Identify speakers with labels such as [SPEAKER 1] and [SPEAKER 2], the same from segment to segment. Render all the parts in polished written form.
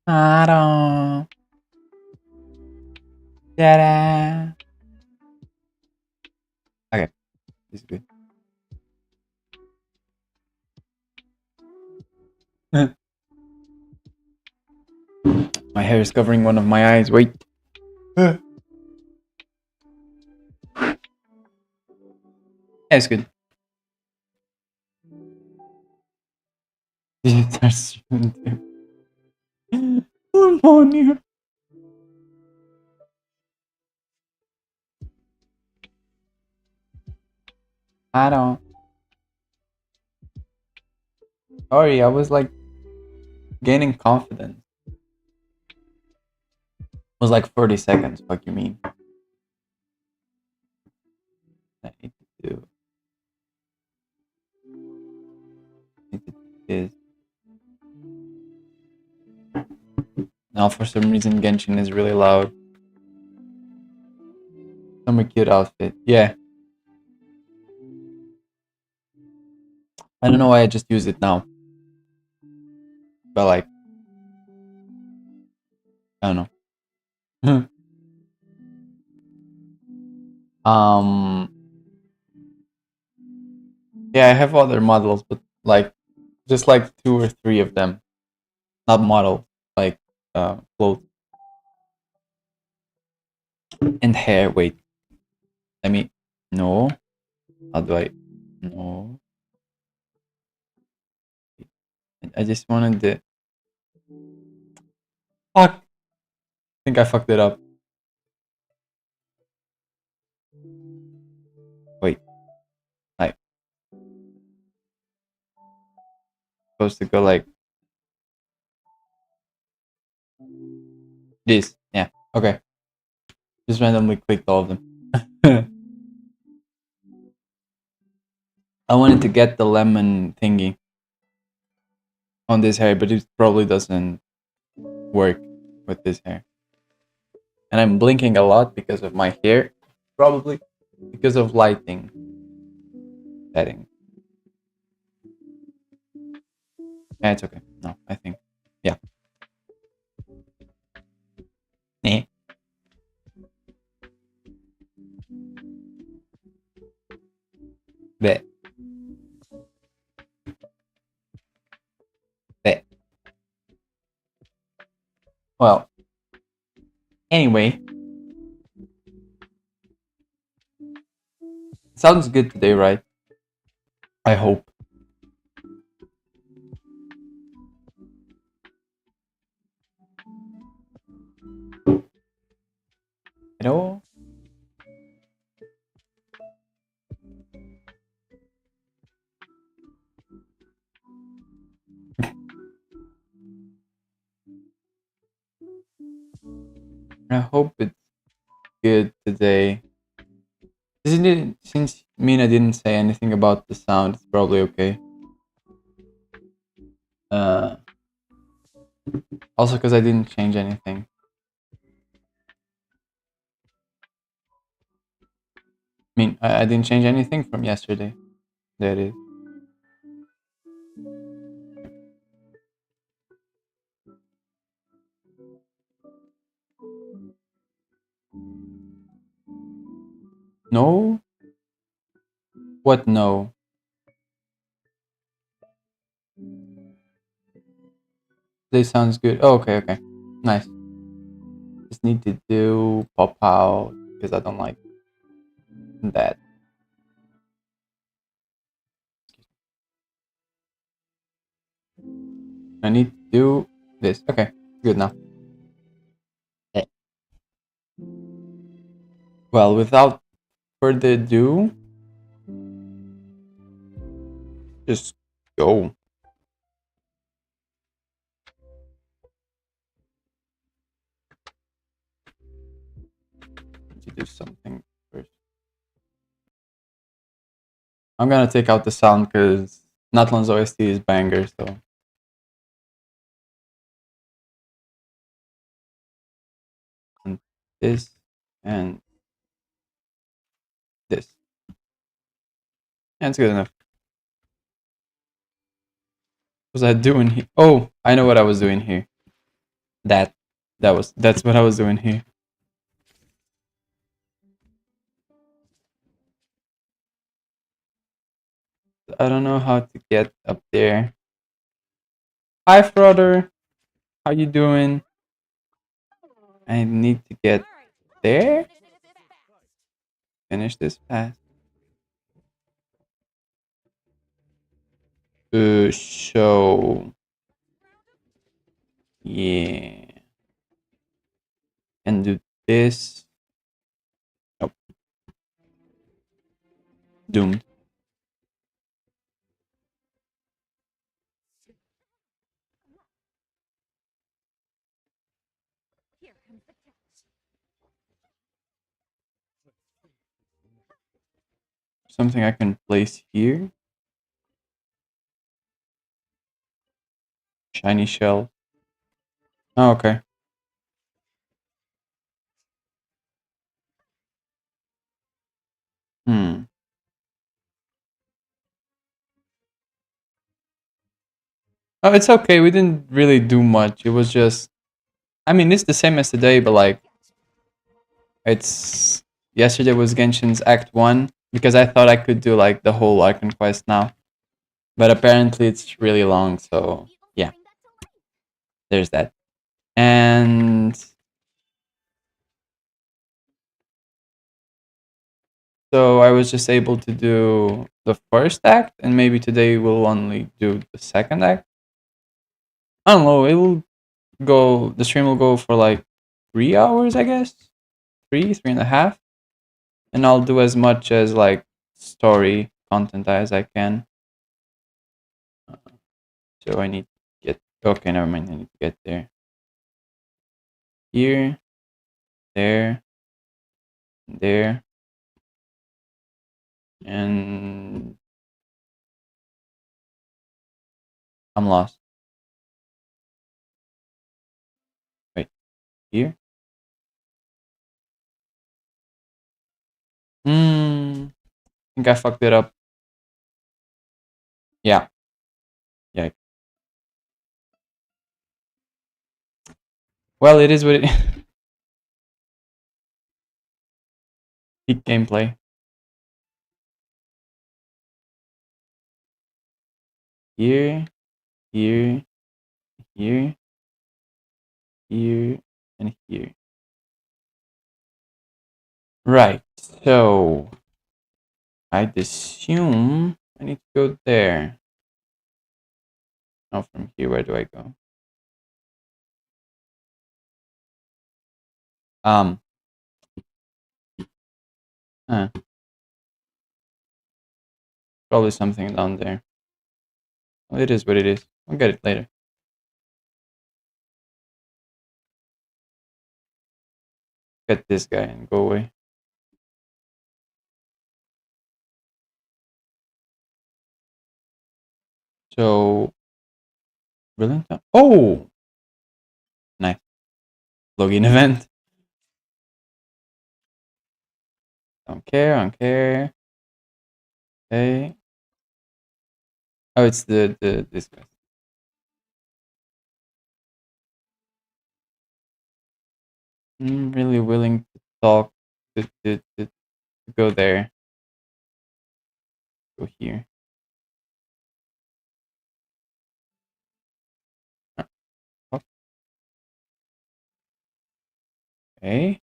[SPEAKER 1] Ta-da. Ta-da. Okay, this is good. My hair is covering one of my eyes. Wait. Yeah, it's good. That's pneumonia. I don't. Sorry, I was like gaining confidence. It was like 40 seconds. What you mean? I need to do. Need to do this. Now, for some reason, Genshin is really loud. Some cute outfit. Yeah. I don't know why I just use it now. But like, I don't know. um. Yeah, I have other models, but like, just like 2 or 3 of them. Not model, like clothes and hair. Wait, let me. No. How do I? No. I just wanted the. Fuck. I think I fucked it up. Wait. Like, supposed to go like this. Yeah. Okay. Just randomly clicked all of them. I wanted to get the lemon thingy on this hair, but it probably doesn't work with this hair. And I'm blinking a lot because of my hair, probably because of lighting setting. Yeah, it's okay. No, I think. Yeah. Eh. Bleh. Bleh. Well, anyway, sounds good today, right? I hope. You know? I hope it's good today. Since Mina didn't say anything about the sound, it's probably okay. Uh, Also, because I didn't change anything. I mean, I didn't change anything from yesterday. There it is. No? What no? This sounds good. Oh, okay, okay. Nice. Just need to do pop out because I don't like that. I need to do this. Okay, good now. Eh. Well, without further ado, just go. Need to do something first. I'm gonna take out the sound because NATLAN's OST is banger, so. And this and this. That's good enough. What was I doing here? Oh, I know what I was doing here. That's what I was doing here. I don't know how to get up there. Hi, Frother. How you doing? I need to get there. Finish this path. So yeah, and do this. Nope, doomed. Something I can place here. Shiny shell. Oh, okay. Hmm. Oh, it's okay. We didn't really do much. It was just. I mean, it's the same as today, but like, it's yesterday was Genshin's Act 1 because I thought I could do like the whole Archon Quest now, but apparently it's really long. So yeah, there's that. And so I was just able to do the first act, and maybe today we'll only do the second act. I don't know. It will go. The stream will go for like 3 hours, I guess. Three and a half, and I'll do as much as like story content as I can. So I need to get. Okay, never mind. I need to get there. Here, there, there, and I'm lost. Wait, here. I think I fucked it up. Yeah. Yeah. Well, it is what it. Peak gameplay. Here, here, here, here, and here. Right. So I'd assume I need to go there. Now from here, where do I go? Um. Huh. Probably something down there. Well, it is what it is. I'll get it later. Get this guy and go away. So, brilliant. Oh, nice. Login event. Don't care. Don't care. Okay. Oh, it's the this guy. I'm really willing to talk to go there. Go here. Ah, okay.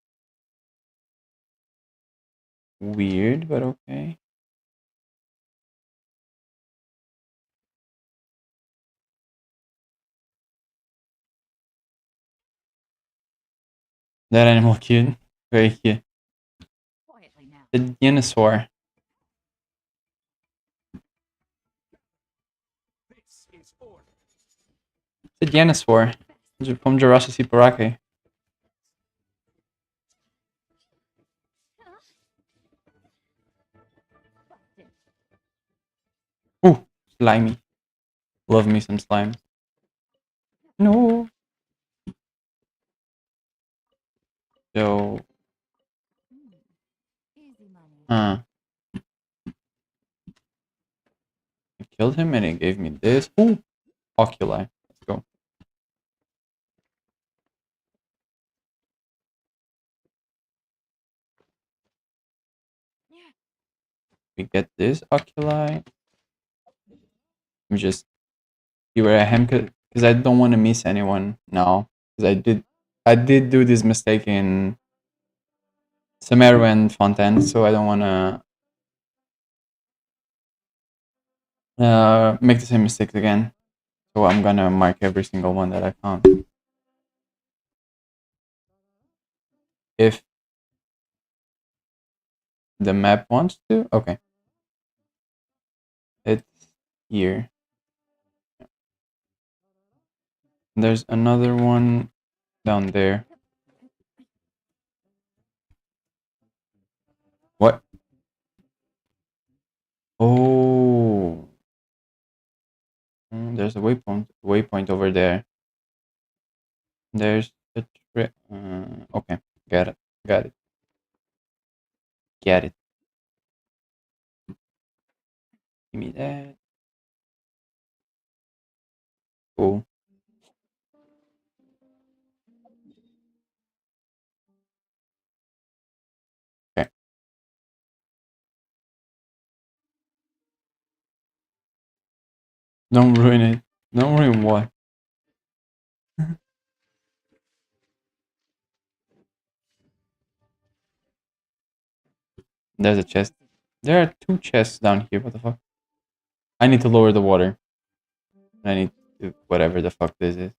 [SPEAKER 1] Weird, but okay. That animal cute. Very cute. The dinosaur. The dinosaur. From Jurassic Park. Ooh, slimy. Love me some slime. No. So, I killed him and it gave me this. Ooh, oculi. Let's go. we get this oculi. Let me just see where I am, because I don't want to miss anyone now. Because I did do this mistake in Sumeru and Fontaine, so I don't want to make the same mistakes again. So I'm gonna mark every single one that I found. If the map wants to, okay. It's here. There's another one down there. What? Oh, there's a waypoint over there. There's a trip. Okay, got it. Got it. Get it. Give me that. Cool. Okay. Don't ruin it. Don't ruin what? There's a chest. There are two chests down here. What the fuck? I need to lower the water. I need to whatever the fuck this is.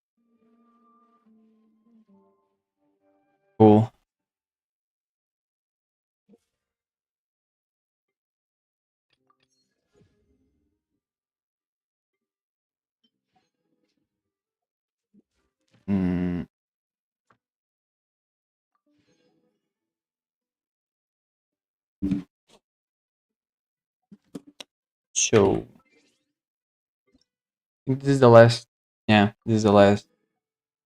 [SPEAKER 1] Cool. Hmm. So I think this is the last. Yeah, this is the last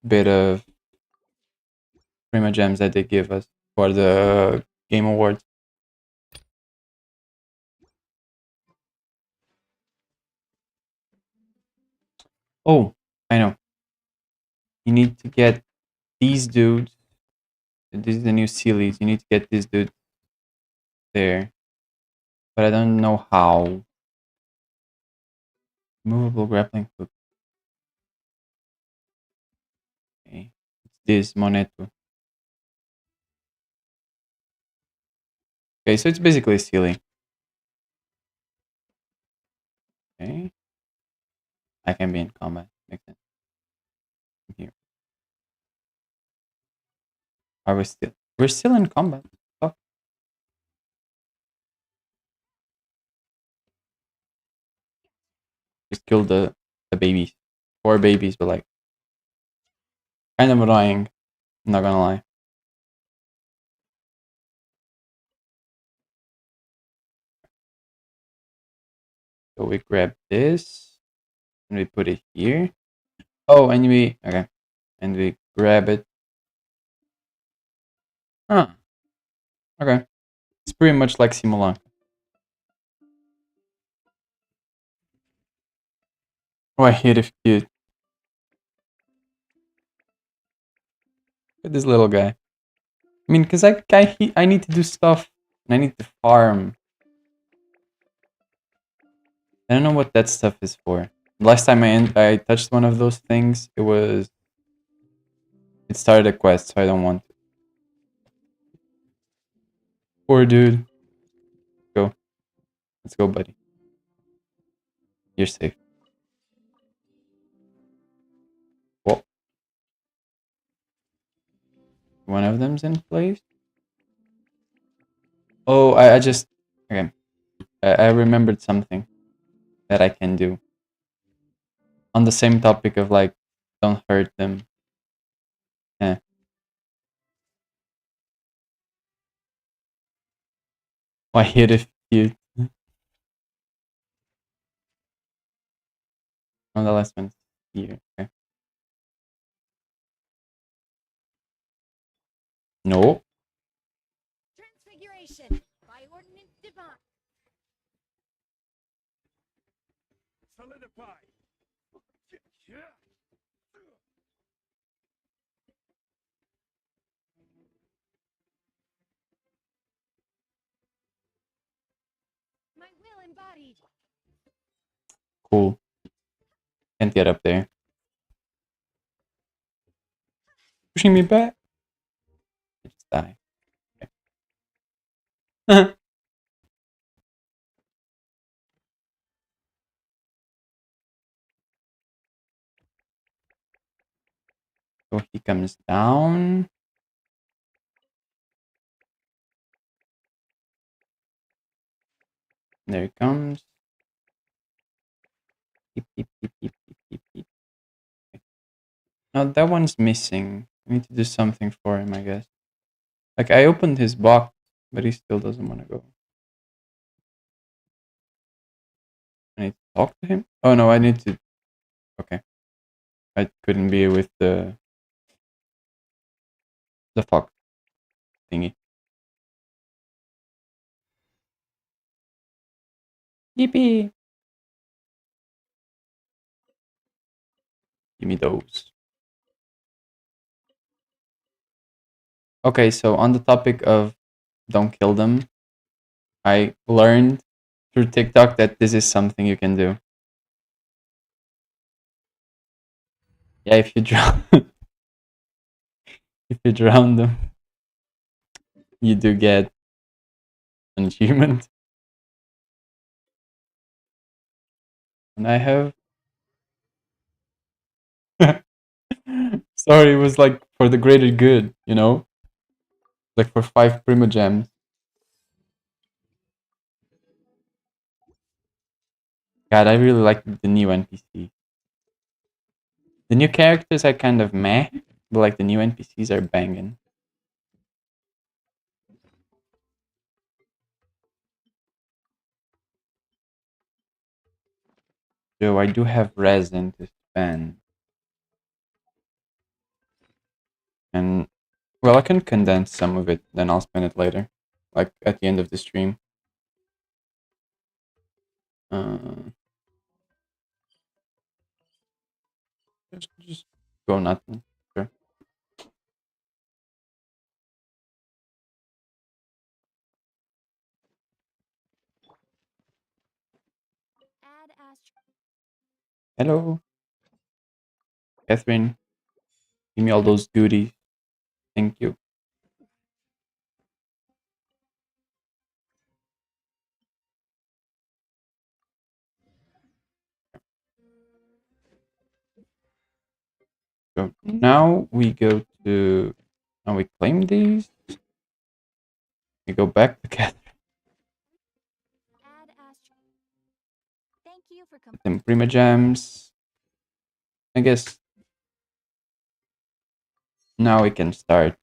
[SPEAKER 1] bit of Prima Gems that they give us for the Game Awards. Oh, I know. You need to get these dudes. This is the new Sealies. You need to get this dude there. But I don't know how. Movable grappling hook. Okay. It's this Moneto. Okay, so it's basically a Sealy. Okay. I can be in combat. Makes sense. Here. Are we still? We're still in combat. Oh, just kill the babies. 4 babies, but like kind of annoying. I'm not gonna lie. So we grab this and we put it here. Oh, and we okay, and we grab it. Huh. Okay. It's pretty much like Simulon. Oh, I hate it cute. Look at this little guy. I mean, because I need to do stuff and I need to farm. I don't know what that stuff is for. Last time I touched one of those things, it started a quest, so I don't want to. Poor dude. Go. Let's go, buddy. You're safe. Well, one of them's in place. Oh, I just okay. I remembered something that I can do on the same topic of like, don't hurt them. Yeah. I hit it cute. On the last one here. Okay. No.
[SPEAKER 2] Transfiguration by ordinance divine. Solidify. My embodied.
[SPEAKER 1] Cool. Can't get up there. Pushing me back. I just die. Okay. So he comes down. There he comes. Beep, beep, beep, beep, beep, beep, beep. Okay. Now that one's missing. I need to do something for him, I guess. Like, I opened his box, but he still doesn't want to go. I need to talk to him? Oh no, I need to... Okay. I couldn't be with the fox thingy. Yippee! Give me those. Okay, so on the topic of don't kill them, I learned through TikTok that this is something you can do. Yeah, if you drown, if you drown them, you do get an achievement. And I have... Sorry, it was like for the greater good, you know? Like for 5 Primogems. God, I really like the new NPC. The new characters are kind of meh, but like the new NPCs are banging. So I do have resin to spend. And, well, I can condense some of it, then I'll spend it later. Like at the end of the stream. Just go nothing. Sure.
[SPEAKER 2] Add astro.
[SPEAKER 1] Hello, Catherine. Give me all those goodies. Thank you. So now we go to... Now we claim these. We go back to Catherine.
[SPEAKER 2] Add astro. Thank you for
[SPEAKER 1] Some Primogems. I guess now we can start.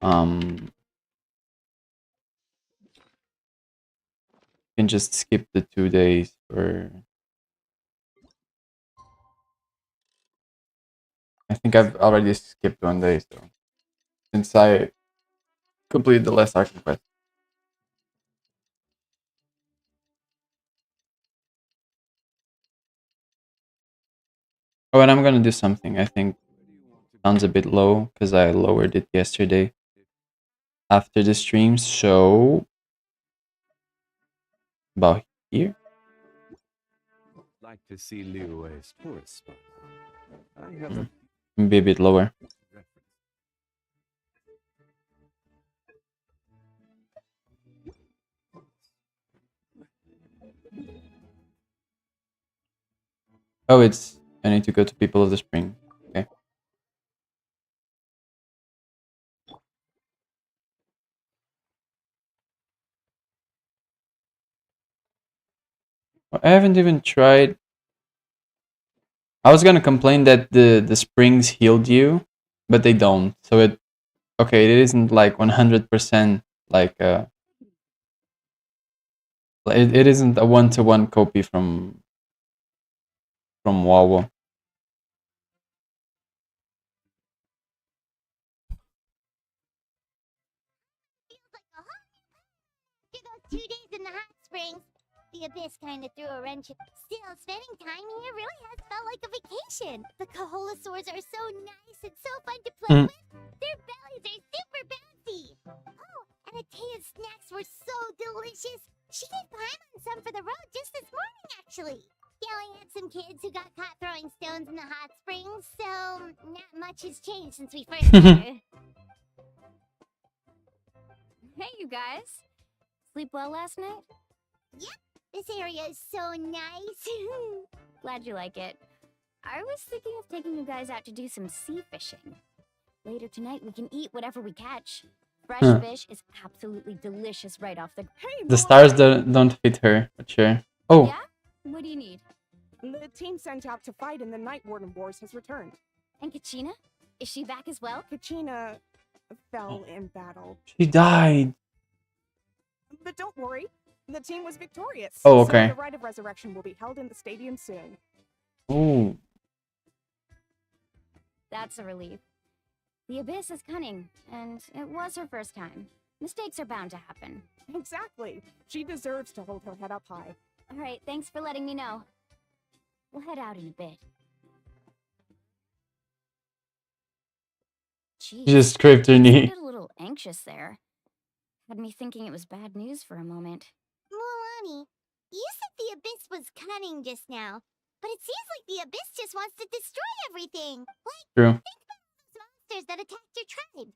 [SPEAKER 1] You can just skip the 2 days for... I think I've already skipped 1 day, so since I completed the last Archon Quest. Oh, and I'm gonna do something I think sounds a bit low because I lowered it yesterday after the stream. So about here.
[SPEAKER 3] Like to see Liyue's tourist spot. I have a
[SPEAKER 1] Be a bit lower.
[SPEAKER 3] reference.
[SPEAKER 1] Oh, it's... I need to go to People of the Spring. Okay. Well, I haven't even tried... I was gonna complain that the springs healed you, but they don't. So it... Okay, it isn't like 100% like it isn't a one-to-one copy from WoW.
[SPEAKER 4] Feels like a hot after those 2 days in the hot springs. The abyss kind of threw a wrench. Still, spending time here really has felt like a vacation. The Kaholasaurs are so nice and so fun to play with. Their bellies are super bouncy. Oh, and Atea's snacks were so delicious. She gave Paimon some for the road just this morning, actually. Yelling at some kids who got caught throwing stones in the hot springs, so not much has changed since we first met her.
[SPEAKER 2] Hey, you guys. Sleep well last night?
[SPEAKER 4] This area is so nice.
[SPEAKER 2] Glad you like it. I was thinking of taking you guys out to do some sea fishing. Later tonight, we can eat whatever we catch. Fresh fish is absolutely delicious right off the...
[SPEAKER 5] Hey,
[SPEAKER 1] The stars
[SPEAKER 5] Milani!
[SPEAKER 1] don't fit her, but sure. Oh,
[SPEAKER 2] Yeah? What do you need?
[SPEAKER 5] The team sent out to fight in the Night Warden Wars has returned.
[SPEAKER 2] And Kachina? Is she back as well?
[SPEAKER 5] Kachina fell in battle.
[SPEAKER 1] she died.
[SPEAKER 5] But don't worry, the team was victorious.
[SPEAKER 1] Oh, okay.
[SPEAKER 5] So the rite of resurrection will be held in the stadium soon.
[SPEAKER 1] Oh,
[SPEAKER 2] That's a relief. The Abyss is cunning, and it was her first time. Mistakes are bound to happen.
[SPEAKER 5] Exactly. She deserves to hold her head up high.
[SPEAKER 2] Alright, thanks for letting me know. We'll head out in a bit. Jeez,
[SPEAKER 1] she just scraped her knee.
[SPEAKER 2] sounded a little anxious there. Had me thinking it was bad news for a moment.
[SPEAKER 4] Milani, you said the Abyss was cunning just now, but it seems like the Abyss just wants to destroy everything. Like,
[SPEAKER 1] True.
[SPEAKER 4] think about all those monsters that attacked your tribe.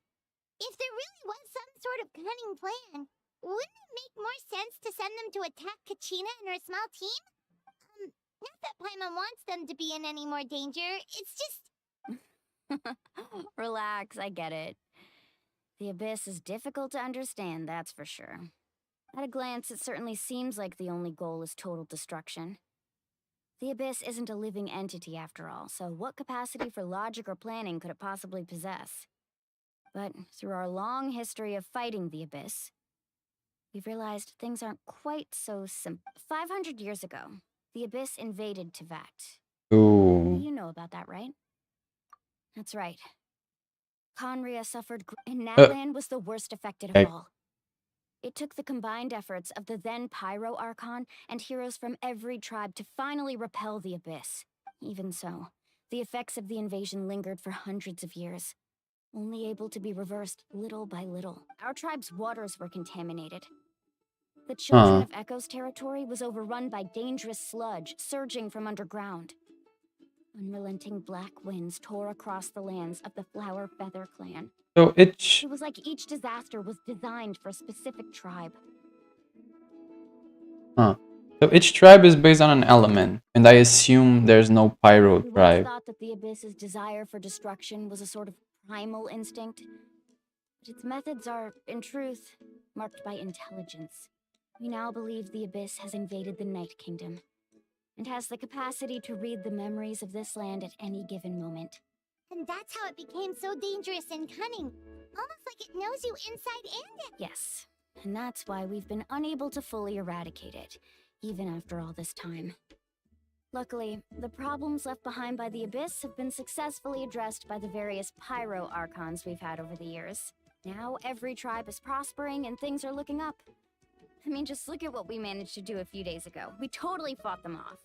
[SPEAKER 4] If there really was some sort of cunning plan, wouldn't it make more sense to send them to attack Kachina and her small team? Not that Paimon wants them to be in any more danger, it's just...
[SPEAKER 2] Relax, I get it. The Abyss is difficult to understand, that's for sure. At a glance, it certainly seems like the only goal is total destruction. The Abyss isn't a living entity after all, so what capacity for logic or planning could it possibly possess? But through our long history of fighting the Abyss, we've realized things aren't quite so simple. 500 years ago, the Abyss invaded Teyvat.
[SPEAKER 1] Ooh.
[SPEAKER 2] You know about that, right? That's right. Conria suffered, and NATLAN was the worst affected
[SPEAKER 1] Okay.
[SPEAKER 2] of all. It took the combined efforts of the then Pyro Archon and heroes from every tribe to finally repel the Abyss. Even so, the effects of the invasion lingered for hundreds of years, only able to be reversed little by little. Our tribe's waters were contaminated. The Children of Echo's territory was overrun by dangerous sludge surging from underground. Unrelenting black winds tore across the lands of the Flower Feather clan.
[SPEAKER 1] So
[SPEAKER 2] It was like each disaster was designed for a specific tribe.
[SPEAKER 1] so each tribe is based on an element, and I assume there's no pyro
[SPEAKER 2] We once
[SPEAKER 1] tribe.
[SPEAKER 2] thought that the Abyss's desire for destruction was a sort of primal instinct. But its methods are, in truth, marked by intelligence. We now believe the Abyss has invaded the Night Kingdom, and has the capacity to read the memories of this land at any given moment.
[SPEAKER 4] And that's how it became so dangerous and cunning. Almost like it knows you inside and out.
[SPEAKER 2] Yes, and that's why we've been unable to fully eradicate it, even after all this time. Luckily, the problems left behind by the Abyss have been successfully addressed by the various Pyro Archons we've had over the years. Now every tribe is prospering and things are looking up. I mean, just look at what we managed to do a few days ago. We totally fought them off.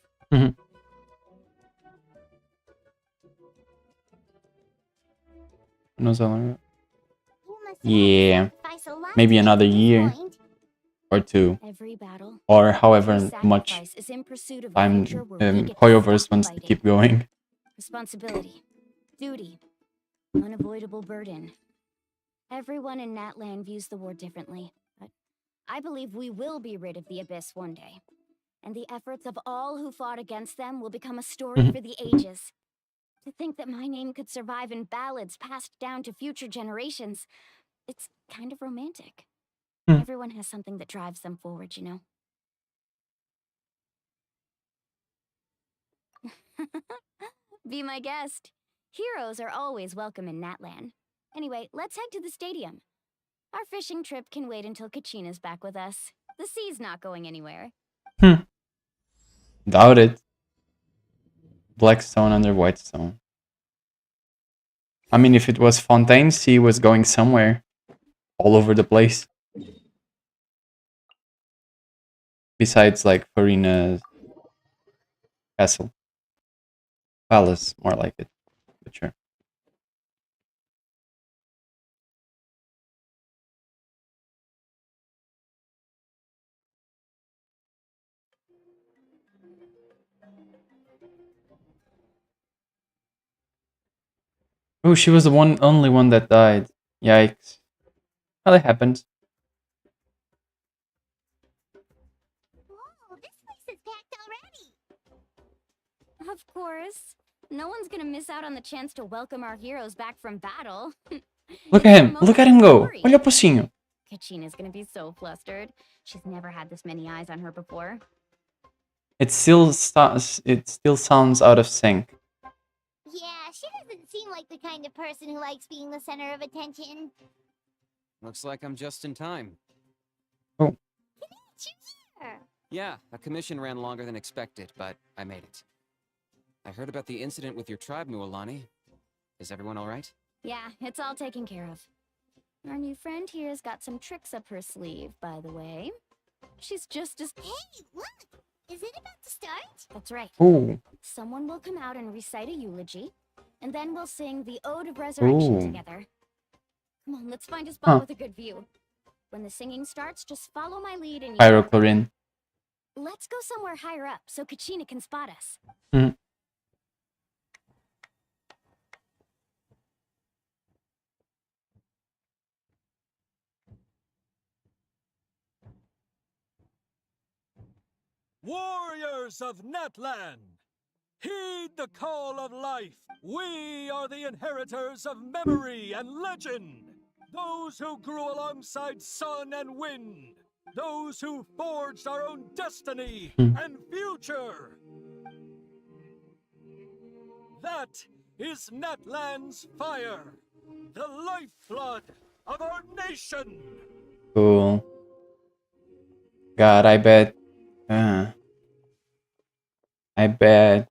[SPEAKER 1] No, so-
[SPEAKER 4] You must have
[SPEAKER 1] Yeah,
[SPEAKER 4] sacrificed a lot
[SPEAKER 1] maybe
[SPEAKER 4] to get
[SPEAKER 1] another
[SPEAKER 4] to this
[SPEAKER 1] year
[SPEAKER 4] point.
[SPEAKER 1] or two,
[SPEAKER 2] Every battle,
[SPEAKER 1] or
[SPEAKER 2] every
[SPEAKER 1] however much
[SPEAKER 2] sacrifice is in pursuit of a
[SPEAKER 1] time
[SPEAKER 2] future where we get to
[SPEAKER 1] Hoyoverse
[SPEAKER 2] stop
[SPEAKER 1] wants to
[SPEAKER 2] fighting.
[SPEAKER 1] keep going.
[SPEAKER 2] Responsibility, duty, unavoidable burden. Everyone in NATLAN views the war differently, but I believe we will be rid of the Abyss one day. And the efforts of all who fought against them will become a story for the ages. To think that my name could survive in ballads passed down to future generations, it's kind of romantic.
[SPEAKER 1] Hmm.
[SPEAKER 2] Everyone has something that drives them forward, you know? Be my guest. Heroes are always welcome in NATLAN. Anyway, let's head to the stadium. Our fishing trip can wait until Kachina's back with us. The sea's not going anywhere.
[SPEAKER 1] Doubt it. Black stone under white stone. I mean, if it was Fontaine, sea was going somewhere. All over the place. Besides, like, Farina's castle. Palace, more like it. But sure. Oh, she was the only one that died. Yikes. Well, it happened.
[SPEAKER 4] Whoa, this place is packed already.
[SPEAKER 2] Of course. No one's gonna miss out on the chance to welcome our heroes back from battle.
[SPEAKER 1] Look
[SPEAKER 2] It's
[SPEAKER 1] at
[SPEAKER 2] the
[SPEAKER 1] him. Look
[SPEAKER 2] moment
[SPEAKER 1] at
[SPEAKER 2] of
[SPEAKER 1] him go.
[SPEAKER 2] glory.
[SPEAKER 1] Olha o pocinho.
[SPEAKER 2] Kachina's gonna be so flustered. She's never had this many eyes on her before.
[SPEAKER 1] It still sounds out of sync.
[SPEAKER 4] Yeah, she doesn't seem like the kind of person who likes being the center of attention.
[SPEAKER 6] Looks like I'm just in time.
[SPEAKER 1] Oh.
[SPEAKER 4] Sure.
[SPEAKER 6] Yeah, a commission ran longer than expected, but I made it. I heard about the incident with your tribe, Mualani. Is everyone all right?
[SPEAKER 2] Yeah, it's all taken care of. Our new friend here's got some tricks up her sleeve, by the way. She's just as...
[SPEAKER 4] Hey, look! Is it about to start?
[SPEAKER 2] That's right.
[SPEAKER 1] Ooh.
[SPEAKER 2] Someone will come out and recite a eulogy, and then we'll sing the Ode of Resurrection
[SPEAKER 1] Ooh.
[SPEAKER 2] together. Come on, let's find a spot
[SPEAKER 1] Huh.
[SPEAKER 2] with a good view. When the singing starts, just follow my lead and...
[SPEAKER 1] Pyrochlorine.
[SPEAKER 2] Let's go somewhere higher up so Kachina can spot us.
[SPEAKER 1] Mm.
[SPEAKER 7] Warriors of NATLAN, heed the call of life. We are the inheritors of memory and legend. Those who grew alongside sun and wind. Those who forged our own destiny and future. That is NATLAN's fire, the lifeblood of our nation.
[SPEAKER 1] Cool. God, I bet. I bet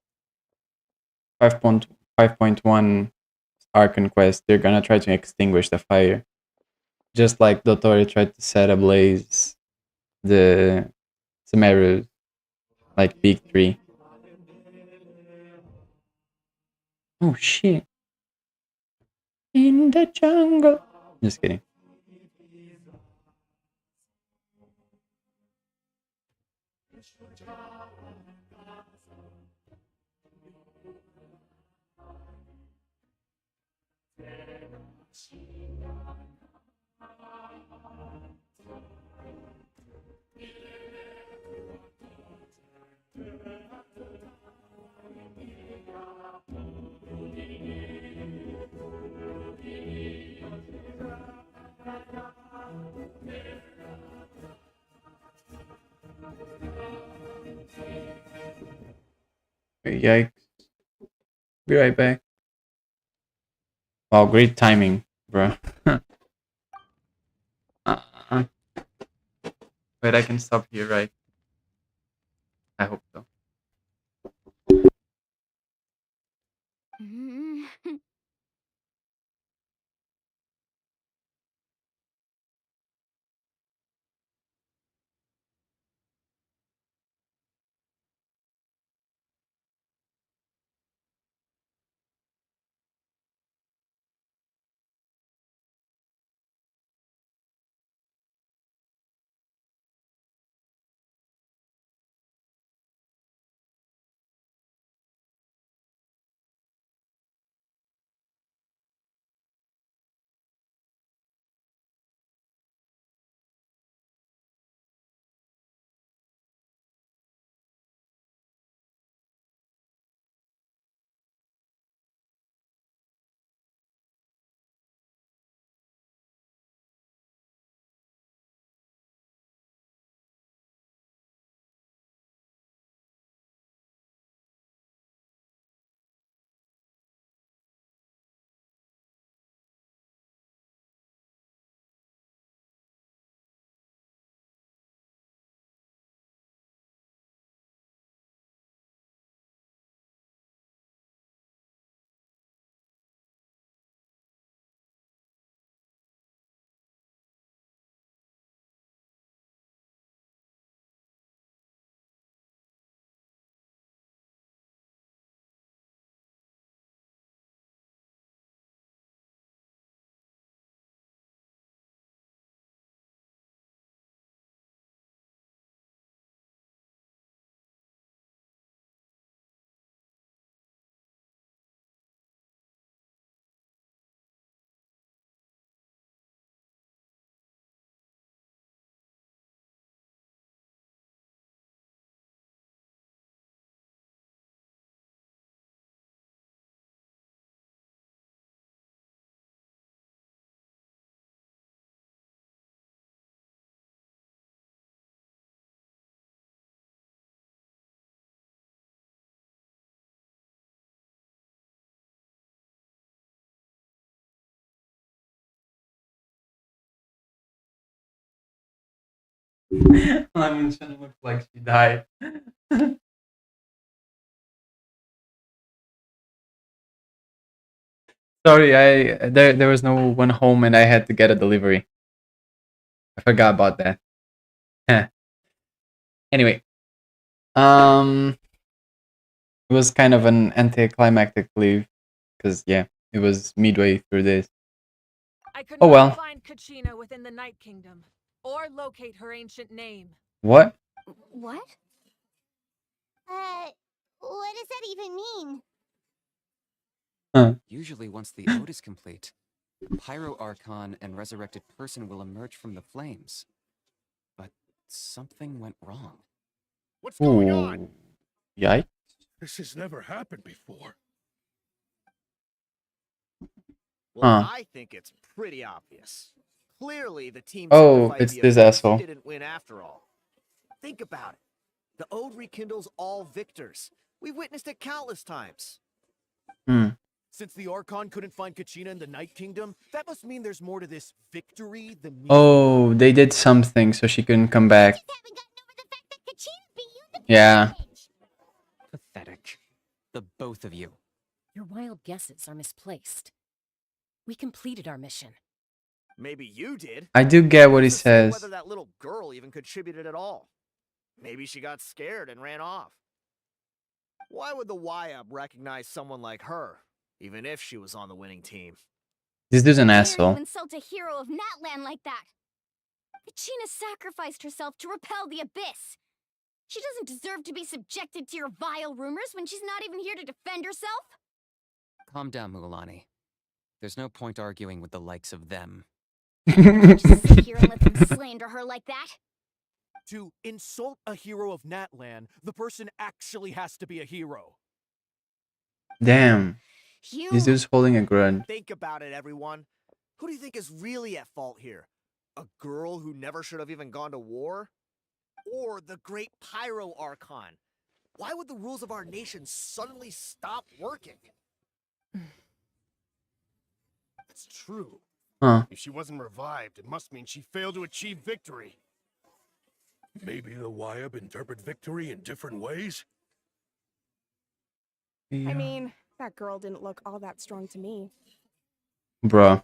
[SPEAKER 1] 5.1 Archon Quest, they're gonna try to extinguish the fire. Just like Dottore tried to set ablaze the Sumeru, like big tree. Oh shit. In the jungle. Just kidding. Yikes. Be right back. Wow, great timing, bro. Wait, I can stop here, right? I hope so. Lemon shouldn't look like she died. Sorry, there was no one home and I had to get a delivery. I forgot about that. Anyway, it was kind of an anticlimactic leave because yeah, it was midway through this.
[SPEAKER 8] I could
[SPEAKER 1] Oh
[SPEAKER 8] not
[SPEAKER 1] well.
[SPEAKER 8] find Kachina within the Night Kingdom, or locate her ancient name.
[SPEAKER 1] What?
[SPEAKER 2] What?
[SPEAKER 4] What does that even mean?
[SPEAKER 6] Usually once the ode is complete, Pyro Archon and Resurrected Person will emerge from the flames. But something went wrong.
[SPEAKER 9] What's going on?
[SPEAKER 1] Ooh. Yikes.
[SPEAKER 9] This has never happened before.
[SPEAKER 10] Well,
[SPEAKER 1] Huh.
[SPEAKER 10] I think it's pretty obvious. Clearly, the team
[SPEAKER 1] Oh,
[SPEAKER 10] sacrificed
[SPEAKER 1] it's
[SPEAKER 10] the
[SPEAKER 1] this
[SPEAKER 10] Abyss
[SPEAKER 1] asshole.
[SPEAKER 10] didn't win after all. Think about it. The ode rekindles all victors. We've witnessed it countless times.
[SPEAKER 1] Hmm.
[SPEAKER 9] Since the Archon couldn't find Kachina in the Night Kingdom, that must mean there's more to this victory than meets the
[SPEAKER 1] Oh,
[SPEAKER 9] eye.
[SPEAKER 1] they did something so she couldn't come back.
[SPEAKER 4] Just haven't gotten over the fact that Kachina beat you in the
[SPEAKER 1] Yeah.
[SPEAKER 4] challenge.
[SPEAKER 6] Pathetic. The both of you.
[SPEAKER 11] Your wild guesses are misplaced. We completed our mission.
[SPEAKER 10] Maybe you did.
[SPEAKER 1] I do get what he
[SPEAKER 10] Who's to say
[SPEAKER 1] says.
[SPEAKER 10] whether that little girl even contributed at all. Maybe she got scared and ran off. Why would the YUB recognize someone like her, even if she was on the winning team?
[SPEAKER 1] This dude's an
[SPEAKER 2] How dare
[SPEAKER 1] asshole.
[SPEAKER 2] you insult a hero of NATLAN like that? Kachina sacrificed herself to repel the Abyss. She doesn't deserve to be subjected to your vile rumors when she's not even here to defend herself.
[SPEAKER 6] Calm down, Mualani. There's no point arguing with the likes of them.
[SPEAKER 2] Just sit here and let them slander her like that.
[SPEAKER 9] To insult a hero of NATLAN, the person actually has to be a hero.
[SPEAKER 1] Damn.
[SPEAKER 2] You.
[SPEAKER 1] This dude's holding a grudge.
[SPEAKER 10] Think about it, everyone. Who do you think is really at fault here? A girl who never should have even gone to war? Or the great Pyro Archon? Why would the rules of our nation suddenly stop working?
[SPEAKER 9] That's true.
[SPEAKER 1] Huh.
[SPEAKER 9] If she wasn't revived, it must mean she failed to achieve victory. Maybe the YUB interpret victory in different ways?
[SPEAKER 5] I mean, that girl didn't look all that strong to me.
[SPEAKER 1] Bruh.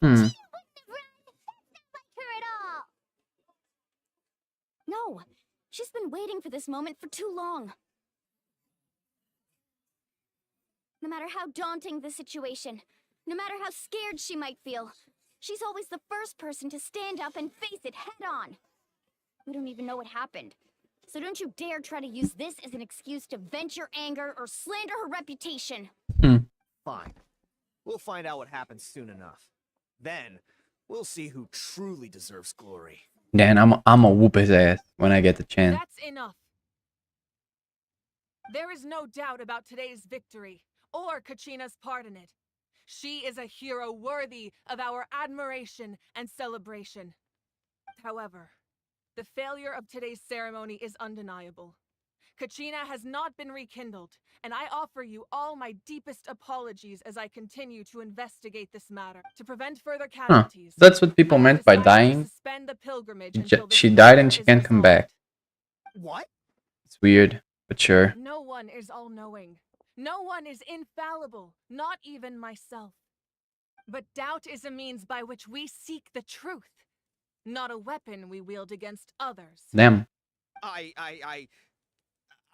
[SPEAKER 1] Hmm.
[SPEAKER 4] Like her at all.
[SPEAKER 2] No, she's been waiting for this moment for too long. No matter how daunting the situation, no matter how scared she might feel, she's always the first person to stand up and face it head on. We don't even know what happened. So don't you dare try to use this as an excuse to vent your anger or slander her reputation.
[SPEAKER 10] Fine. We'll find out what happens soon enough. Then, we'll see who truly deserves glory.
[SPEAKER 1] Dan, I'm a whoop his ass when I get the chance.
[SPEAKER 8] That's enough. There is no doubt about today's victory, or Kachina's part in it. She is a hero worthy of our admiration and celebration. However, the failure of today's ceremony is undeniable. Kachina has not been rekindled, and I offer you all my deepest apologies as I continue to investigate this matter. To prevent further casualties,
[SPEAKER 1] That's what people
[SPEAKER 8] I have
[SPEAKER 1] meant by
[SPEAKER 8] decided to
[SPEAKER 1] dying.
[SPEAKER 8] suspend the pilgrimage until this
[SPEAKER 1] She died and
[SPEAKER 8] matter
[SPEAKER 1] she
[SPEAKER 8] is
[SPEAKER 1] can't come back.
[SPEAKER 8] resolved.
[SPEAKER 10] What?
[SPEAKER 1] It's weird, but sure.
[SPEAKER 8] No one is all-knowing. No one is infallible, not even myself. But doubt is a means by which we seek the truth, not a weapon we wield against others.
[SPEAKER 1] Damn.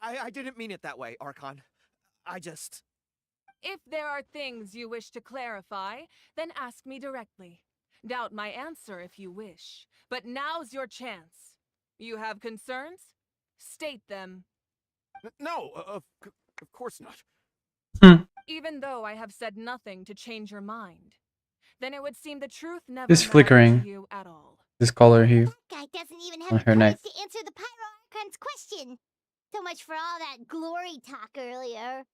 [SPEAKER 10] I didn't mean it that way, Archon. I just...
[SPEAKER 8] If there are things you wish to clarify, then ask me directly. Doubt my answer if you wish. But now's your chance. You have concerns? State them.
[SPEAKER 9] No, of course not.
[SPEAKER 8] Even though I have said nothing to change your mind, then it would seem the truth never
[SPEAKER 1] This
[SPEAKER 8] mattered
[SPEAKER 1] flickering.
[SPEAKER 8] to you at all.
[SPEAKER 1] This color here.
[SPEAKER 4] That guy doesn't even have
[SPEAKER 1] On
[SPEAKER 4] the
[SPEAKER 1] her neck.
[SPEAKER 4] courage to answer the Pyro Archon's question. So much for all that glory talk earlier.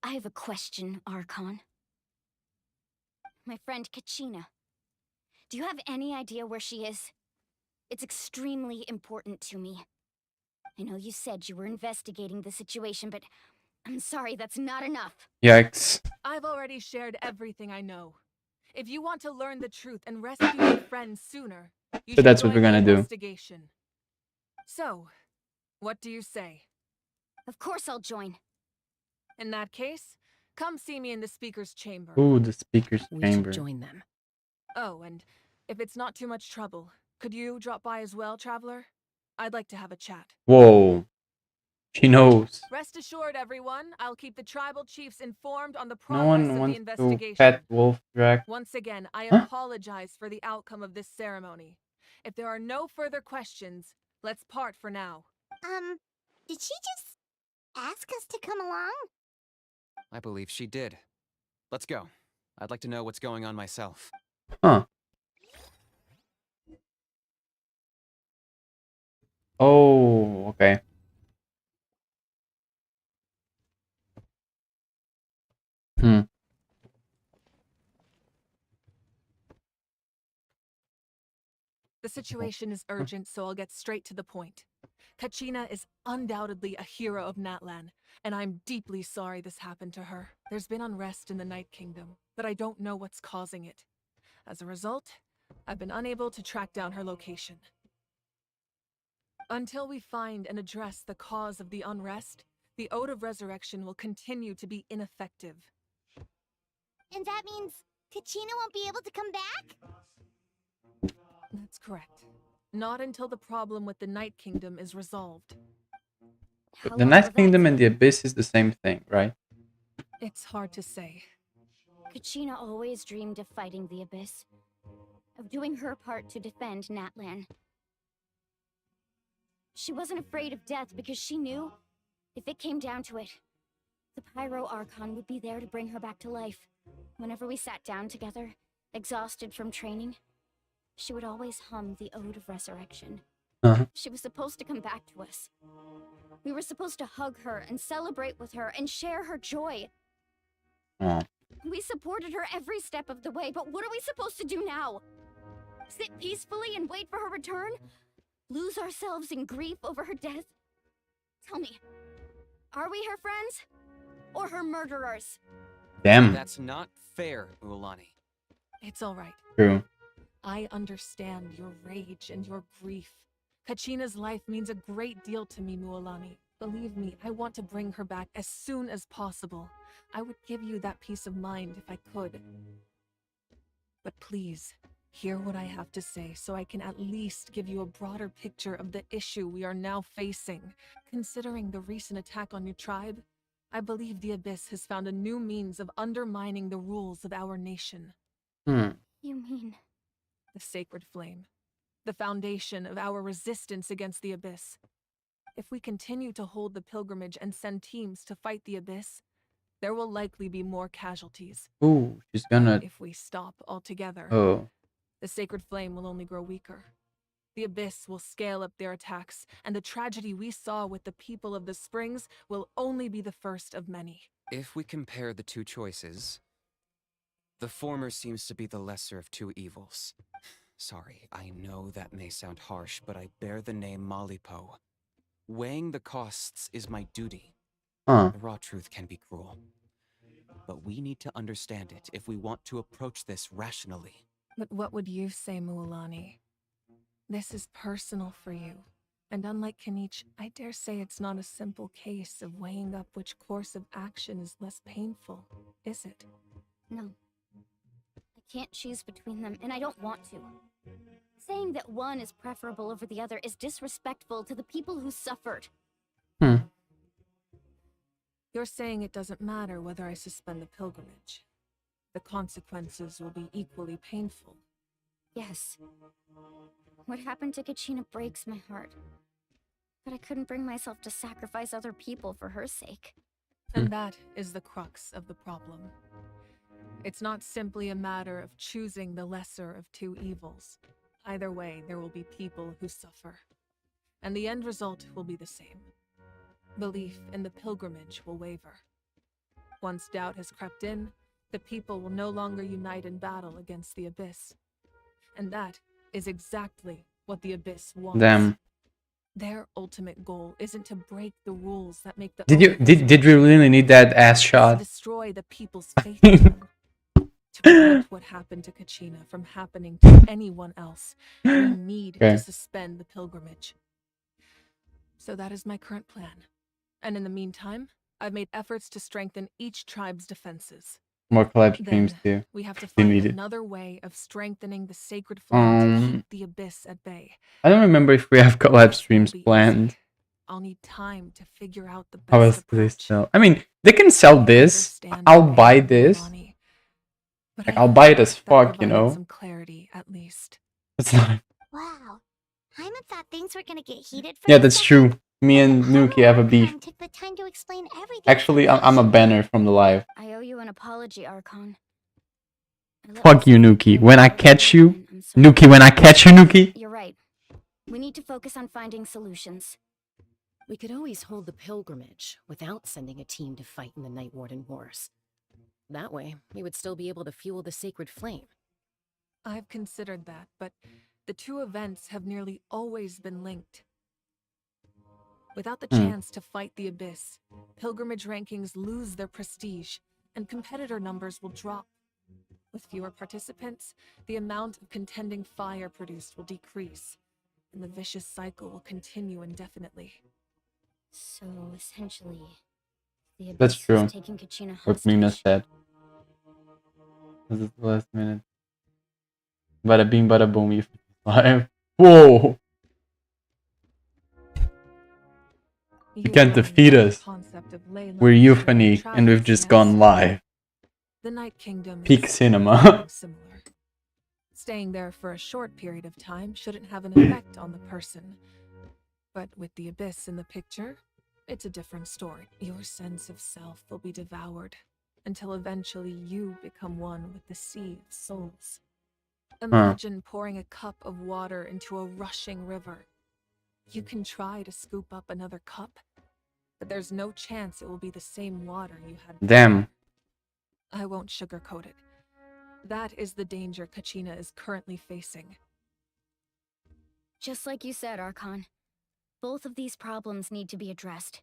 [SPEAKER 2] I have a question, Archon. My friend Kachina. Do you have any idea where she is? It's extremely important to me. I know you said you were investigating the situation, but I'm sorry, that's not enough.
[SPEAKER 1] Yikes.
[SPEAKER 8] I've already shared everything I know. If you want to learn the truth and rescue your friends sooner, you
[SPEAKER 1] So
[SPEAKER 8] should
[SPEAKER 1] that's what
[SPEAKER 8] join
[SPEAKER 1] we're
[SPEAKER 8] the
[SPEAKER 1] gonna do.
[SPEAKER 8] investigation. So, what do you say?
[SPEAKER 2] Of course I'll join.
[SPEAKER 8] In that case, come see me in the speaker's chamber.
[SPEAKER 1] Ooh, the speaker's
[SPEAKER 11] We
[SPEAKER 1] chamber.
[SPEAKER 11] should join them.
[SPEAKER 8] Oh, and if it's not too much trouble, could you drop by as well, traveler? I'd like to have a chat.
[SPEAKER 1] Whoa. She knows.
[SPEAKER 8] Rest assured, everyone, I'll keep the tribal chiefs informed on the
[SPEAKER 1] No
[SPEAKER 8] progress
[SPEAKER 1] one
[SPEAKER 8] of the
[SPEAKER 1] wants to
[SPEAKER 8] investigation.
[SPEAKER 1] pet Wolf Drag.
[SPEAKER 8] Once again, I
[SPEAKER 1] Huh?
[SPEAKER 8] apologize for the outcome of this ceremony. If there are no further questions, let's part for now.
[SPEAKER 4] Did she just ask us to come along?
[SPEAKER 6] I believe she did. Let's go. I'd like to know what's going on myself.
[SPEAKER 1] Huh. Oh, okay. Hmm.
[SPEAKER 8] The situation is urgent, so I'll get straight to the point. Kachina is undoubtedly a hero of NATLAN, and I'm deeply sorry this happened to her. There's been unrest in the Night Kingdom, but I don't know what's causing it. As a result, I've been unable to track down her location. Until we find and address the cause of the unrest, the Ode of Resurrection will continue to be ineffective.
[SPEAKER 4] And that means Kachina won't be able to come back?
[SPEAKER 8] That's correct. Not until the problem with the Night Kingdom is resolved.
[SPEAKER 1] But
[SPEAKER 2] How
[SPEAKER 1] the
[SPEAKER 2] long
[SPEAKER 1] Night
[SPEAKER 2] will that
[SPEAKER 1] Kingdom and the
[SPEAKER 2] take?
[SPEAKER 1] Abyss is the same thing, right?
[SPEAKER 8] It's hard to say.
[SPEAKER 2] Kachina always dreamed of fighting the Abyss. Of doing her part to defend NATLAN. She wasn't afraid of death because she knew, if it came down to it, the Pyro Archon would be there to bring her back to life. Whenever we sat down together, exhausted from training, she would always hum the Ode of Resurrection.
[SPEAKER 1] Uh-huh.
[SPEAKER 2] She was supposed to come back to us. We were supposed to hug her and celebrate with her and share her joy.
[SPEAKER 1] Oh.
[SPEAKER 2] We supported her every step of the way, but what are we supposed to do now? Sit peacefully and wait for her return? Lose ourselves in grief over her death? Tell me, are we her friends? Or her murderers?
[SPEAKER 1] Damn.
[SPEAKER 6] That's not fair, Ulani.
[SPEAKER 8] It's all right.
[SPEAKER 1] True.
[SPEAKER 8] I understand your rage and your grief. Kachina's life means a great deal to me, Mualani. Believe me, I want to bring her back as soon as possible. I would give you that peace of mind if I could. But please, hear what I have to say so I can at least give you a broader picture of the issue we are now facing. Considering the recent attack on your tribe, I believe the Abyss has found a new means of undermining the rules of our nation.
[SPEAKER 1] Hmm.
[SPEAKER 2] You mean...
[SPEAKER 8] The Sacred Flame. The foundation of our resistance against the Abyss. If we continue to hold the pilgrimage and send teams to fight the Abyss, there will likely be more casualties.
[SPEAKER 1] Ooh, she's gonna...
[SPEAKER 8] If we stop altogether,
[SPEAKER 1] Oh.
[SPEAKER 8] the Sacred Flame will only grow weaker. The Abyss will scale up their attacks, and the tragedy we saw with the people of the Springs will only be the first of many.
[SPEAKER 6] If we compare the two choices, the former seems to be the lesser of two evils. Sorry, I know that may sound harsh, but I bear the name Malipo. Weighing the costs is my duty.
[SPEAKER 1] Huh.
[SPEAKER 6] The raw truth can be cruel. But we need to understand it if we want to approach this rationally.
[SPEAKER 8] But what would you say, Mualani? This is personal for you. And unlike Kanich, I dare say it's not a simple case of weighing up which course of action is less painful, is it?
[SPEAKER 2] No. I can't choose between them, and I don't want to. Saying that one is preferable over the other is disrespectful to the people who suffered.
[SPEAKER 1] Hmm.
[SPEAKER 8] You're saying it doesn't matter whether I suspend the pilgrimage. The consequences will be equally painful.
[SPEAKER 2] Yes. What happened to Kachina breaks my heart. But I couldn't bring myself to sacrifice other people for her sake.
[SPEAKER 8] And that is the crux of the problem. It's not simply a matter of choosing the lesser of two evils. Either way, there will be people who suffer. And the end result will be the same. Belief in the pilgrimage will waver. Once doubt has crept in, the people will no longer unite in battle against the Abyss. And that is exactly what the Abyss wants.
[SPEAKER 1] Damn.
[SPEAKER 8] Their ultimate goal isn't to break the rules that make the
[SPEAKER 1] Did we really need that ass
[SPEAKER 8] It's to
[SPEAKER 1] shot?
[SPEAKER 8] destroy the people's faith in them. To prevent what happened to Kachina from happening to anyone else, we need
[SPEAKER 1] Okay.
[SPEAKER 8] to suspend the pilgrimage. So that is my current plan. And in the meantime, I've made efforts to strengthen each tribe's defenses.
[SPEAKER 1] More collab streams
[SPEAKER 8] Then
[SPEAKER 1] too.
[SPEAKER 8] we have to
[SPEAKER 1] We
[SPEAKER 8] find
[SPEAKER 1] need it.
[SPEAKER 8] another way of strengthening the sacred flame to keep the abyss at bay.
[SPEAKER 1] I don't remember if we have collab streams
[SPEAKER 8] Be easy.
[SPEAKER 1] planned.
[SPEAKER 8] I'll need time to figure out the
[SPEAKER 1] How
[SPEAKER 8] best
[SPEAKER 1] else do they
[SPEAKER 8] approach.
[SPEAKER 1] sell? I mean, they can sell this.
[SPEAKER 8] Understand
[SPEAKER 1] I'll
[SPEAKER 8] the
[SPEAKER 1] buy
[SPEAKER 8] pain of
[SPEAKER 1] this.
[SPEAKER 8] Milani, but
[SPEAKER 1] Like,
[SPEAKER 8] I
[SPEAKER 1] I'll buy it
[SPEAKER 8] hope
[SPEAKER 1] as
[SPEAKER 8] that
[SPEAKER 1] fuck, you
[SPEAKER 8] provided
[SPEAKER 1] know?
[SPEAKER 8] some clarity at least.
[SPEAKER 1] It's not.
[SPEAKER 4] Wow. Hyman thought things were gonna get heated for
[SPEAKER 1] Yeah,
[SPEAKER 4] a
[SPEAKER 1] that's
[SPEAKER 4] second,
[SPEAKER 1] true. Me
[SPEAKER 4] but
[SPEAKER 1] and
[SPEAKER 4] the
[SPEAKER 1] Nukii have a
[SPEAKER 4] Pyro
[SPEAKER 1] beef.
[SPEAKER 4] Archon took the time to explain everything
[SPEAKER 1] Actually,
[SPEAKER 4] to
[SPEAKER 1] I'm a
[SPEAKER 4] Kachina.
[SPEAKER 1] banner from the live.
[SPEAKER 2] I owe you an apology, Archon. I let
[SPEAKER 1] Fuck you,
[SPEAKER 2] myself
[SPEAKER 1] Nukii.
[SPEAKER 2] get
[SPEAKER 1] When I
[SPEAKER 2] carried
[SPEAKER 1] catch
[SPEAKER 2] away,
[SPEAKER 1] you,
[SPEAKER 2] and I'm sorry.
[SPEAKER 1] Nukii, when I catch you, Nukii.
[SPEAKER 2] You're right. We need to focus on finding solutions.
[SPEAKER 11] We could always hold the pilgrimage without sending a team to fight in the Night Warden Wars. That way, we would still be able to fuel the sacred flame.
[SPEAKER 8] I've considered that, but the two events have nearly always been linked. Without the chance to fight the abyss, pilgrimage rankings lose their prestige, and competitor numbers will drop. With fewer participants, the amount of contending fire produced will decrease, and the vicious cycle will continue indefinitely.
[SPEAKER 2] So essentially, the abyss
[SPEAKER 1] That's true.
[SPEAKER 2] is taking Kachina
[SPEAKER 1] What Mina
[SPEAKER 2] hostage.
[SPEAKER 1] said. This is the last minute. Bada bing, bada boom. You live. Whoa! You can't defeat us. We're euphony, and we've just gone live.
[SPEAKER 8] The Night Kingdom
[SPEAKER 1] Peak
[SPEAKER 8] is
[SPEAKER 1] cinema.
[SPEAKER 8] something similar. Staying there for a short period of time shouldn't have an effect on the person. But with the abyss in the picture, it's a different story. Your sense of self will be devoured until eventually you become one with the sea of souls. Imagine pouring a cup of water into a rushing river. You can try to scoop up another cup, but there's no chance it will be the same water you had before.
[SPEAKER 1] Damn.
[SPEAKER 8] I won't sugarcoat it. That is the danger Kachina is currently facing.
[SPEAKER 2] Just like you said, Archon. Both of these problems need to be addressed.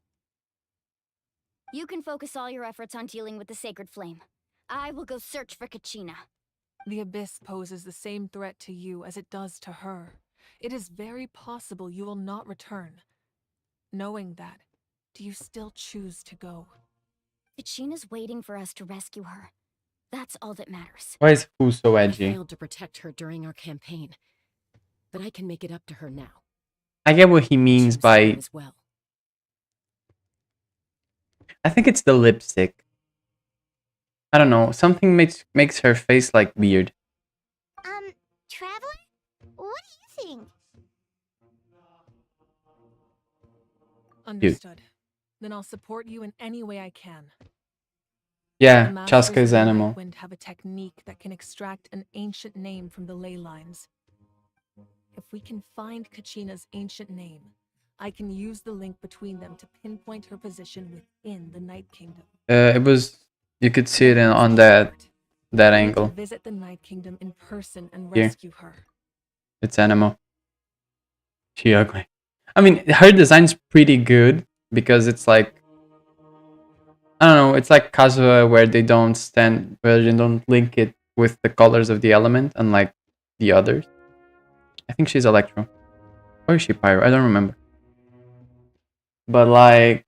[SPEAKER 2] You can focus all your efforts on dealing with the sacred flame. I will go search for Kachina.
[SPEAKER 8] The abyss poses the same threat to you as it does to her. It is very possible you will not return. Knowing that, do you still choose to go?
[SPEAKER 2] Kachina's waiting for us to rescue her. That's all that matters.
[SPEAKER 1] Why is Fu so
[SPEAKER 11] I
[SPEAKER 1] edgy?
[SPEAKER 11] failed to protect her during our campaign, but I can make it up to her now.
[SPEAKER 1] I get what he means
[SPEAKER 11] Choose
[SPEAKER 1] by.
[SPEAKER 11] time as well.
[SPEAKER 1] I think it's the lipstick. I don't know. Something makes her face like weird.
[SPEAKER 4] Traveler? What do you think?
[SPEAKER 8] Understood. Then I'll support you in any way I can.
[SPEAKER 1] Yeah,
[SPEAKER 8] The masters
[SPEAKER 1] Chaska
[SPEAKER 8] of
[SPEAKER 1] is
[SPEAKER 8] the
[SPEAKER 1] animal.
[SPEAKER 8] Nightwind have a technique that can extract an ancient name from the ley lines. If we can find Kachina's ancient name, I can use the link between them to pinpoint her position within the Night Kingdom.
[SPEAKER 1] It was. You could see it on that
[SPEAKER 8] We need to
[SPEAKER 1] angle.
[SPEAKER 8] visit the Night Kingdom in person and
[SPEAKER 1] Here.
[SPEAKER 8] rescue her.
[SPEAKER 1] It's animal. She ugly. I mean, her design's pretty good because it's like. I don't know. It's like Kazuha where they don't link it with the colors of the element, unlike the others. I think she's Electro. Or is she Pyro? I don't remember. But like,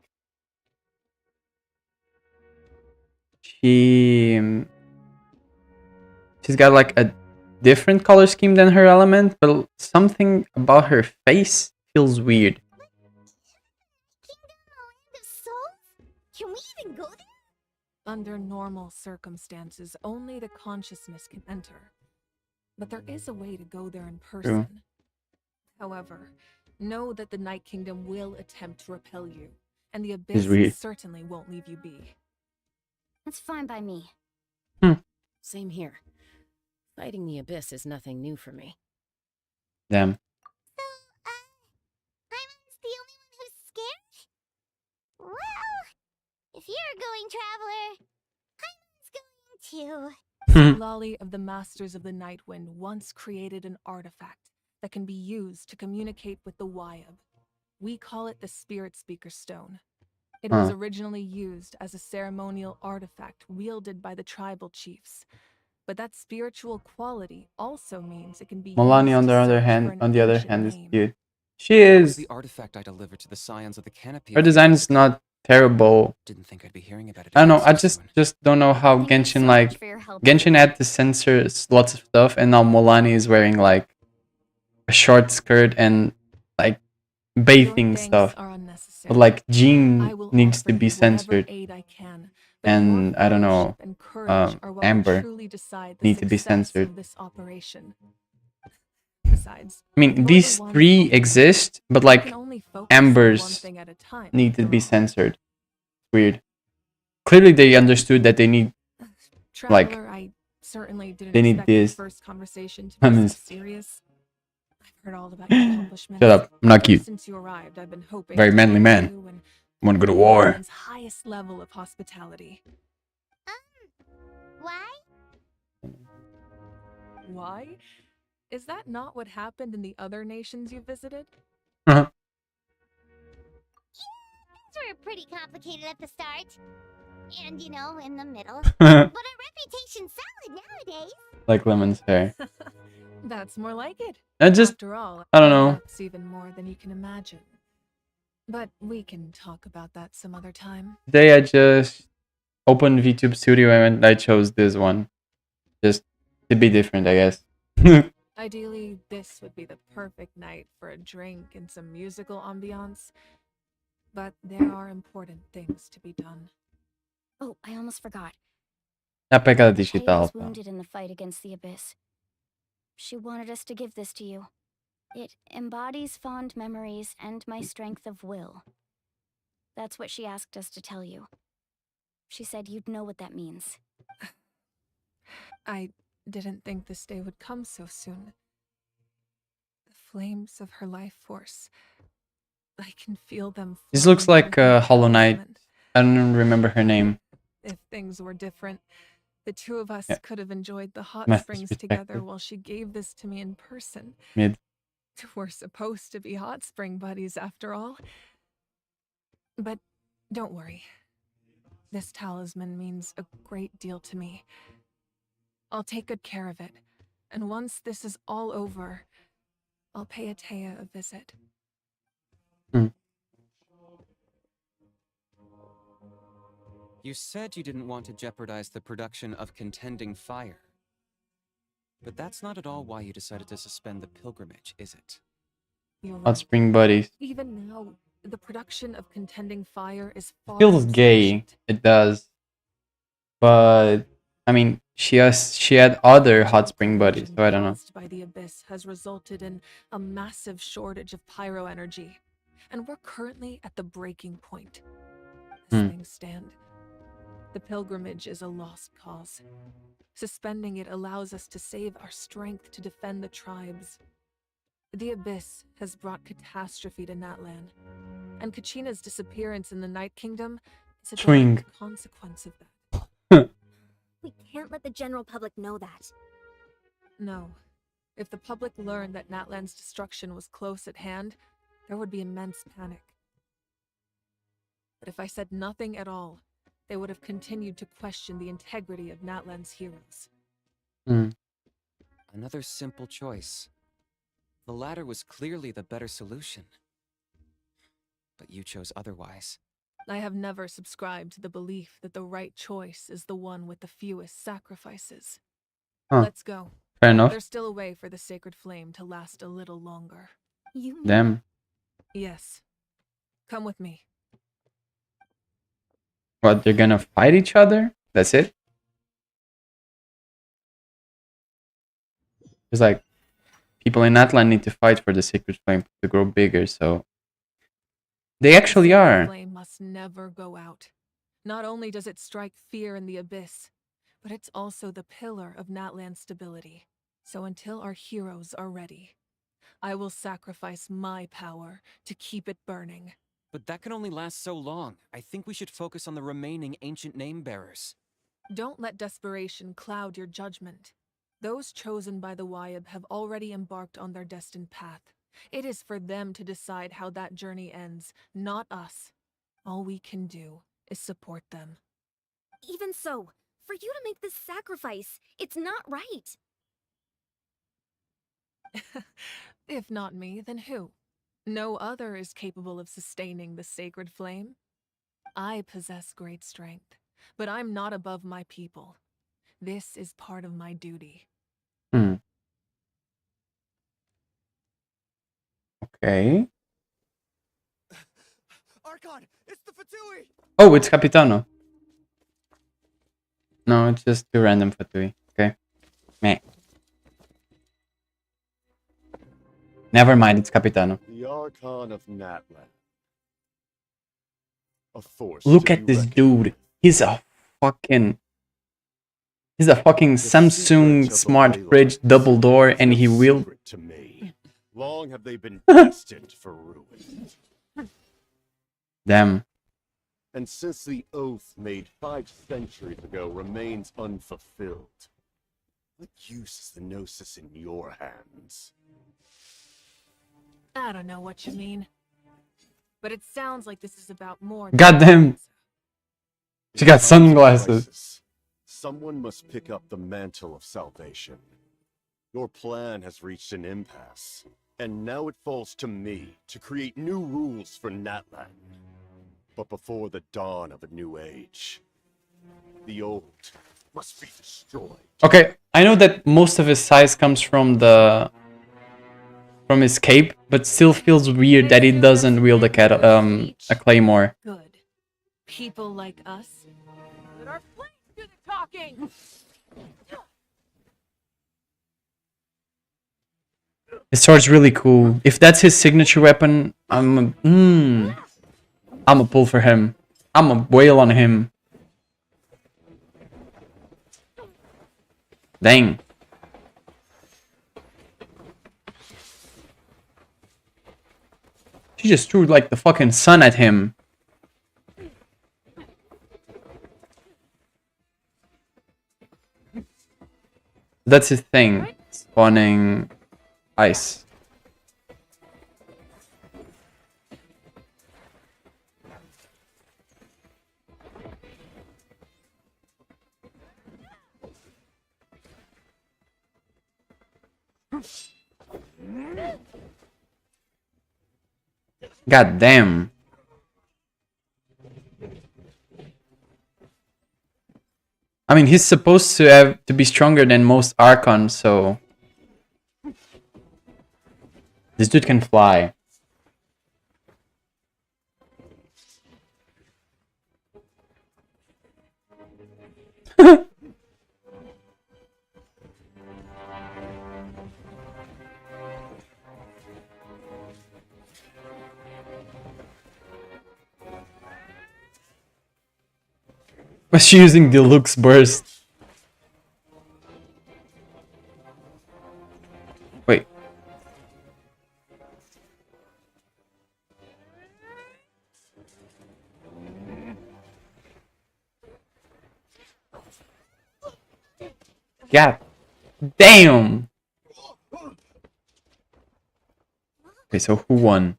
[SPEAKER 1] she's got like a different color scheme than her element, but something about her face feels weird.
[SPEAKER 4] Kingdom, a land of souls? Can we even go there?
[SPEAKER 8] Under normal circumstances, only the consciousness can enter. But there is a way to go there in person. However, know that the Night Kingdom will attempt to repel you, and the
[SPEAKER 1] He's
[SPEAKER 8] Abyss
[SPEAKER 1] weird.
[SPEAKER 8] certainly won't leave you be.
[SPEAKER 2] That's fine by me.
[SPEAKER 11] Same here. Fighting the abyss is nothing new for me.
[SPEAKER 1] Damn.
[SPEAKER 4] So, Hyman's the only one who's scared? Well, if you're going, Traveler, Hyman's going too.
[SPEAKER 8] Lolly of the Masters of the Nightwind once created an artifact that can be used to communicate with the Wyab. We call it the Spirit Speaker Stone. It
[SPEAKER 1] Huh.
[SPEAKER 8] was originally used as a ceremonial artifact wielded by the tribal chiefs. But that spiritual quality also means it can be
[SPEAKER 1] Milani,
[SPEAKER 8] used
[SPEAKER 1] on
[SPEAKER 8] to
[SPEAKER 1] the other
[SPEAKER 8] search for
[SPEAKER 1] hand,
[SPEAKER 8] an ancient
[SPEAKER 1] is
[SPEAKER 8] name.
[SPEAKER 1] cute. She
[SPEAKER 6] That was
[SPEAKER 1] is.
[SPEAKER 6] the artifact I delivered to the scions of the canopy.
[SPEAKER 1] Her
[SPEAKER 6] a few
[SPEAKER 1] design
[SPEAKER 6] days
[SPEAKER 1] is
[SPEAKER 6] ago.
[SPEAKER 1] not terrible.
[SPEAKER 6] Didn't think I'd be hearing about it.
[SPEAKER 1] I don't know.
[SPEAKER 6] again
[SPEAKER 1] I
[SPEAKER 6] so
[SPEAKER 1] just
[SPEAKER 6] soon.
[SPEAKER 1] don't know how
[SPEAKER 2] Thank you
[SPEAKER 1] Genshin
[SPEAKER 2] so
[SPEAKER 1] like
[SPEAKER 2] much for your help.
[SPEAKER 1] Genshin had to censor lots of stuff, and now Milani is wearing like a short skirt and like bathing
[SPEAKER 8] Your thanks
[SPEAKER 1] stuff.
[SPEAKER 8] are
[SPEAKER 1] But
[SPEAKER 8] unnecessary.
[SPEAKER 1] like
[SPEAKER 8] I
[SPEAKER 1] Jean
[SPEAKER 8] will
[SPEAKER 1] needs to
[SPEAKER 8] offer
[SPEAKER 1] be
[SPEAKER 8] you whatever
[SPEAKER 1] censored,
[SPEAKER 8] aid I can, but
[SPEAKER 1] and
[SPEAKER 8] your
[SPEAKER 1] I don't know.
[SPEAKER 8] fellowship and courage are what will
[SPEAKER 1] Amber
[SPEAKER 8] truly decide the
[SPEAKER 1] need to be
[SPEAKER 8] success
[SPEAKER 1] censored.
[SPEAKER 8] of this operation. Besides,
[SPEAKER 1] I mean,
[SPEAKER 8] you're the
[SPEAKER 1] these
[SPEAKER 8] one
[SPEAKER 1] three
[SPEAKER 8] focused.
[SPEAKER 1] exist, but
[SPEAKER 8] You
[SPEAKER 1] like
[SPEAKER 8] can only focus on one
[SPEAKER 1] Amber's
[SPEAKER 8] thing at a time,
[SPEAKER 1] need to
[SPEAKER 8] after
[SPEAKER 1] be
[SPEAKER 8] all.
[SPEAKER 1] censored. Weird. Clearly, they understood that they need like
[SPEAKER 8] Traveler, I certainly didn't
[SPEAKER 1] they need
[SPEAKER 8] expect the
[SPEAKER 1] this.
[SPEAKER 8] first conversation to
[SPEAKER 1] I
[SPEAKER 8] be
[SPEAKER 1] mean,
[SPEAKER 8] so serious. I've heard all about your accomplishments.
[SPEAKER 1] shut up. I'm not
[SPEAKER 8] Ever
[SPEAKER 1] cute.
[SPEAKER 8] since you arrived, I've been hoping
[SPEAKER 1] Very
[SPEAKER 8] to
[SPEAKER 1] manly
[SPEAKER 8] join
[SPEAKER 1] man.
[SPEAKER 8] you and
[SPEAKER 1] Want to go to
[SPEAKER 8] fulfill
[SPEAKER 1] war.
[SPEAKER 8] Natlan's highest level of hospitality.
[SPEAKER 4] Why?
[SPEAKER 8] Why? Is that not what happened in the other nations you visited?
[SPEAKER 1] Uh-huh.
[SPEAKER 4] Things were pretty complicated at the start. And, you know, in the middle. But our reputation's solid nowadays.
[SPEAKER 1] Like Lemon's hair.
[SPEAKER 8] That's more like it.
[SPEAKER 1] I just,
[SPEAKER 8] After all,
[SPEAKER 1] I don't know.
[SPEAKER 8] that's even more than you can imagine. But we can talk about that some other time.
[SPEAKER 1] Today I just opened VTube Studio and I chose this one. Just to be different, I guess.
[SPEAKER 8] Ideally, this would be the perfect night for a drink and some musical ambiance. But there are important things to be done.
[SPEAKER 2] Oh, I almost forgot.
[SPEAKER 1] A pecado
[SPEAKER 2] Kay
[SPEAKER 1] digital.
[SPEAKER 2] was wounded in the fight against the Abyss. She wanted us to give this to you. It embodies fond memories and my strength of will. That's what she asked us to tell you. She said you'd know what that means.
[SPEAKER 8] I didn't think this day would come so soon. The flames of her life force. I can feel them.
[SPEAKER 1] This looks
[SPEAKER 8] flowing
[SPEAKER 1] like
[SPEAKER 8] through her
[SPEAKER 1] Hollow Knight.
[SPEAKER 8] talisman.
[SPEAKER 1] I don't remember her name.
[SPEAKER 8] If things were different, the two of us
[SPEAKER 1] Yeah.
[SPEAKER 8] could have enjoyed the hot
[SPEAKER 1] Master's
[SPEAKER 8] springs
[SPEAKER 1] perspective.
[SPEAKER 8] together while she gave this to me in person.
[SPEAKER 1] Mid.
[SPEAKER 8] We're supposed to be hot spring buddies after all. But don't worry. This talisman means a great deal to me. I'll take good care of it. And once this is all over, I'll pay Atea a visit.
[SPEAKER 6] You said you didn't want to jeopardize the production of contending fire. But that's not at all why you decided to suspend the pilgrimage, is it?
[SPEAKER 8] You're right.
[SPEAKER 1] Hot Spring Buddies.
[SPEAKER 8] Even now, the production of contending fire is far
[SPEAKER 1] Feels
[SPEAKER 8] from
[SPEAKER 1] gay.
[SPEAKER 8] sufficient.
[SPEAKER 1] It does. But I mean, she had other Hot Spring Buddies, so I don't know.
[SPEAKER 8] Caused by the Abyss has resulted in a massive shortage of pyro energy, and we're currently at the breaking point. As things stand, the pilgrimage is a lost cause. Suspending it allows us to save our strength to defend the tribes. The Abyss has brought catastrophe to NATLAN, and Kachina's disappearance in the Night Kingdom is a
[SPEAKER 1] Swing.
[SPEAKER 8] direct consequence of that.
[SPEAKER 4] We can't let the general public know that.
[SPEAKER 8] No. If the public learned that NATLAN's destruction was close at hand, there would be immense panic. But if I said nothing at all, they would have continued to question the integrity of NATLAN's heroes.
[SPEAKER 6] Another simple choice. The latter was clearly the better solution. But you chose otherwise.
[SPEAKER 8] I have never subscribed to the belief that the right choice is the one with the fewest sacrifices.
[SPEAKER 1] Huh.
[SPEAKER 8] Let's go.
[SPEAKER 1] Fair enough.
[SPEAKER 8] There's still a way for the sacred flame to last a little longer.
[SPEAKER 4] You mean
[SPEAKER 1] Damn.
[SPEAKER 8] Yes. Come with me.
[SPEAKER 1] What, they're gonna fight each other? That's it? It's like people in NATLAN need to fight for the sacred flame to grow bigger, so they actually
[SPEAKER 8] The sacred
[SPEAKER 1] are.
[SPEAKER 8] flame must never go out. Not only does it strike fear in the Abyss, but it's also the pillar of NATLAN's stability. So until our heroes are ready, I will sacrifice my power to keep it burning.
[SPEAKER 6] But that can only last so long. I think we should focus on the remaining ancient name bearers.
[SPEAKER 8] Don't let desperation cloud your judgment. Those chosen by the Wyab have already embarked on their destined path. It is for them to decide how that journey ends, not us. All we can do is support them.
[SPEAKER 2] Even so, for you to make this sacrifice, it's not right.
[SPEAKER 8] If not me, then who? No other is capable of sustaining the sacred flame. I possess great strength, but I'm not above my people. This is part of my duty.
[SPEAKER 1] Hmm. Okay.
[SPEAKER 10] Archon, it's the Fatui!
[SPEAKER 1] Oh, it's Capitano. No, it's just two random Fatui. Okay. Meh. Never mind, it's Capitano.
[SPEAKER 9] The Archon of NATLAN. A force.
[SPEAKER 1] Look
[SPEAKER 9] to
[SPEAKER 1] at
[SPEAKER 9] be
[SPEAKER 1] this
[SPEAKER 9] reckoned
[SPEAKER 1] dude.
[SPEAKER 9] with.
[SPEAKER 1] He's a fucking Samsung smart fridge double door, and he will.
[SPEAKER 9] To me. Long have they been destined for ruin.
[SPEAKER 1] Damn.
[SPEAKER 9] And since the oath made 5 centuries ago remains unfulfilled, what use is the Gnosis in your hands?
[SPEAKER 8] I don't know what you mean. But it sounds like this is about more.
[SPEAKER 1] Goddamn. She got
[SPEAKER 9] In times of
[SPEAKER 1] sunglasses.
[SPEAKER 9] crisis, someone must pick up the mantle of salvation. Your plan has reached an impasse, and now it falls to me to create new rules for NATLAN. But before the dawn of a new age, the old must be destroyed.
[SPEAKER 1] Okay, I know that most of his size comes from his cape, but still feels weird that he doesn't wield a claymore.
[SPEAKER 8] Good. People like us. Let our flames do the talking!
[SPEAKER 1] His sword's really cool. If that's his signature weapon, I'm a pull for him. I'm a wail on him. Dang. She just threw like the fucking sun at him. That's his thing. Spawning ice. God damn. I mean, he's supposed to be stronger than most Archons, so this dude can fly. Was she using Deluxe Burst? Wait. God damn! Okay, so who won?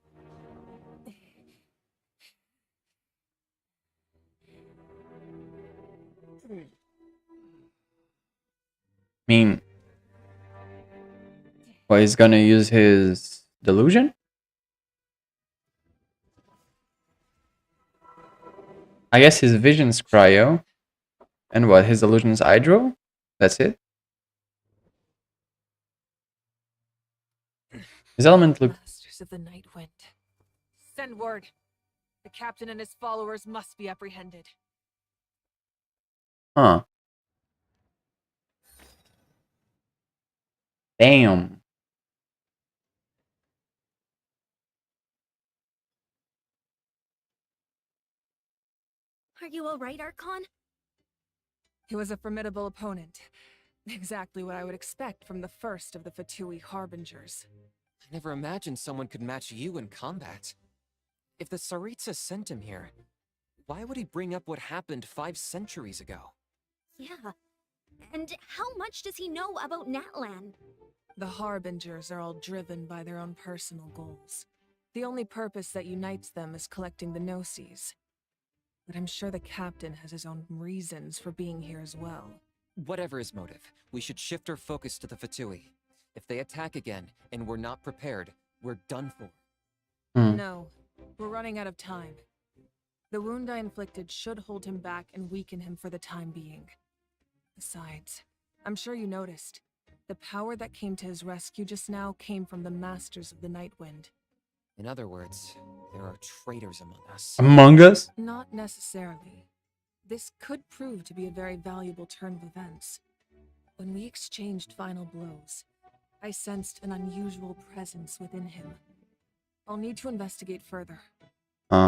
[SPEAKER 1] I mean, well, he's gonna use his delusion? I guess his vision's cryo. And what, his delusion is hydro? That's it? His element looks...
[SPEAKER 8] Masters of the Night Wind. Send word. The captain and his followers must be apprehended.
[SPEAKER 1] Huh. Damn.
[SPEAKER 2] Are you alright, Archon?
[SPEAKER 8] He was a formidable opponent. Exactly what I would expect from the first of the Fatui Harbingers.
[SPEAKER 6] I never imagined someone could match you in combat. If the Tsaritsa sent him here, why would he bring up what happened 5 centuries ago?
[SPEAKER 2] Yeah. And how much does he know about NATLAN?
[SPEAKER 8] The Harbingers are all driven by their own personal goals. The only purpose that unites them is collecting the Gnosis. But I'm sure the captain has his own reasons for being here as well.
[SPEAKER 6] Whatever his motive, we should shift our focus to the Fatui. If they attack again, and we're not prepared, we're done for.
[SPEAKER 8] No, we're running out of time. The wound I inflicted should hold him back and weaken him for the time being. Besides, I'm sure you noticed, the power that came to his rescue just now came from the Masters of the Nightwind.
[SPEAKER 6] In other words, there are traitors among us.
[SPEAKER 1] Among us?
[SPEAKER 8] Not necessarily. This could prove to be a very valuable turn of events. When we exchanged final blows, I sensed an unusual presence within him. I'll need to investigate further.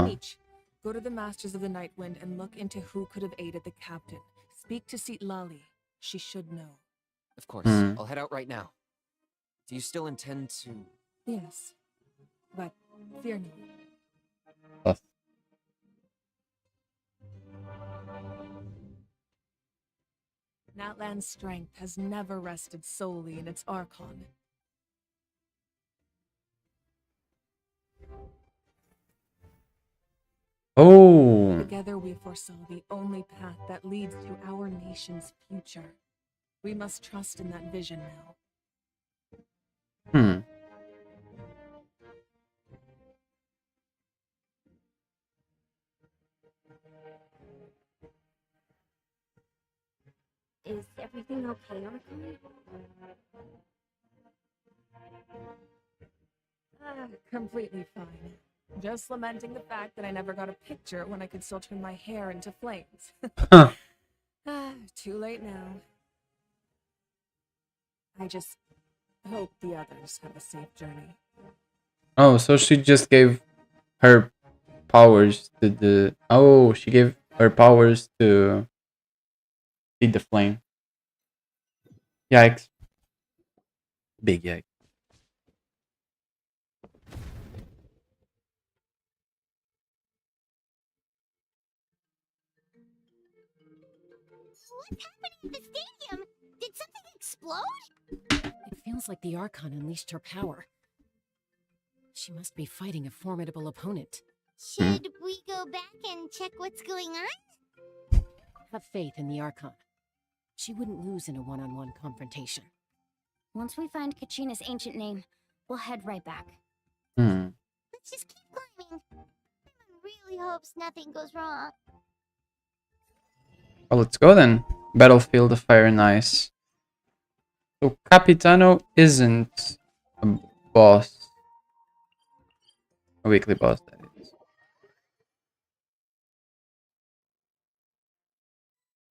[SPEAKER 8] Each, go to the Masters of the Nightwind and look into who could have aided the captain. Speak to Seat Lali. She should know.
[SPEAKER 6] Of course, I'll head out right now. Do you still intend to...
[SPEAKER 8] Yes, but fear not. NATLAN's strength has never rested solely in its Archon.
[SPEAKER 1] Oh.
[SPEAKER 8] Together we foresaw the only path that leads to our nation's future. We must trust in that vision now.
[SPEAKER 2] Is everything okay, Archon?
[SPEAKER 8] Completely fine. Just lamenting the fact that I never got a picture when I could still turn my hair into flames. Too late now. I just hope the others have a safe journey.
[SPEAKER 1] Oh, so she just gave her powers to the... Oh, she gave her powers to feed the flame. Yikes. Big yikes.
[SPEAKER 4] What's happening at the stadium? Did something explode?
[SPEAKER 11] It feels like the Archon unleashed her power. She must be fighting a formidable opponent.
[SPEAKER 4] Should we go back and check what's going on?
[SPEAKER 11] Have faith in the Archon. She wouldn't lose in a one-on-one confrontation.
[SPEAKER 2] Once we find Kachina's ancient name, we'll head right back.
[SPEAKER 4] Let's just keep climbing. Everyone really hopes nothing goes wrong.
[SPEAKER 1] Well, let's go then. Battlefield of Fire and Ice. So Capitano isn't a boss. A weekly boss, that is.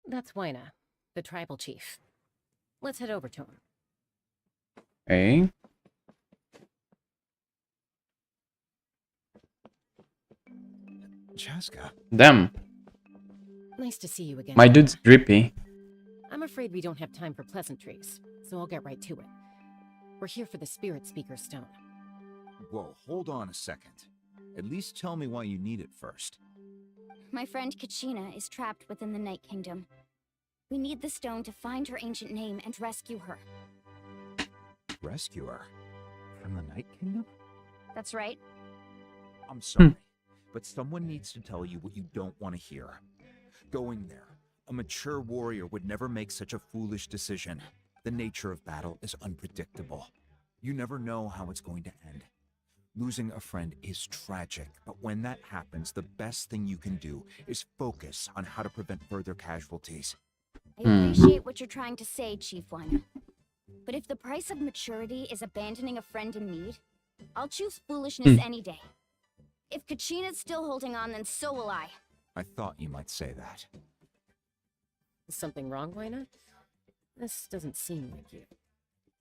[SPEAKER 11] That's Wina, the tribal chief. Let's head over to him.
[SPEAKER 1] Okay.
[SPEAKER 12] Chaska.
[SPEAKER 1] Damn.
[SPEAKER 11] Nice to see you again.
[SPEAKER 1] My dude's drippy.
[SPEAKER 11] I'm afraid we don't have time for pleasantries, so I'll get right to it. We're here for the Spirit Speaker Stone.
[SPEAKER 12] Whoa, hold on a second. At least tell me why you need it first.
[SPEAKER 2] My friend Kachina is trapped within the Night Kingdom. We need the stone to find her ancient name and rescue her.
[SPEAKER 12] Rescue her? From the Night Kingdom?
[SPEAKER 2] That's right.
[SPEAKER 12] I'm sorry, but someone needs to tell you what you don't want to hear. Going there, a mature warrior would never make such a foolish decision. The nature of battle is unpredictable. You never know how it's going to end. Losing a friend is tragic, but when that happens, the best thing you can do is focus on how to prevent further casualties.
[SPEAKER 2] I appreciate what you're trying to say, Chief Wina. But if the price of maturity is abandoning a friend in need, I'll choose foolishness any day. If Kachina's still holding on, then so will I.
[SPEAKER 12] I thought you might say that.
[SPEAKER 11] Is something wrong, Wina? This doesn't seem like you.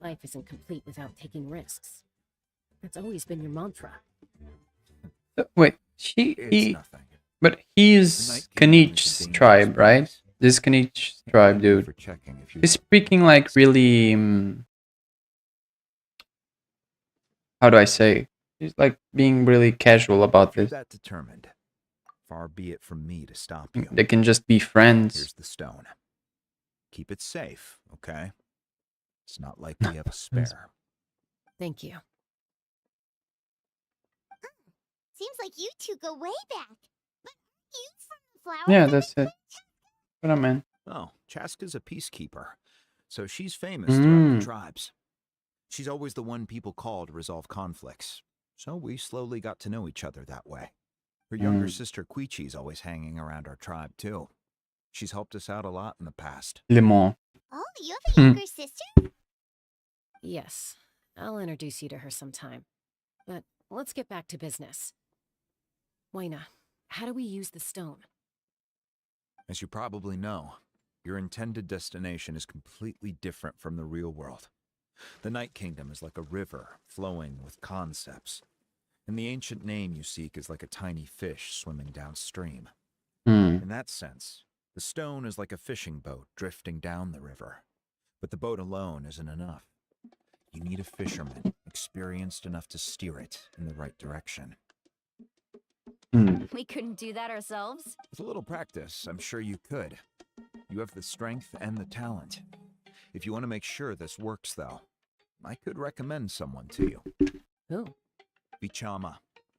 [SPEAKER 11] Life isn't complete without taking risks. That's always been your mantra.
[SPEAKER 1] Wait, but he's Kanich's tribe, right? This Kanich's tribe, dude. He's speaking like really... how do I say? He's like being really casual about this.
[SPEAKER 12] That determined. Far be it from me to stop you.
[SPEAKER 1] They can just be friends.
[SPEAKER 12] Here's the stone. Keep it safe, okay? It's not like we have a spare.
[SPEAKER 11] Thank you.
[SPEAKER 4] Seems like you two go way back. But aren't you from the flower
[SPEAKER 1] Yeah,
[SPEAKER 4] village?
[SPEAKER 1] that's it. What I meant.
[SPEAKER 12] Oh, Chaska's a peacekeeper, so she's famous throughout the tribes. She's always the one people call to resolve conflicts, so we slowly got to know each other that way. Her younger sister Quichi's always hanging around our tribe, too. She's helped us out a lot in the past.
[SPEAKER 1] Lemon.
[SPEAKER 4] Oh, you have a younger sister?
[SPEAKER 11] Yes, I'll introduce you to her sometime. But let's get back to business. Waina, how do we use the stone?
[SPEAKER 12] As you probably know, your intended destination is completely different from the real world. The Night Kingdom is like a river flowing with concepts, and the ancient name you seek is like a tiny fish swimming downstream. In that sense, the stone is like a fishing boat drifting down the river, but the boat alone isn't enough. You need a fisherman experienced enough to steer it in the right direction.
[SPEAKER 2] We couldn't do that ourselves?
[SPEAKER 12] With a little practice, I'm sure you could. You have the strength and the talent. If you want to make sure this works, though, I could recommend someone to you.
[SPEAKER 11] Who?
[SPEAKER 12] Vichama,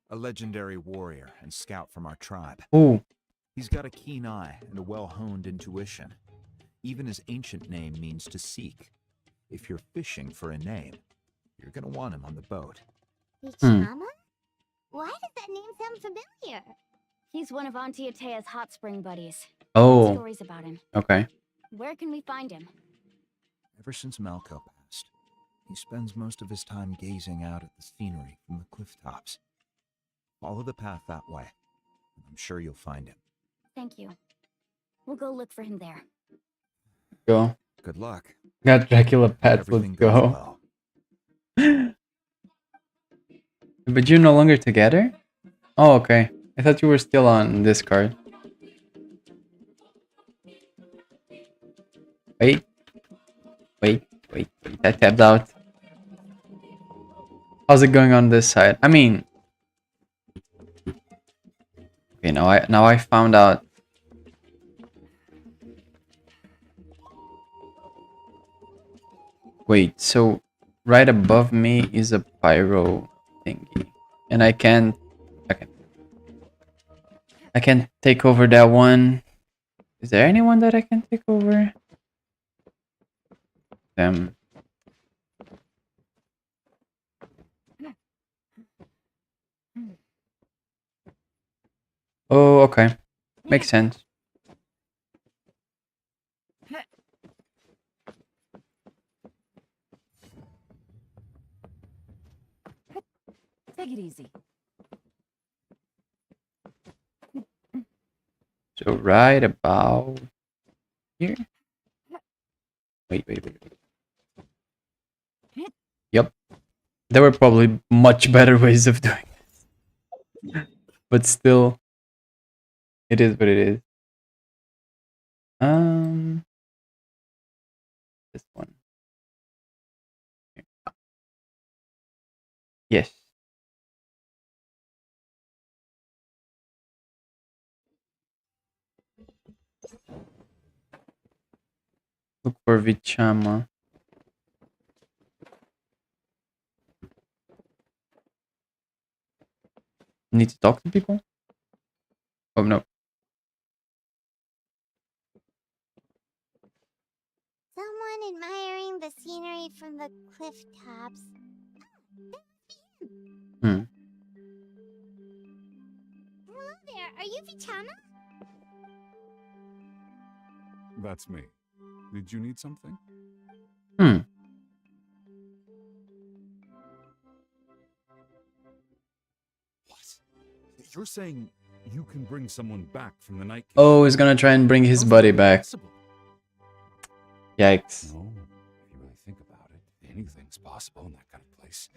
[SPEAKER 12] a legendary warrior and scout from our tribe.
[SPEAKER 1] Oh.
[SPEAKER 12] He's got a keen eye and a well-honed intuition. Even his ancient name means to seek. If you're fishing for a name, you're gonna want him on the boat.
[SPEAKER 4] Vichama? Why does that name sound familiar?
[SPEAKER 2] He's one of Auntie Atea's hot spring buddies.
[SPEAKER 1] Oh.
[SPEAKER 2] Stories about him.
[SPEAKER 1] Okay.
[SPEAKER 2] Where can we find him?
[SPEAKER 12] Ever since Malco passed, he spends most of his time gazing out at the scenery from the cliff tops. Follow the path that way, and I'm sure you'll find him.
[SPEAKER 2] Thank you. We'll go look for him there.
[SPEAKER 1] Go.
[SPEAKER 12] Good luck.
[SPEAKER 1] Got Dracula pets.
[SPEAKER 12] Everything
[SPEAKER 1] Let's go.
[SPEAKER 12] goes well.
[SPEAKER 1] But you're no longer together? Oh, okay. I thought you were still on this card. Wait. I tapped out. How's it going on this side? I mean... Okay, now I found out. Wait, so right above me is a pyro thingy. And I can't... Okay. I can't take over that one. Is there anyone that I can take over? Them. Oh, okay. Makes sense.
[SPEAKER 11] Take it easy.
[SPEAKER 1] So right about here. Wait. Yep. There were probably much better ways of doing this. But still, it is what it is. This one. Here. Yes. Look for Vichama. Need to talk to people? Oh no.
[SPEAKER 4] Someone admiring the scenery from the cliff tops.
[SPEAKER 1] Hmm.
[SPEAKER 4] Hello there, are you Vichama?
[SPEAKER 13] That's me. Did you need something?
[SPEAKER 1] Hmm.
[SPEAKER 13] What? You're saying you can bring someone back from the Night Kingdom?
[SPEAKER 1] Oh, he's gonna try and bring his buddy back. Yikes.
[SPEAKER 13] No, if you really think about it, anything's possible in that kind of place.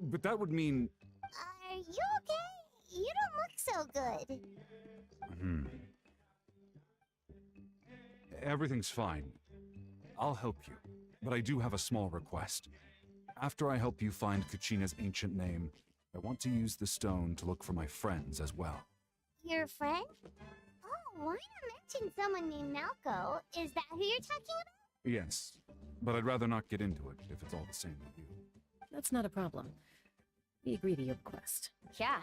[SPEAKER 13] But that would mean...
[SPEAKER 4] Are you okay? You don't look so good.
[SPEAKER 13] Everything's fine. I'll help you, but I do have a small request. After I help you find Kachina's ancient name, I want to use the stone to look for my friends as well.
[SPEAKER 4] Your friend? Oh, why not mention someone named Malco? Is that who you're talking about?
[SPEAKER 13] Yes, but I'd rather not get into it if it's all the same with you.
[SPEAKER 11] That's not a problem. We agree to your request.
[SPEAKER 2] Yeah.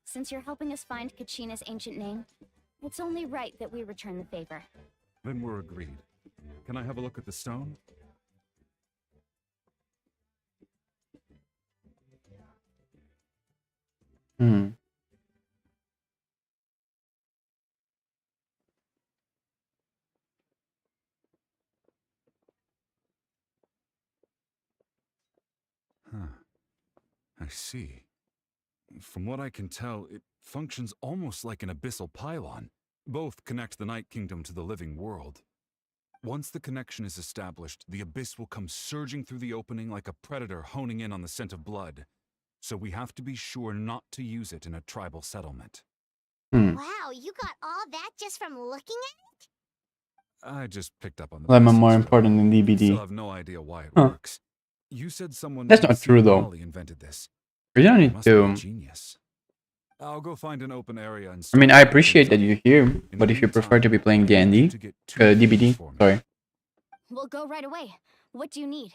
[SPEAKER 2] Since you're helping us find Kachina's ancient name, it's only right that we return the favor.
[SPEAKER 13] Then we're agreed. Can I have a look at the stone?
[SPEAKER 1] Hmm.
[SPEAKER 13] Huh. I see. From what I can tell, it functions almost like an abyssal pylon. Both connect the Night Kingdom to the living world. Once the connection is established, the abyss will come surging through the opening like a predator honing in on the scent of blood. So we have to be sure not to use it in a tribal settlement.
[SPEAKER 4] Wow, you got all that just from looking at it?
[SPEAKER 13] I just picked up on the
[SPEAKER 1] Lemon
[SPEAKER 13] basics,
[SPEAKER 1] more
[SPEAKER 13] really.
[SPEAKER 1] important than
[SPEAKER 13] Still
[SPEAKER 1] DBD.
[SPEAKER 13] have no idea why it
[SPEAKER 1] Huh.
[SPEAKER 13] works. You said someone
[SPEAKER 1] That's
[SPEAKER 13] named
[SPEAKER 1] not true, though.
[SPEAKER 13] Molly invented this.
[SPEAKER 1] You don't
[SPEAKER 13] He
[SPEAKER 1] need
[SPEAKER 13] must be a
[SPEAKER 1] to.
[SPEAKER 13] genius. I'll go find an open area and
[SPEAKER 1] I mean,
[SPEAKER 13] start
[SPEAKER 1] I
[SPEAKER 13] building
[SPEAKER 1] appreciate that
[SPEAKER 13] something.
[SPEAKER 1] you're here,
[SPEAKER 13] In
[SPEAKER 1] but
[SPEAKER 13] the
[SPEAKER 1] if you prefer to be
[SPEAKER 13] meantime,
[SPEAKER 1] playing
[SPEAKER 13] I need you
[SPEAKER 1] D&D,
[SPEAKER 13] to get 2 favors
[SPEAKER 1] DBD,
[SPEAKER 13] for me.
[SPEAKER 1] sorry.
[SPEAKER 2] We'll go right away. What do you need?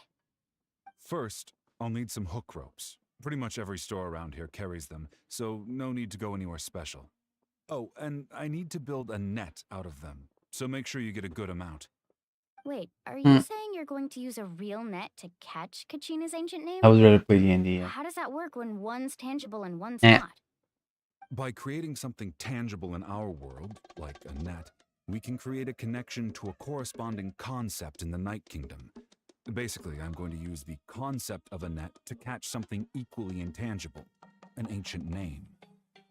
[SPEAKER 13] First, I'll need some hook ropes. Pretty much every store around here carries them, so no need to go anywhere special. Oh, and I need to build a net out of them, so make sure you get a good amount.
[SPEAKER 2] Wait, are
[SPEAKER 1] Hmm.
[SPEAKER 2] you saying you're going to use a real net to catch Kachina's ancient name?
[SPEAKER 1] I would rather play D&D. Yeah.
[SPEAKER 2] How does that work when one's tangible and one's
[SPEAKER 1] Eh.
[SPEAKER 2] not?
[SPEAKER 13] By creating something tangible in our world, like a net, we can create a connection to a corresponding concept in the Night Kingdom. Basically, I'm going to use the concept of a net to catch something equally intangible, an ancient name.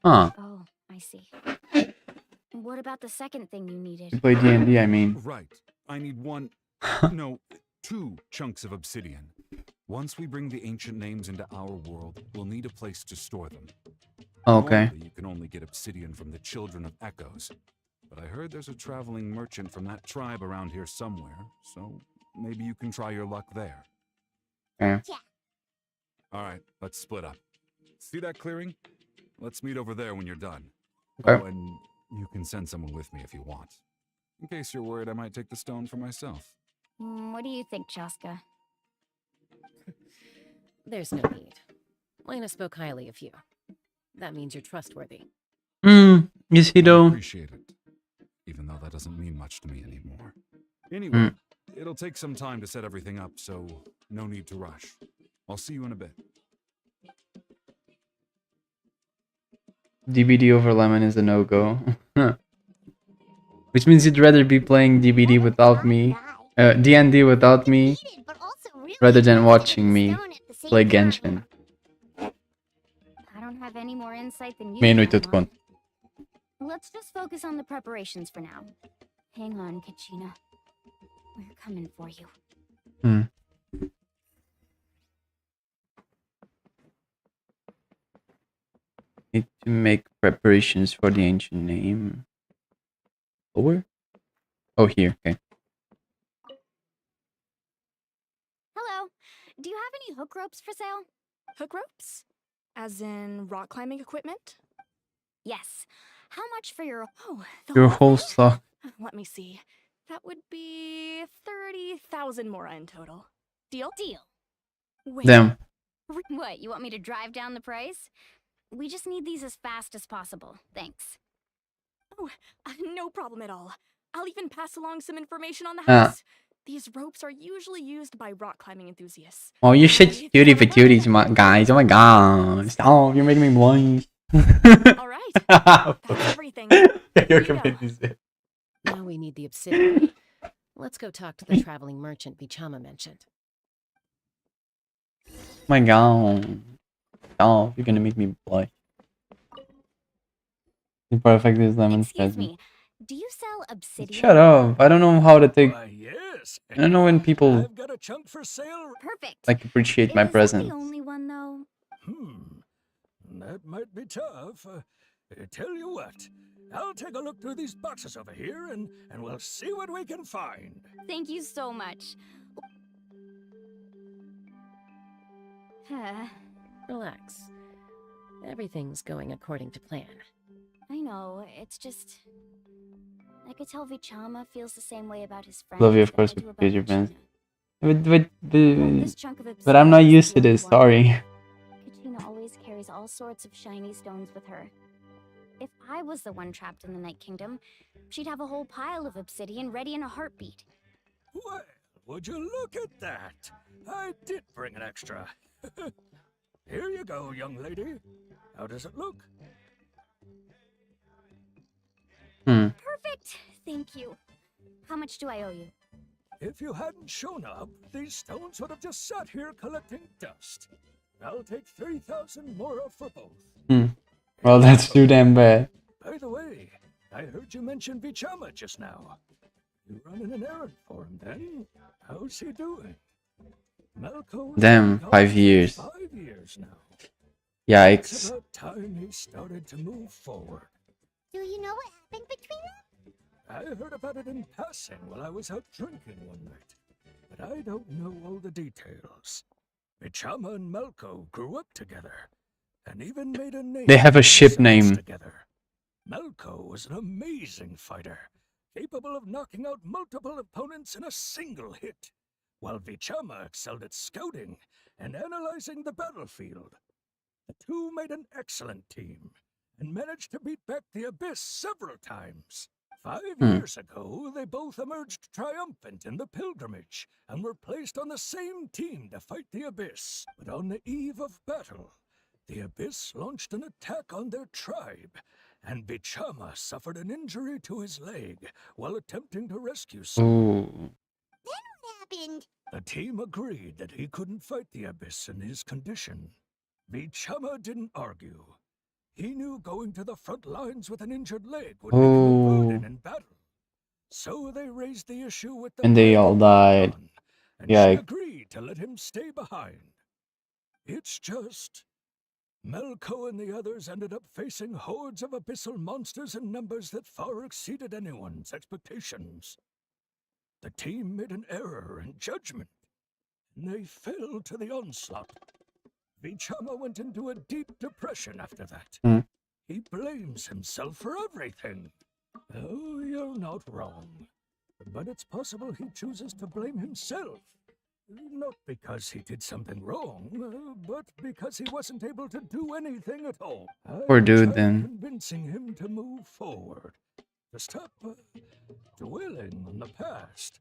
[SPEAKER 1] Huh.
[SPEAKER 2] Oh, I see. What about the second thing you needed?
[SPEAKER 1] You play D&D, I mean.
[SPEAKER 13] Right. I need no, 2 chunks of obsidian. Once we bring the ancient names into our world, we'll need a place to store them.
[SPEAKER 1] Okay.
[SPEAKER 13] Normally, you can only get obsidian from the Children of Echoes, but I heard there's a traveling merchant from that tribe around here somewhere, so maybe you can try your luck there.
[SPEAKER 1] Okay.
[SPEAKER 4] Yeah.
[SPEAKER 13] Alright, let's split up. See that clearing? Let's meet over there when you're done.
[SPEAKER 1] Okay.
[SPEAKER 13] Oh, and you can send someone with me if you want. In case you're worried I might take the stone for myself.
[SPEAKER 2] What do you think, Chaska?
[SPEAKER 11] There's no need. Lena spoke highly of you. That means you're trustworthy.
[SPEAKER 1] Is he
[SPEAKER 13] I
[SPEAKER 1] though?
[SPEAKER 13] appreciate it, even though that doesn't mean much to me anymore. Anyway, it'll take some time to set everything up, so no need to rush. I'll see you in a bit.
[SPEAKER 1] DBD over Lemon is a no-go. Which means you'd rather be playing DBD without me, D&D without me, rather than watching me play Genshin.
[SPEAKER 2] I don't have any more insight than you.
[SPEAKER 1] Meia noite
[SPEAKER 2] do,
[SPEAKER 1] eu te conto.
[SPEAKER 2] Let's just focus on the preparations for now. Hang on, Kachina. We're coming for you.
[SPEAKER 1] Need to make preparations for the ancient name. Lower? Oh, here. Okay.
[SPEAKER 2] Hello. Do you have any hook ropes for sale?
[SPEAKER 5] Hook ropes? As in rock climbing equipment?
[SPEAKER 2] Yes. How much for your...
[SPEAKER 5] Oh, the
[SPEAKER 1] Your
[SPEAKER 5] whole
[SPEAKER 1] whole
[SPEAKER 5] thing?
[SPEAKER 1] stock.
[SPEAKER 5] Let me see. That would be 30,000 more in total. Deal?
[SPEAKER 2] Deal.
[SPEAKER 5] Wait.
[SPEAKER 1] Damn.
[SPEAKER 2] What, you want me to drive down the price? We just need these as fast as possible. Thanks.
[SPEAKER 5] Oh, no problem at all. I'll even pass along some information on the
[SPEAKER 1] Ah.
[SPEAKER 5] house. These ropes are usually used by rock climbing enthusiasts.
[SPEAKER 1] Oh, you're such cutie patooties, guys. Oh my god. Stop. You're making me blush.
[SPEAKER 5] All right. That's everything.
[SPEAKER 1] You're
[SPEAKER 5] Here you go.
[SPEAKER 1] completely.
[SPEAKER 11] Now we need the obsidian. Let's go talk to the traveling merchant Bichama mentioned.
[SPEAKER 1] My god. Stop. You're gonna make me blush. The perfect is Lemon's
[SPEAKER 2] Excuse
[SPEAKER 1] present.
[SPEAKER 2] me. Do you sell obsidian?
[SPEAKER 1] Shut up. I don't know how to take.
[SPEAKER 7] Why, yes.
[SPEAKER 1] I don't know when people
[SPEAKER 7] I've got a chunk for sale.
[SPEAKER 2] Perfect.
[SPEAKER 1] like appreciate my
[SPEAKER 2] Is that
[SPEAKER 1] presence.
[SPEAKER 2] the only one, though?
[SPEAKER 7] That might be tough. Tell you what, I'll take a look through these boxes over here and we'll see what we can find.
[SPEAKER 2] Thank you so much.
[SPEAKER 11] Relax. Everything's going according to plan.
[SPEAKER 2] I know, it's just... I could tell Vichama feels the same way about his friends.
[SPEAKER 1] Love you, of
[SPEAKER 2] that I
[SPEAKER 1] course,
[SPEAKER 2] do
[SPEAKER 1] with
[SPEAKER 2] about
[SPEAKER 1] your fans.
[SPEAKER 2] Kachina. This chunk of
[SPEAKER 1] But I'm not
[SPEAKER 2] obsidian is
[SPEAKER 1] used to
[SPEAKER 2] the
[SPEAKER 1] this.
[SPEAKER 2] one.
[SPEAKER 1] Sorry.
[SPEAKER 2] Kachina always carries all sorts of shiny stones with her. If I was the one trapped in the Night Kingdom, she'd have a whole pile of obsidian ready in a heartbeat.
[SPEAKER 7] Well, would you look at that? I did bring an extra. Here you go, young lady. How does it look?
[SPEAKER 2] Perfect! Thank you. How much do I owe you?
[SPEAKER 7] If you hadn't shown up, these stones would have just sat here collecting dust. I'll take 3,000 more for both.
[SPEAKER 1] Well, that's too damn bad.
[SPEAKER 7] By the way, I heard you mention Vichama just now. You running an errand for him then? How's he doing? Malco's
[SPEAKER 1] Damn,
[SPEAKER 7] been
[SPEAKER 1] 5
[SPEAKER 7] gone for
[SPEAKER 1] years.
[SPEAKER 7] 5 years now. It's
[SPEAKER 1] Yikes.
[SPEAKER 7] about time he started to move forward.
[SPEAKER 4] Do you know what happened between them?
[SPEAKER 7] I heard about it in passing while I was out drinking one night, but I don't know all the details. Vichama and Malco grew up together, and even made a name.
[SPEAKER 1] They have a
[SPEAKER 7] for
[SPEAKER 1] ship
[SPEAKER 7] themselves
[SPEAKER 1] name.
[SPEAKER 7] together. Malco was an amazing fighter, capable of knocking out multiple opponents in a single hit, while Vichama excelled at scouting and analyzing the battlefield. The two made an excellent team, and managed to beat back the Abyss several times. 5 years ago, they both emerged triumphant in the pilgrimage, and were placed on the same team to fight the Abyss. But on the eve of battle, the Abyss launched an attack on their tribe, and Vichama suffered an injury to his leg while attempting to rescue someone.
[SPEAKER 1] Ooh.
[SPEAKER 4] What happened?
[SPEAKER 7] The team agreed that he couldn't fight the Abyss in his condition. Vichama didn't argue. He knew going to the front lines with an injured leg would make him a burden in battle. So they raised the issue with the
[SPEAKER 1] And they all died.
[SPEAKER 7] Archon, and she
[SPEAKER 1] Yikes.
[SPEAKER 7] agreed to let him stay behind. It's just Malco and the others ended up facing hordes of abyssal monsters in numbers that far exceeded anyone's expectations. The team made an error in judgment, and they fell to the onslaught. Vichama went into a deep depression after that. He blames himself for everything. Oh, you're not wrong. But it's possible he chooses to blame himself. Not because he did something wrong, but because he wasn't able to do anything at all.
[SPEAKER 1] Poor
[SPEAKER 7] I
[SPEAKER 1] dude,
[SPEAKER 7] tried
[SPEAKER 1] then.
[SPEAKER 7] convincing him to move forward, to stop dwelling on the past.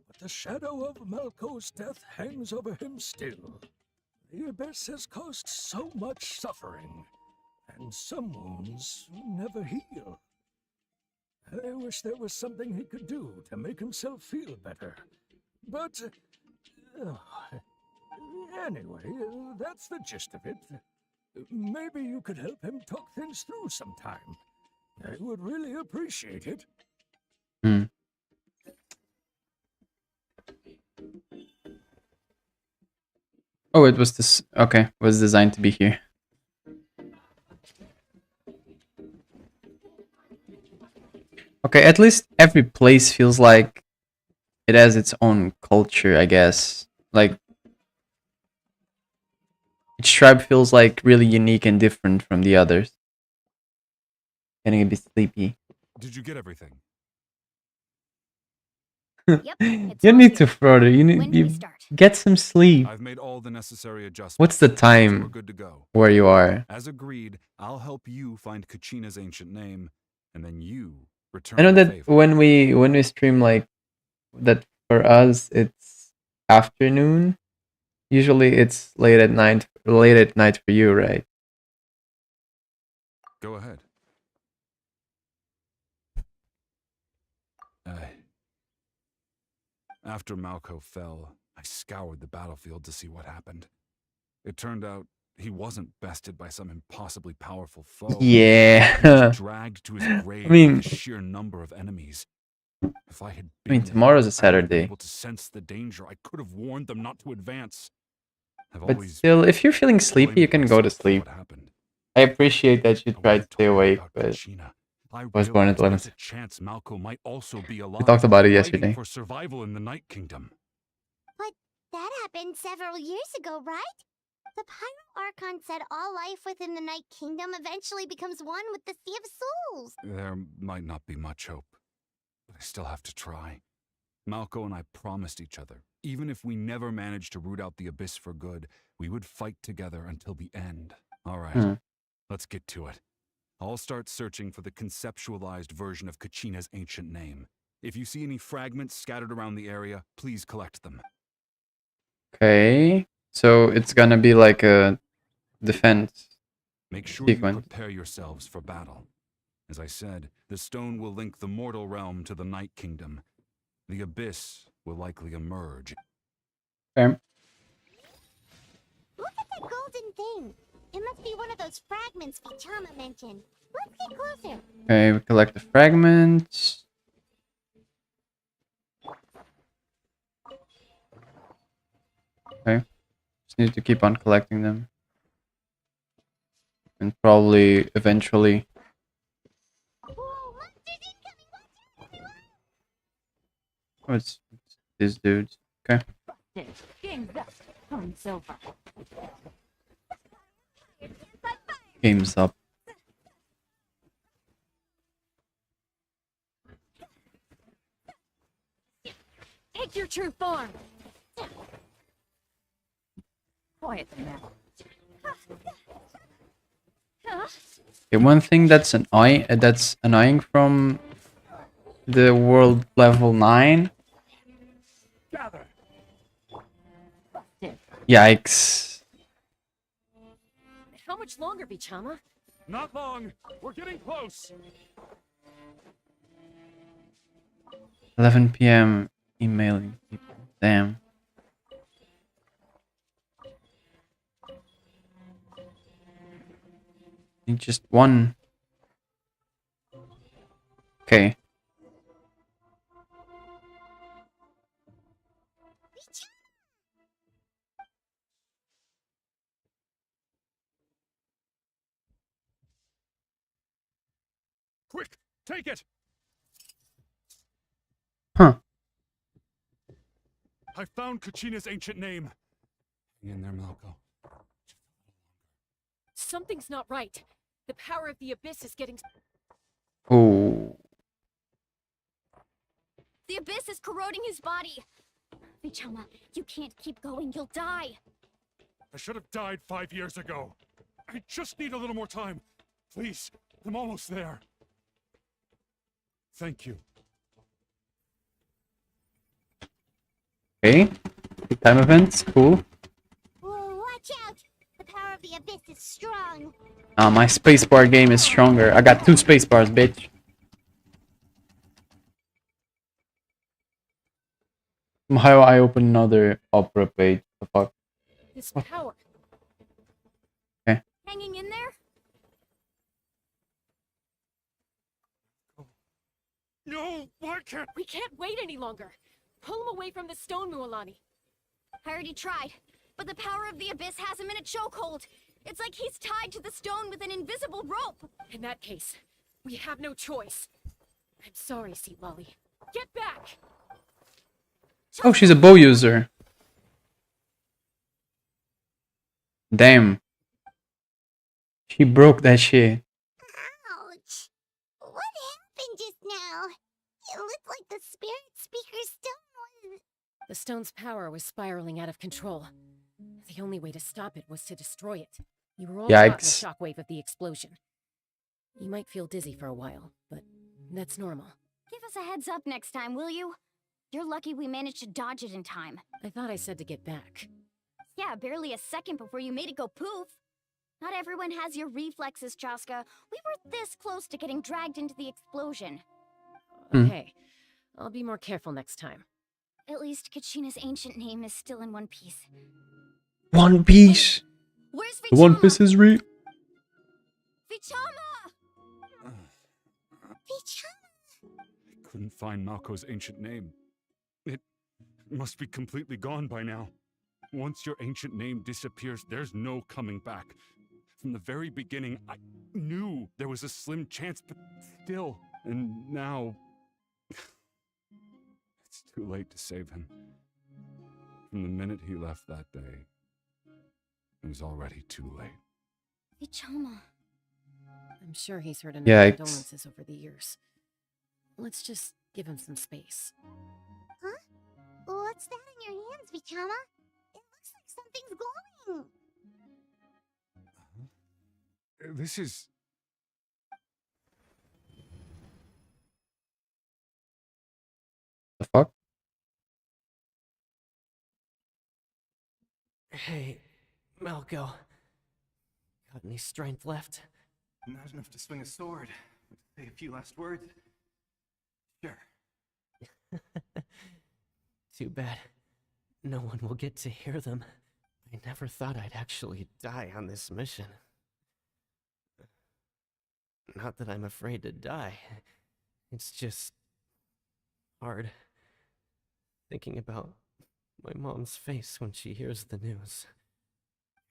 [SPEAKER 7] But the shadow of Malco's death hangs over him still. The Abyss has caused so much suffering, and some wounds never heal. I wish there was something he could do to make himself feel better. But, anyway, that's the gist of it. Maybe you could help him talk things through sometime. I would really appreciate it.
[SPEAKER 1] Oh, it was this. Okay, it was designed to be here. Okay, at least every place feels like it has its own culture, I guess. Like, each tribe feels like really unique and different from the others. Getting a bit sleepy.
[SPEAKER 13] Did you get everything?
[SPEAKER 1] You need to further. You get some sleep.
[SPEAKER 13] I've made all the necessary adjustments.
[SPEAKER 1] What's the
[SPEAKER 13] So we're
[SPEAKER 1] time
[SPEAKER 13] good to go.
[SPEAKER 1] where you are?
[SPEAKER 13] As agreed, I'll help you find Kachina's ancient name, and then you return
[SPEAKER 1] I know
[SPEAKER 13] the
[SPEAKER 1] that
[SPEAKER 13] favor.
[SPEAKER 1] when we stream like that, for us it's afternoon. Usually it's late at night for you, right?
[SPEAKER 13] Go ahead. After Malco fell, I scoured the battlefield to see what happened. It turned out he wasn't bested by some impossibly powerful foe.
[SPEAKER 1] Yeah.
[SPEAKER 13] He was dragged to his grave
[SPEAKER 1] I mean-
[SPEAKER 13] by the sheer number of enemies. If I had
[SPEAKER 1] I mean,
[SPEAKER 13] been there,
[SPEAKER 1] tomorrow's a
[SPEAKER 13] I would have been
[SPEAKER 1] Saturday.
[SPEAKER 13] able to sense the danger. I could have warned them not to advance. I've
[SPEAKER 1] But
[SPEAKER 13] always
[SPEAKER 1] still, if you're feeling sleepy, you can go to
[SPEAKER 13] myself for
[SPEAKER 1] sleep.
[SPEAKER 13] what happened.
[SPEAKER 1] I appreciate that you
[SPEAKER 13] No
[SPEAKER 1] tried
[SPEAKER 13] one
[SPEAKER 1] to stay
[SPEAKER 13] told me
[SPEAKER 1] awake,
[SPEAKER 13] about
[SPEAKER 1] but
[SPEAKER 13] Kachina. I
[SPEAKER 1] was born at
[SPEAKER 13] realized
[SPEAKER 1] 11.
[SPEAKER 13] there's a chance Malco might also be
[SPEAKER 1] We
[SPEAKER 13] alive,
[SPEAKER 1] talked about it
[SPEAKER 13] fighting
[SPEAKER 1] yesterday.
[SPEAKER 13] for survival in the Night Kingdom.
[SPEAKER 4] But that happened several years ago, right? The Pyro Archon said all life within the Night Kingdom eventually becomes one with the Sea of Souls.
[SPEAKER 13] There might not be much hope, but I still have to try. Malco and I promised each other Even if we never managed to root out the abyss for good, we would fight together until the end. All right, let's get to it. I'll start searching for the conceptualized version of Kachina's ancient name. If you see any fragments scattered around the area, please collect them.
[SPEAKER 1] Okay, so it's gonna be like a defense
[SPEAKER 13] Make sure
[SPEAKER 1] sequence.
[SPEAKER 13] you prepare yourselves for battle. As I said, the stone will link the mortal realm to the Night Kingdom. The abyss will likely emerge.
[SPEAKER 1] Okay.
[SPEAKER 4] Look at that golden thing. It must be one of those fragments Vichama mentioned. Let's get closer.
[SPEAKER 1] Okay, we collect the fragments. Okay. Just need to keep on collecting them. And probably eventually.
[SPEAKER 4] Whoa, monsters incoming! Watch out, everyone!
[SPEAKER 1] Oh, it's these dudes. Okay.
[SPEAKER 11] Game's up. It's over.
[SPEAKER 1] Game's up.
[SPEAKER 11] Take your true form. Quiet the now.
[SPEAKER 1] Okay, one thing that's annoying from the world level 9. Yikes.
[SPEAKER 11] How much longer, Vichama?
[SPEAKER 13] Not long. We're getting close.
[SPEAKER 1] 11 p.m. emailing people. Damn. Need just one. Okay.
[SPEAKER 13] Quick, take it.
[SPEAKER 1] Huh.
[SPEAKER 13] I found Kachina's ancient name. Hang in there, Malco.
[SPEAKER 11] Something's not right. The power of the abyss is getting...
[SPEAKER 1] Oh.
[SPEAKER 2] The abyss is corroding his body. Vichama, you can't keep going. You'll die.
[SPEAKER 13] I should have died 5 years ago. I just need a little more time. Please, I'm almost there. Thank you.
[SPEAKER 1] Okay. Big time events. Cool.
[SPEAKER 4] Whoa, watch out! The power of the abyss is strong.
[SPEAKER 1] My spacebar game is stronger. I got 2 spacebars, bitch. How I open another opera page? The fuck?
[SPEAKER 11] This power.
[SPEAKER 1] Okay.
[SPEAKER 2] Hanging in there?
[SPEAKER 13] No, why can't...
[SPEAKER 11] We can't wait any longer. Pull him away from the stone, Mualani.
[SPEAKER 2] I already tried, but the power of the abyss has him in a chokehold. It's like he's tied to the stone with an invisible rope.
[SPEAKER 11] In that case, we have no choice. I'm sorry, Sea Lolly. Get back!
[SPEAKER 1] Oh, she's a bow user. Damn. She broke that shit.
[SPEAKER 4] Ouch! What happened just now? It looked like the spirit speaker's stone was...
[SPEAKER 11] The stone's power was spiraling out of control. The only way to stop it was to destroy it. You were all caught in the
[SPEAKER 1] Yikes.
[SPEAKER 11] shockwave of the explosion. You might feel dizzy for a while, but that's normal.
[SPEAKER 2] Give us a heads up next time, will you? You're lucky we managed to dodge it in time.
[SPEAKER 11] I thought I said to get back.
[SPEAKER 2] Yeah, barely a second before you made it go poof. Not everyone has your reflexes, Chaska. We were this close to getting dragged into the explosion.
[SPEAKER 11] Okay, I'll be more careful next time.
[SPEAKER 2] At least Kachina's ancient name is still in one piece.
[SPEAKER 1] One Piece.
[SPEAKER 2] Where's
[SPEAKER 1] The
[SPEAKER 2] Vichama?
[SPEAKER 1] One Piece is real.
[SPEAKER 2] Vichama!
[SPEAKER 4] Vichama!
[SPEAKER 13] I couldn't find Malco's ancient name. It must be completely gone by now. Once your ancient name disappears, there's no coming back. From the very beginning, I knew there was a slim chance, but still. And now... it's too late to save him. From the minute he left that day, it was already too late.
[SPEAKER 2] Vichama.
[SPEAKER 11] I'm sure he's heard enough
[SPEAKER 1] Yikes.
[SPEAKER 11] condolences over the years. Let's just give him some space.
[SPEAKER 4] Huh? What's that in your Vichama? It looks like something's glowing.
[SPEAKER 13] This is...
[SPEAKER 1] The fuck?
[SPEAKER 10] Hey, Malco. Got any strength left?
[SPEAKER 14] Not enough to swing a sword. Say a few last words. Sure.
[SPEAKER 10] Too bad. No one will get to hear them. I never thought I'd actually die on this mission. Not that I'm afraid to die. It's just hard thinking about my mom's face when she hears the news.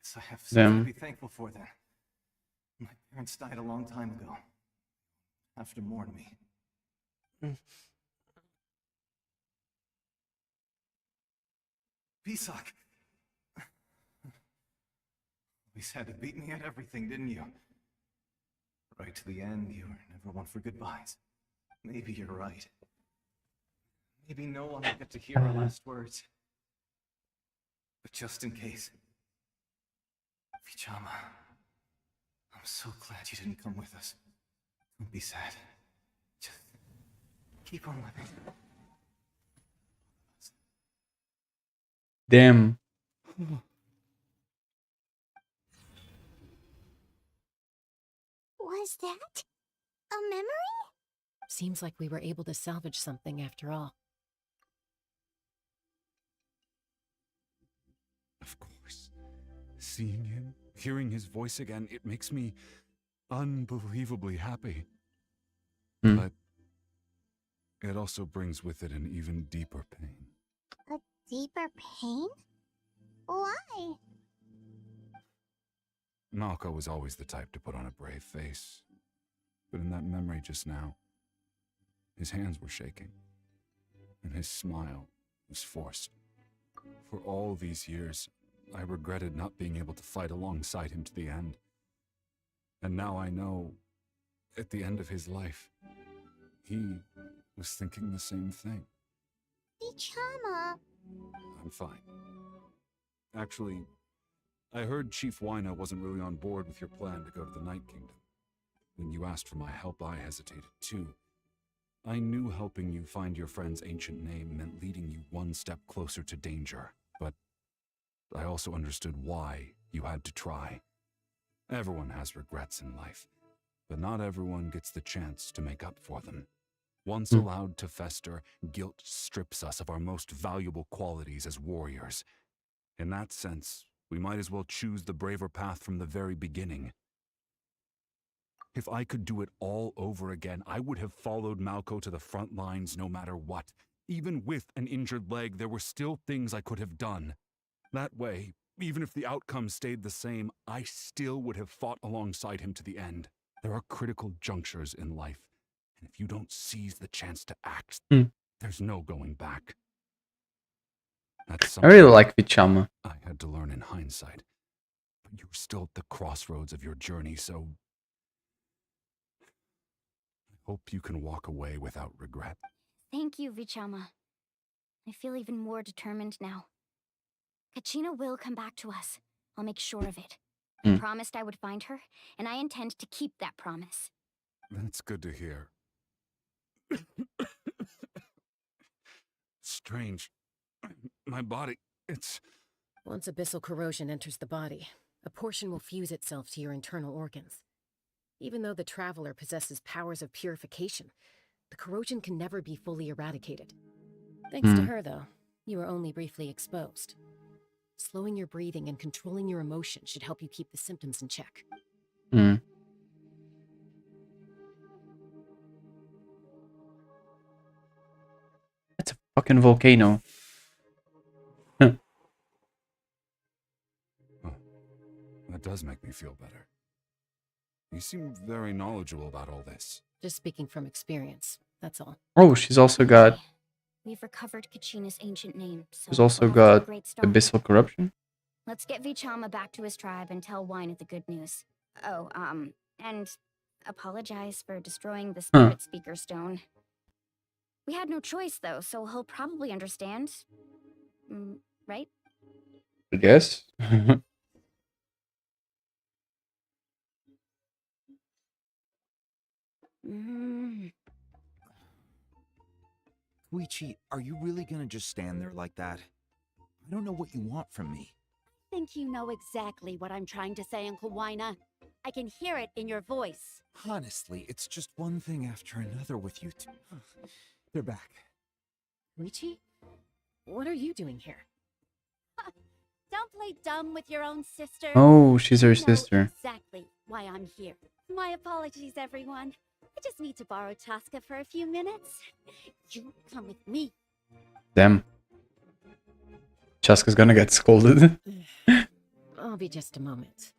[SPEAKER 14] Guess I have something
[SPEAKER 1] Them.
[SPEAKER 14] to be thankful for then. My parents died a long time ago. Have to mourn me. Pisak! Always had to beat me at everything, didn't you? Right to the end, you were never one for goodbyes. Maybe you're right. Maybe no one will get to hear our last words. But just in case... Vichama, I'm so glad you didn't come with us. Don't be sad. Just keep on living.
[SPEAKER 1] Damn.
[SPEAKER 4] Was that a memory?
[SPEAKER 11] Seems like we were able to salvage something after all.
[SPEAKER 13] Of course. Seeing him, hearing his voice again, it makes me unbelievably happy. But it also brings with it an even deeper pain.
[SPEAKER 4] A deeper pain? Why?
[SPEAKER 13] Malco was always the type to put on a brave face. But in that memory just now, his hands were shaking, and his smile was forced. For all these years, I regretted not being able to fight alongside him to the end. And now I know, at the end of his life, he was thinking the same thing.
[SPEAKER 4] Vichama.
[SPEAKER 13] I'm fine. Actually, I heard Chief Wina wasn't really on board with your plan to go to the Night Kingdom. When you asked for my help, I hesitated too. I knew helping you find your friend's ancient name meant leading you one step closer to danger, but I also understood why you had to try. Everyone has regrets in life, but not everyone gets the chance to make up for them. Once allowed to fester, guilt strips us of our most valuable qualities as warriors. In that sense, we might as well choose the braver path from the very beginning. If I could do it all over again, I would have followed Malco to the front lines no matter what. Even with an injured leg, there were still things I could have done. That way, even if the outcome stayed the same, I still would have fought alongside him to the end. There are critical junctures in life, and if you don't seize the chance to act, there's no going back. That's
[SPEAKER 1] I really like Vichama.
[SPEAKER 13] I had to learn in hindsight. But you're still at the crossroads of your journey, so I hope you can walk away without regret.
[SPEAKER 2] Thank you, Vichama. I feel even more determined now. Kachina will come back to us. I'll make sure of it. I promised I would find her, and I intend to keep that promise.
[SPEAKER 13] That's good to hear. Strange. My body, it's...
[SPEAKER 11] Once abyssal corrosion enters the body, a portion will fuse itself to your internal organs. Even though the Traveler possesses powers of purification, the corrosion can never be fully eradicated. Thanks to her, though, you are only briefly exposed. Slowing your breathing and controlling your emotions should help you keep the symptoms in check.
[SPEAKER 1] That's a fucking volcano.
[SPEAKER 13] That does make me feel better. You seem very knowledgeable about all this.
[SPEAKER 11] Just speaking from experience, that's all.
[SPEAKER 1] Oh, she's also got...
[SPEAKER 2] We've recovered Kachina's ancient name, so
[SPEAKER 1] She's also
[SPEAKER 2] we're off to a
[SPEAKER 1] got
[SPEAKER 2] great start.
[SPEAKER 1] abyssal corruption.
[SPEAKER 2] Let's get Vichama back to his tribe and tell Wina the good news. Oh, and apologize for destroying the Spirit Speaker Stone. We had no choice, though, so he'll probably understand. right?
[SPEAKER 1] I guess.
[SPEAKER 12] Koichi, are you really gonna just stand there like that? I don't know what you want from me.
[SPEAKER 15] I think you know exactly what I'm trying to say, Uncle Wina. I can hear it in your voice.
[SPEAKER 12] Honestly, it's just one thing after another with you two. They're back.
[SPEAKER 11] Koichi? What are you doing here?
[SPEAKER 15] Don't play dumb with your own sister.
[SPEAKER 1] Oh, she's her
[SPEAKER 15] You know
[SPEAKER 1] sister.
[SPEAKER 15] exactly why I'm here. My apologies, everyone. I just need to borrow Chaska for a few minutes. You come with me.
[SPEAKER 1] Damn. Chaska's gonna get scolded.
[SPEAKER 11] I'll be just a moment.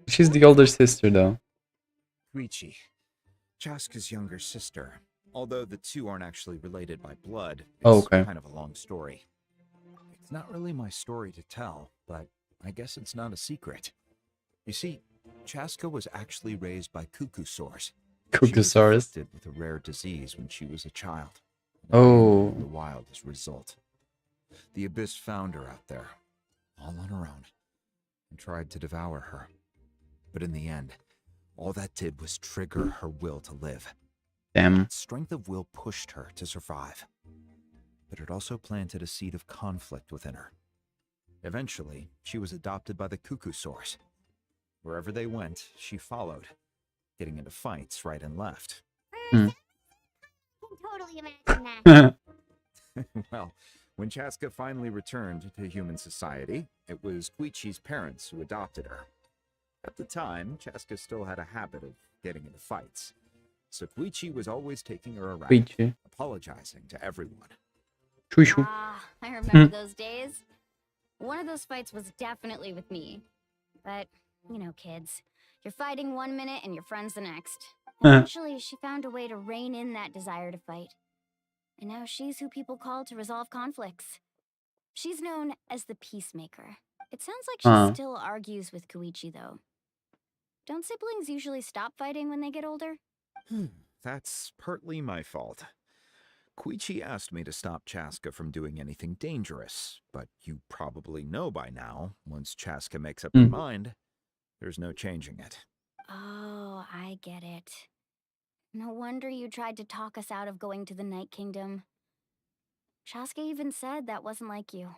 [SPEAKER 1] She's the older sister, though.
[SPEAKER 12] Koichi, Chaska's younger sister. Although the two aren't actually related by blood, it's
[SPEAKER 1] Oh, okay.
[SPEAKER 12] kind of a long story. It's not really my story to tell, but I guess it's not a secret. You see, Chaska was actually raised by cuckoo-saurs. She was
[SPEAKER 1] Cuckoosaurus.
[SPEAKER 12] afflicted with a rare disease when she was a child.
[SPEAKER 1] Oh.
[SPEAKER 12] In the wild as a result. The Abyss found her out there, all on her own, and tried to devour her. But in the end, all that did was trigger her will to live.
[SPEAKER 1] Damn.
[SPEAKER 12] Strength of will pushed her to survive. But it also planted a seed of conflict within her. Eventually, she was adopted by the cuckoo-saurs. Wherever they went, she followed, getting into fights right and left.
[SPEAKER 1] Hmm.
[SPEAKER 4] I can totally imagine that.
[SPEAKER 12] Well, when Chaska finally returned to human society, it was Koichi's parents who adopted her. At the time, Chaska still had a habit of getting into fights, so Koichi was always taking her around,
[SPEAKER 1] Koichi.
[SPEAKER 12] apologizing to everyone.
[SPEAKER 1] Shoo-shoo.
[SPEAKER 2] Ah, I remember those days. One of those fights was definitely with me. But, you know, kids. You're fighting one minute and your friend's the next. Eventually, she found a way to rein in that desire to fight. And now she's who people call to resolve conflicts. She's known as the Peacemaker. It sounds like she still argues with Koichi, though. Don't siblings usually stop fighting when they get older?
[SPEAKER 12] That's partly my fault. Koichi asked me to stop Chaska from doing anything dangerous, but you probably know by now, once Chaska makes up her mind, there's no changing it.
[SPEAKER 2] Oh, I get it. No wonder you tried to talk us out of going to the Night Kingdom. Chaska even said that wasn't like you.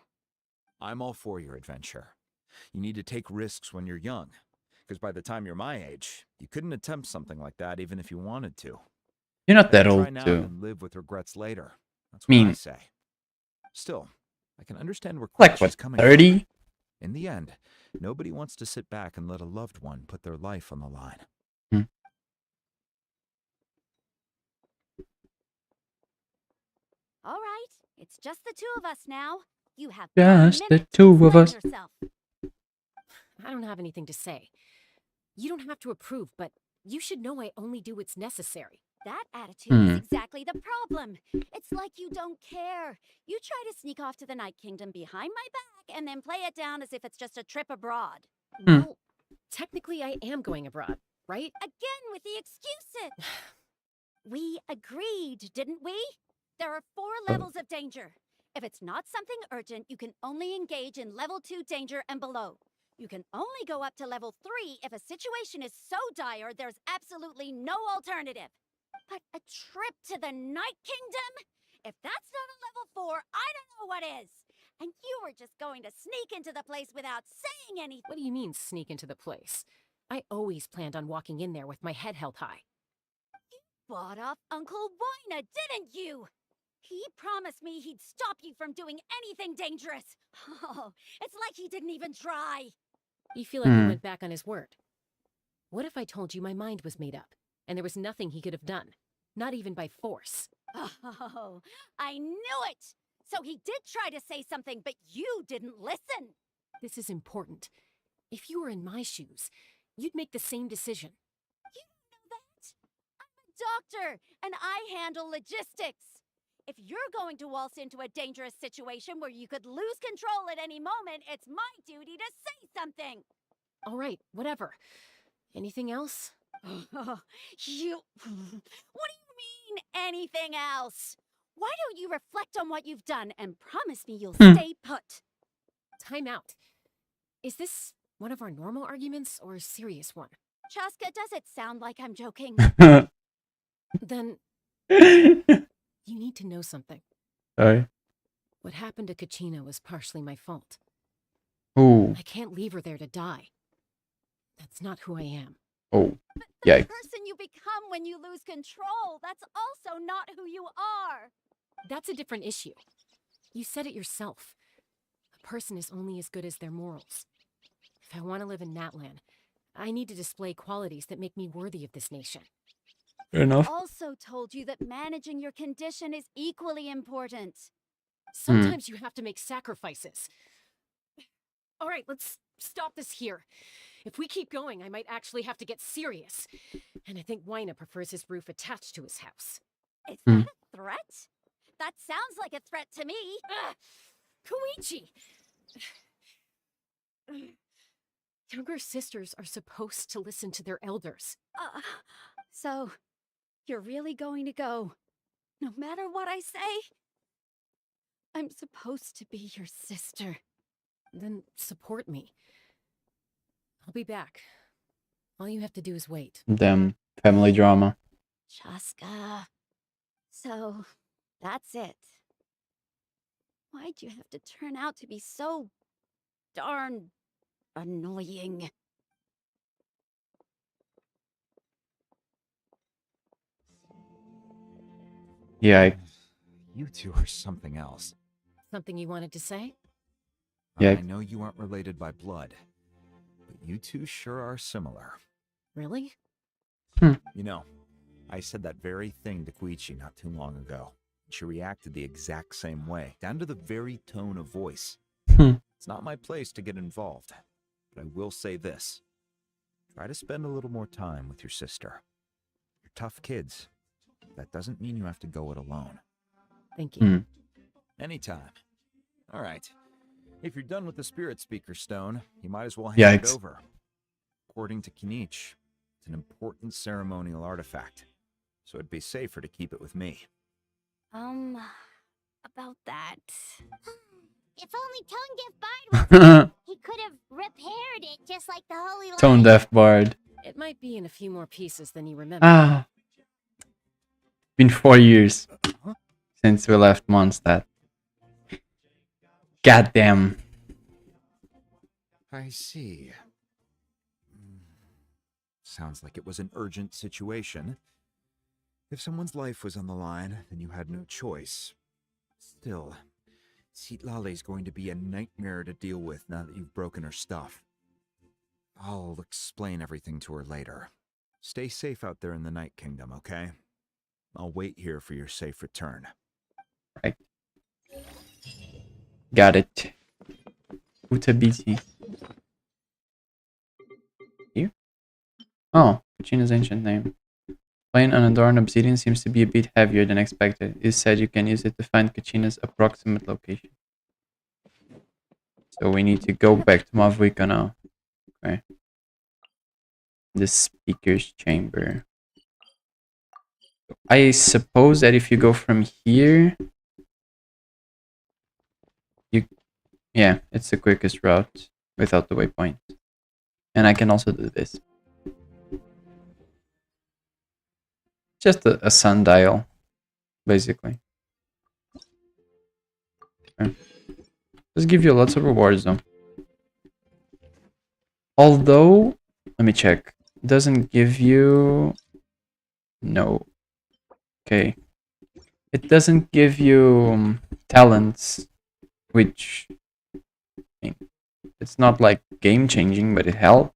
[SPEAKER 12] I'm all for your adventure. You need to take risks when you're young, because by the time you're my age, you couldn't attempt something like that even if you wanted to.
[SPEAKER 1] You're not that
[SPEAKER 12] Better
[SPEAKER 1] old,
[SPEAKER 12] try now
[SPEAKER 1] too.
[SPEAKER 12] than live with regrets later. That's what I
[SPEAKER 1] Mean.
[SPEAKER 12] say. Still, I can understand where
[SPEAKER 1] Like,
[SPEAKER 12] Koichi's
[SPEAKER 1] what,
[SPEAKER 12] coming
[SPEAKER 1] 30?
[SPEAKER 12] from. In the end, nobody wants to sit back and let a loved one put their life on the line.
[SPEAKER 15] All right, it's just the two of us now. You have
[SPEAKER 1] Just
[SPEAKER 15] 5
[SPEAKER 1] the
[SPEAKER 15] minutes
[SPEAKER 1] two
[SPEAKER 15] to
[SPEAKER 1] of
[SPEAKER 15] explain
[SPEAKER 1] us.
[SPEAKER 15] yourself.
[SPEAKER 11] I don't have anything to say. You don't have to approve, but you should know I only do what's necessary.
[SPEAKER 15] That attitude is exactly the problem. It's like you don't care. You try to sneak off to the Night Kingdom behind my back and then play it down as if it's just a trip abroad.
[SPEAKER 11] Well, technically I am going abroad, right?
[SPEAKER 15] Again with the excuses. We agreed, didn't we? There are 4 levels of danger. If it's not something urgent, you can only engage in level 2 danger and below. You can only go up to level 3 if a situation is so dire there's absolutely no alternative. But a trip to the Night Kingdom? If that's not a level 4, I don't know what is. And you were just going to sneak into the place without saying anything.
[SPEAKER 11] What do you mean, sneak into the place? I always planned on walking in there with my head held high.
[SPEAKER 15] You bought off Uncle Wina, didn't you? He promised me he'd stop you from doing anything dangerous. Oh, it's like he didn't even try.
[SPEAKER 11] You feel like he went back on his word. What if I told you my mind was made up, and there was nothing he could have done? Not even by force.
[SPEAKER 15] Oh, I knew it! So he did try to say something, but you didn't listen.
[SPEAKER 11] This is important. If you were in my shoes, you'd make the same decision.
[SPEAKER 15] You don't know that? I'm a doctor, and I handle logistics. If you're going to waltz into a dangerous situation where you could lose control at any moment, it's my duty to say something.
[SPEAKER 11] All right, whatever. Anything else?
[SPEAKER 15] You... What do you mean, anything else? Why don't you reflect on what you've done and promise me you'll
[SPEAKER 1] Hmm.
[SPEAKER 15] stay put?
[SPEAKER 11] Time out. Is this one of our normal arguments or a serious one?
[SPEAKER 15] Chaska, does it sound like I'm joking?
[SPEAKER 11] Then you need to know something.
[SPEAKER 1] Sorry.
[SPEAKER 11] What happened to Kachina was partially my fault.
[SPEAKER 1] Ooh.
[SPEAKER 11] I can't leave her there to die. That's not who I am.
[SPEAKER 1] Oh.
[SPEAKER 15] The
[SPEAKER 1] Yikes.
[SPEAKER 15] person you become when you lose control, that's also not who you are.
[SPEAKER 11] That's a different issue. You said it yourself. A person is only as good as their morals. If I want to live in NATLAN, I need to display qualities that make me worthy of this nation.
[SPEAKER 1] Fair enough.
[SPEAKER 15] Also told you that managing your condition is equally important.
[SPEAKER 11] Sometimes you have to make sacrifices. All right, let's stop this here. If we keep going, I might actually have to get serious. And I think Mina prefers his roof attached to his house.
[SPEAKER 15] Is that a threat? That sounds like a threat to me.
[SPEAKER 11] Koichi! Younger sisters are supposed to listen to their elders.
[SPEAKER 15] So, you're really going to go, no matter what I say? I'm supposed to be your sister.
[SPEAKER 11] Then support me. I'll be back. All you have to do is wait.
[SPEAKER 1] Damn. Family drama.
[SPEAKER 15] Chaska. So, that's it. Why'd you have to turn out to be so darn annoying?
[SPEAKER 1] Yikes.
[SPEAKER 12] You two are something else.
[SPEAKER 11] Something you wanted to say?
[SPEAKER 1] Yeah.
[SPEAKER 12] I know you aren't related by blood, but you two sure are similar.
[SPEAKER 11] Really?
[SPEAKER 12] You know, I said that very thing to Koichi not too long ago. She reacted the exact same way, down to the very tone of voice. It's not my place to get involved, but I will say this. Try to spend a little more time with your sister. You're tough kids. That doesn't mean you have to go it alone.
[SPEAKER 11] Thank you.
[SPEAKER 12] Anytime. All right. If you're done with the spirit speaker stone, you might as well hand it over. According to Kinich, it's an important ceremonial artifact, so it'd be safer to keep it with me.
[SPEAKER 15] About that.
[SPEAKER 4] If only Tone Deaf Bard was here, he could have repaired it just like the Holy Light.
[SPEAKER 1] Tone Deaf Bard.
[SPEAKER 11] It might be in a few more pieces than you remember.
[SPEAKER 1] Been 4 years since we left Mondstadt. Goddamn.
[SPEAKER 12] I see. Sounds like it was an urgent situation. If someone's life was on the line, then you had no choice. Still, Citlale's going to be a nightmare to deal with now that you've broken her stuff. I'll explain everything to her later. Stay safe out there in the Night Kingdom, okay? I'll wait here for your safe return.
[SPEAKER 1] Right. Got it. Utabiti. Here? Oh, Kachina's ancient name. Plain unadorned obsidian seems to be a bit heavier than expected. It said you can use it to find Kachina's approximate location. So we need to go back to Mavuika now. Okay. The speaker's chamber. I suppose that if you go from here, yeah, it's the quickest route without the waypoint. And I can also do this. Just a sundial, basically. Okay. Does give you lots of rewards though. Although, let me check. Doesn't give you... No. Okay. It doesn't give you talents, which... I mean, it's not like game changing, but it helps.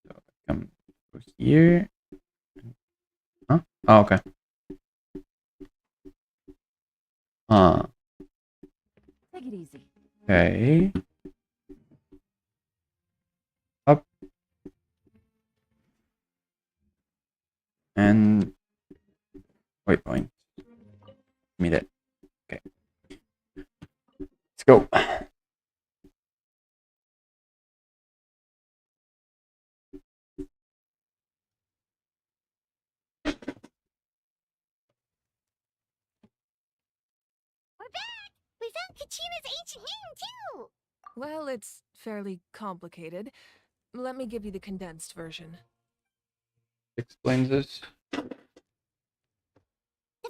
[SPEAKER 1] So come here. Huh? Oh, okay.
[SPEAKER 15] Take it easy.
[SPEAKER 1] Okay. Up. And waypoint. Meet it. Okay. Let's go.
[SPEAKER 4] We found Kachina's ancient name, too!
[SPEAKER 8] Well, it's fairly complicated. Let me give you the condensed version.
[SPEAKER 1] Explains this.
[SPEAKER 4] The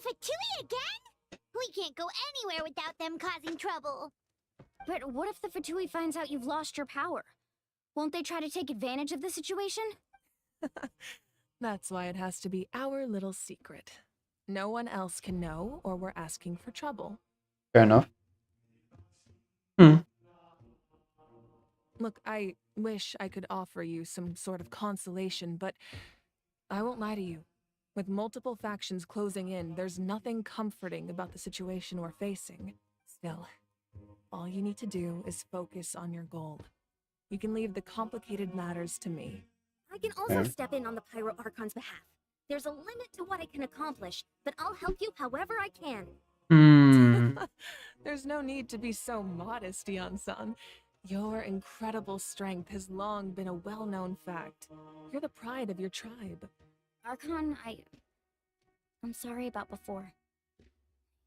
[SPEAKER 4] Fatui again? We can't go anywhere without them causing trouble.
[SPEAKER 2] But what if the Fatui finds out you've lost your power? Won't they try to take advantage of the situation?
[SPEAKER 8] That's why it has to be our little secret. No one else can know, or we're asking for trouble.
[SPEAKER 1] Fair enough.
[SPEAKER 8] Look, I wish I could offer you some sort of consolation, but I won't lie to you. With multiple factions closing in, there's nothing comforting about the situation we're facing. Still, all you need to do is focus on your goal. You can leave the complicated matters to me.
[SPEAKER 15] I can also step in on the Pyro Archon's behalf. There's a limit to what I can accomplish, but I'll help you however I can.
[SPEAKER 8] There's no need to be so modest, Dion-san. Your incredible strength has long been a well-known fact. You're the pride of your tribe.
[SPEAKER 2] Archon, I'm sorry about before.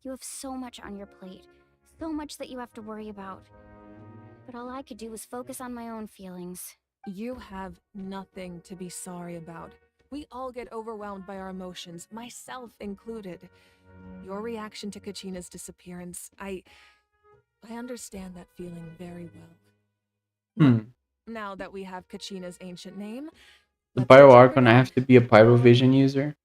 [SPEAKER 2] You have so much on your plate. So much that you have to worry about. But all I could do was focus on my own feelings.
[SPEAKER 8] You have nothing to be sorry about. We all get overwhelmed by our emotions, myself included. Your reaction to Kachina's disappearance, I understand that feeling very well. Now that we have Kachina's ancient name,
[SPEAKER 1] The Pyro Archon, I have to be a Pyrovision user.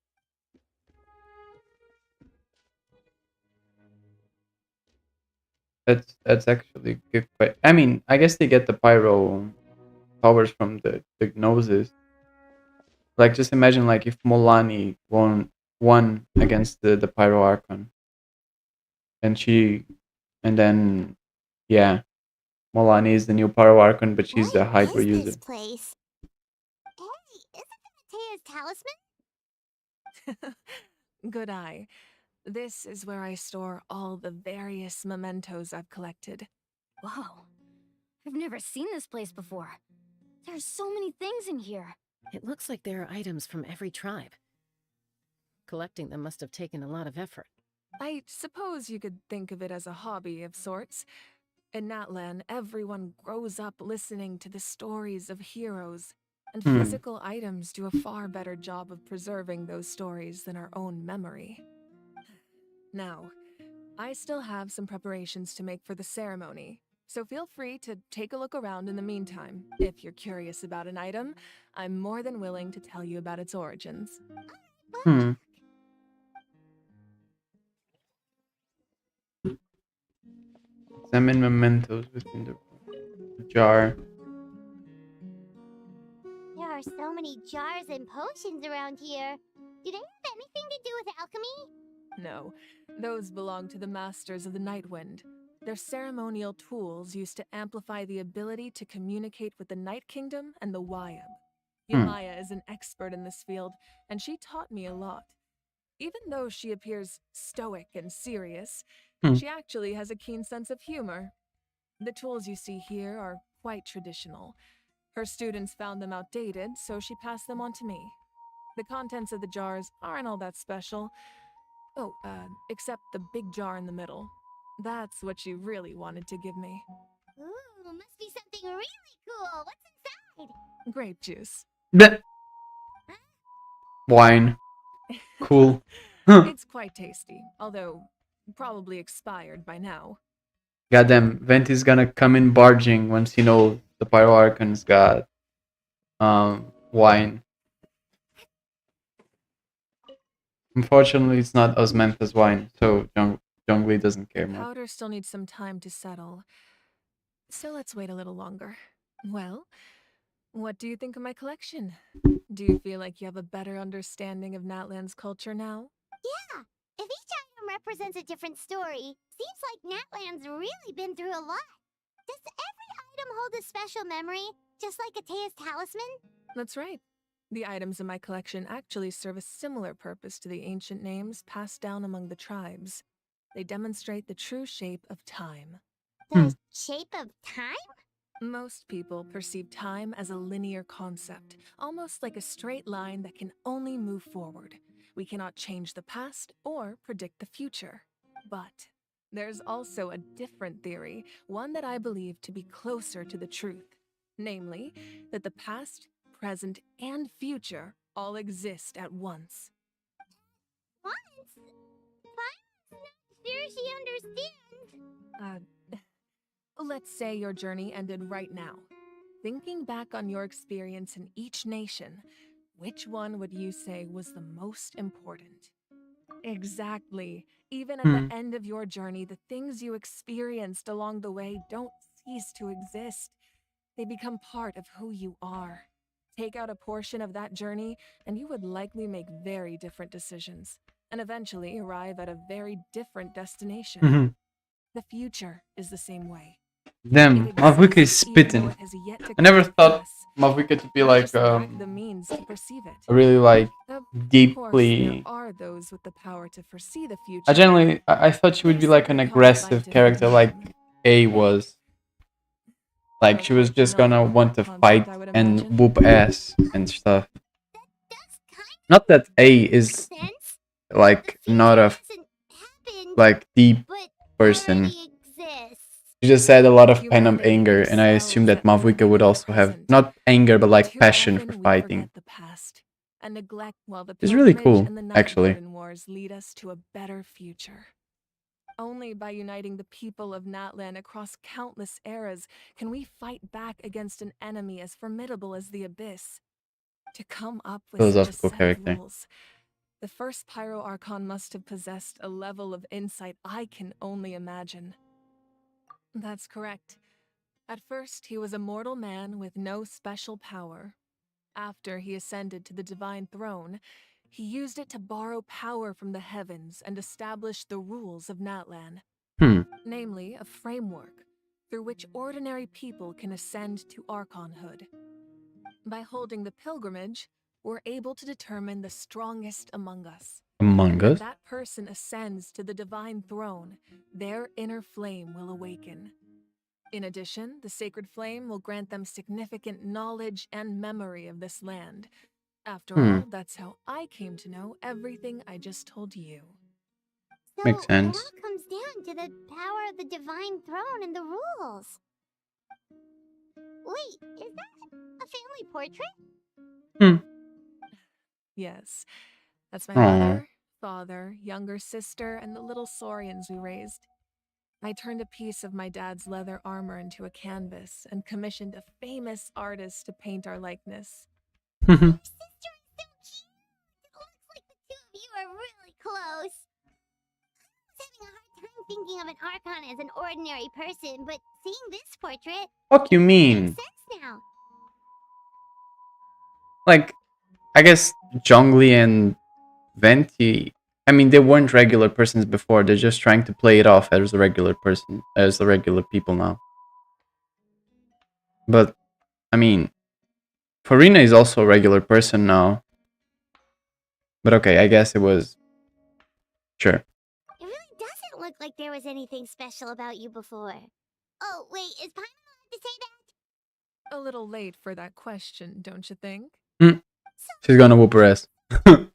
[SPEAKER 1] That's actually good. But I mean, I guess they get the Pyro powers from the Gnosis. Like, just imagine like if Molani won against the Pyro Archon, and then Molani is the new Pyro Archon, but she's a Hydra user.
[SPEAKER 4] This place? Hey, isn't that Matea's talisman?
[SPEAKER 8] Good eye. This is where I store all the various mementos I've collected.
[SPEAKER 2] Whoa. I've never seen this place before. There's so many things in here.
[SPEAKER 11] It looks like there are items from every tribe. Collecting them must have taken a lot of effort.
[SPEAKER 8] I suppose you could think of it as a hobby of sorts. In NATLAN, everyone grows up listening to the stories of heroes, and physical items do a far better job of preserving those stories than our own memory. Now, I still have some preparations to make for the ceremony, so feel free to take a look around in the meantime. If you're curious about an item, I'm more than willing to tell you about its origins.
[SPEAKER 1] Examine mementos within the jar.
[SPEAKER 4] There are so many jars and potions around here. Do they have anything to do with alchemy?
[SPEAKER 8] No, those belong to the Masters of the Nightwind. They're ceremonial tools used to amplify the ability to communicate with the Night Kingdom and the Wyab. Yamaya is an expert in this field, and she taught me a lot. Even though she appears stoic and serious, she actually has a keen sense of humor. The tools you see here are quite traditional. Her students found them outdated, so she passed them on to me. The contents of the jars aren't all that special. Oh, except the big jar in the middle. That's what she really wanted to give me.
[SPEAKER 4] Ooh, must be something really cool. What's inside?
[SPEAKER 8] Grape juice.
[SPEAKER 1] Wine. Cool.
[SPEAKER 8] It's quite tasty, although probably expired by now.
[SPEAKER 1] Goddamn, Venti's gonna come in barging once he knows the Pyro Archon's got wine. Unfortunately, it's not Osmanthus wine, so Zhongli doesn't care
[SPEAKER 8] The
[SPEAKER 1] much.
[SPEAKER 8] powder still needs some time to settle, so let's wait a little longer. Well, what do you think of my collection? Do you feel like you have a better understanding of NATLAN's culture now?
[SPEAKER 4] Yeah, if each item represents a different story, seems like NATLAN's really been through a lot. Does every item hold a special memory, just like Atea's talisman?
[SPEAKER 8] That's right. The items in my collection actually serve a similar purpose to the ancient names passed down among the tribes. They demonstrate the true shape of time.
[SPEAKER 4] The shape of time?
[SPEAKER 8] Most people perceive time as a linear concept, almost like a straight line that can only move forward. We cannot change the past or predict the future. But There's also a different theory, one that I believe to be closer to the truth. Namely, that the past, present, and future all exist at once.
[SPEAKER 4] Once? I'm not sure she understands.
[SPEAKER 8] Let's say your journey ended right now. Thinking back on your experience in each nation, which one would you say was the most important? Exactly. Even at the end of your journey, the things you experienced along the way don't cease to exist. They become part of who you are. Take out a portion of that journey, and you would likely make very different decisions, and eventually arrive at a very different destination. The future is the same way.
[SPEAKER 1] Damn, Mavuka is spitting. I never thought Mavuka to be like
[SPEAKER 8] the means to perceive it.
[SPEAKER 1] really like
[SPEAKER 8] Of
[SPEAKER 1] deeply.
[SPEAKER 8] course, there are those with the power to foresee the future.
[SPEAKER 1] I thought she would be like an aggressive character, like A was. Like she was just gonna want to fight and whoop ass and stuff. Not that A is like not a like deep person. She just had a lot of pent-up anger, and I assume that Mavuika would also have not anger but like passion for fighting.
[SPEAKER 8] And neglect while the
[SPEAKER 1] It's really
[SPEAKER 8] pilgrimage
[SPEAKER 1] cool,
[SPEAKER 8] and the
[SPEAKER 1] actually.
[SPEAKER 8] Night Wars lead us to a better future. Only by uniting the people of NATLAN across countless eras can we fight back against an enemy as formidable as the Abyss. To come up with such a
[SPEAKER 1] Philosophical
[SPEAKER 8] set
[SPEAKER 1] character.
[SPEAKER 8] of rules, the first Pyro Archon must have possessed a level of insight I can only imagine. That's correct. At first, he was a mortal man with no special power. After he ascended to the divine throne, he used it to borrow power from the heavens and establish the rules of NATLAN. Namely, a framework through which ordinary people can ascend to Archonhood. By holding the pilgrimage, we're able to determine the strongest among us.
[SPEAKER 1] Among
[SPEAKER 8] When
[SPEAKER 1] us?
[SPEAKER 8] that person ascends to the divine throne, their inner flame will awaken. In addition, the sacred flame will grant them significant knowledge and memory of this land. After all, that's how I came to know everything I just told you.
[SPEAKER 4] So
[SPEAKER 1] Makes sense.
[SPEAKER 4] it all comes down to the power of the divine throne and the rules. Wait, is that a family portrait?
[SPEAKER 8] Yes, that's my
[SPEAKER 1] Aw.
[SPEAKER 8] mother, father, younger sister, and the little saurians we raised. I turned a piece of my dad's leather armor into a canvas and commissioned a famous artist to paint our likeness.
[SPEAKER 4] Your sister is so cute! It looks like the two of you are really close. I was having a hard time thinking of an Archon as an ordinary person, but seeing this portrait...
[SPEAKER 1] What you mean?
[SPEAKER 4] Makes sense now.
[SPEAKER 1] Like, I guess Zhongli and Venti, I mean, they weren't regular persons before. They're just trying to play it off as a regular person, as the regular people now. But, I mean, Farina is also a regular person now. But okay, I guess it was... Sure.
[SPEAKER 4] It really doesn't look like there was anything special about you before. Oh, wait, is Paimon allowed to say that?
[SPEAKER 8] A little late for that question, don't you think?
[SPEAKER 1] She's gonna whoop her ass.
[SPEAKER 4] Works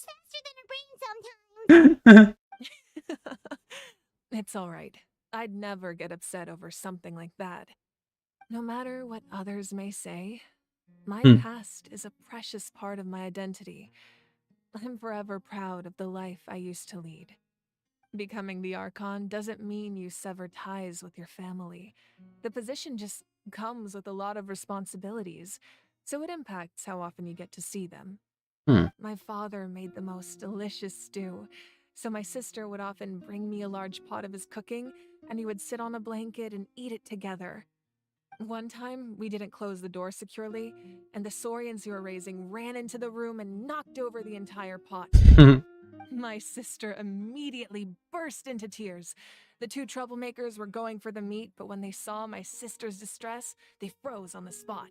[SPEAKER 4] faster than her brain sometimes.
[SPEAKER 8] It's all right. I'd never get upset over something like that. No matter what others may say, my past is a precious part of my identity. I'm forever proud of the life I used to lead. Becoming the Archon doesn't mean you sever ties with your family. The position just comes with a lot of responsibilities, so it impacts how often you get to see them. My father made the most delicious stew, so my sister would often bring me a large pot of his cooking, and we would sit on a blanket and eat it together. One time, we didn't close the door securely, and the saurians you were raising ran into the room and knocked over the entire pot. My sister immediately burst into tears. The two troublemakers were going for the meat, but when they saw my sister's distress, they froze on the spot.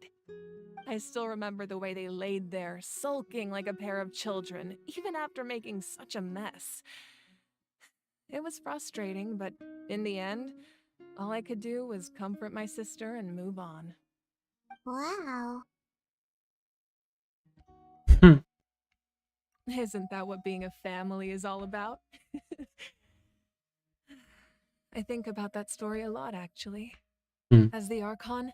[SPEAKER 8] I still remember the way they laid there, sulking like a pair of children, even after making such a mess. It was frustrating, but in the end, all I could do was comfort my sister and move on.
[SPEAKER 4] Wow.
[SPEAKER 8] Isn't that what being a family is all about? I think about that story a lot, actually.
[SPEAKER 1] Hmm.
[SPEAKER 8] As the Archon,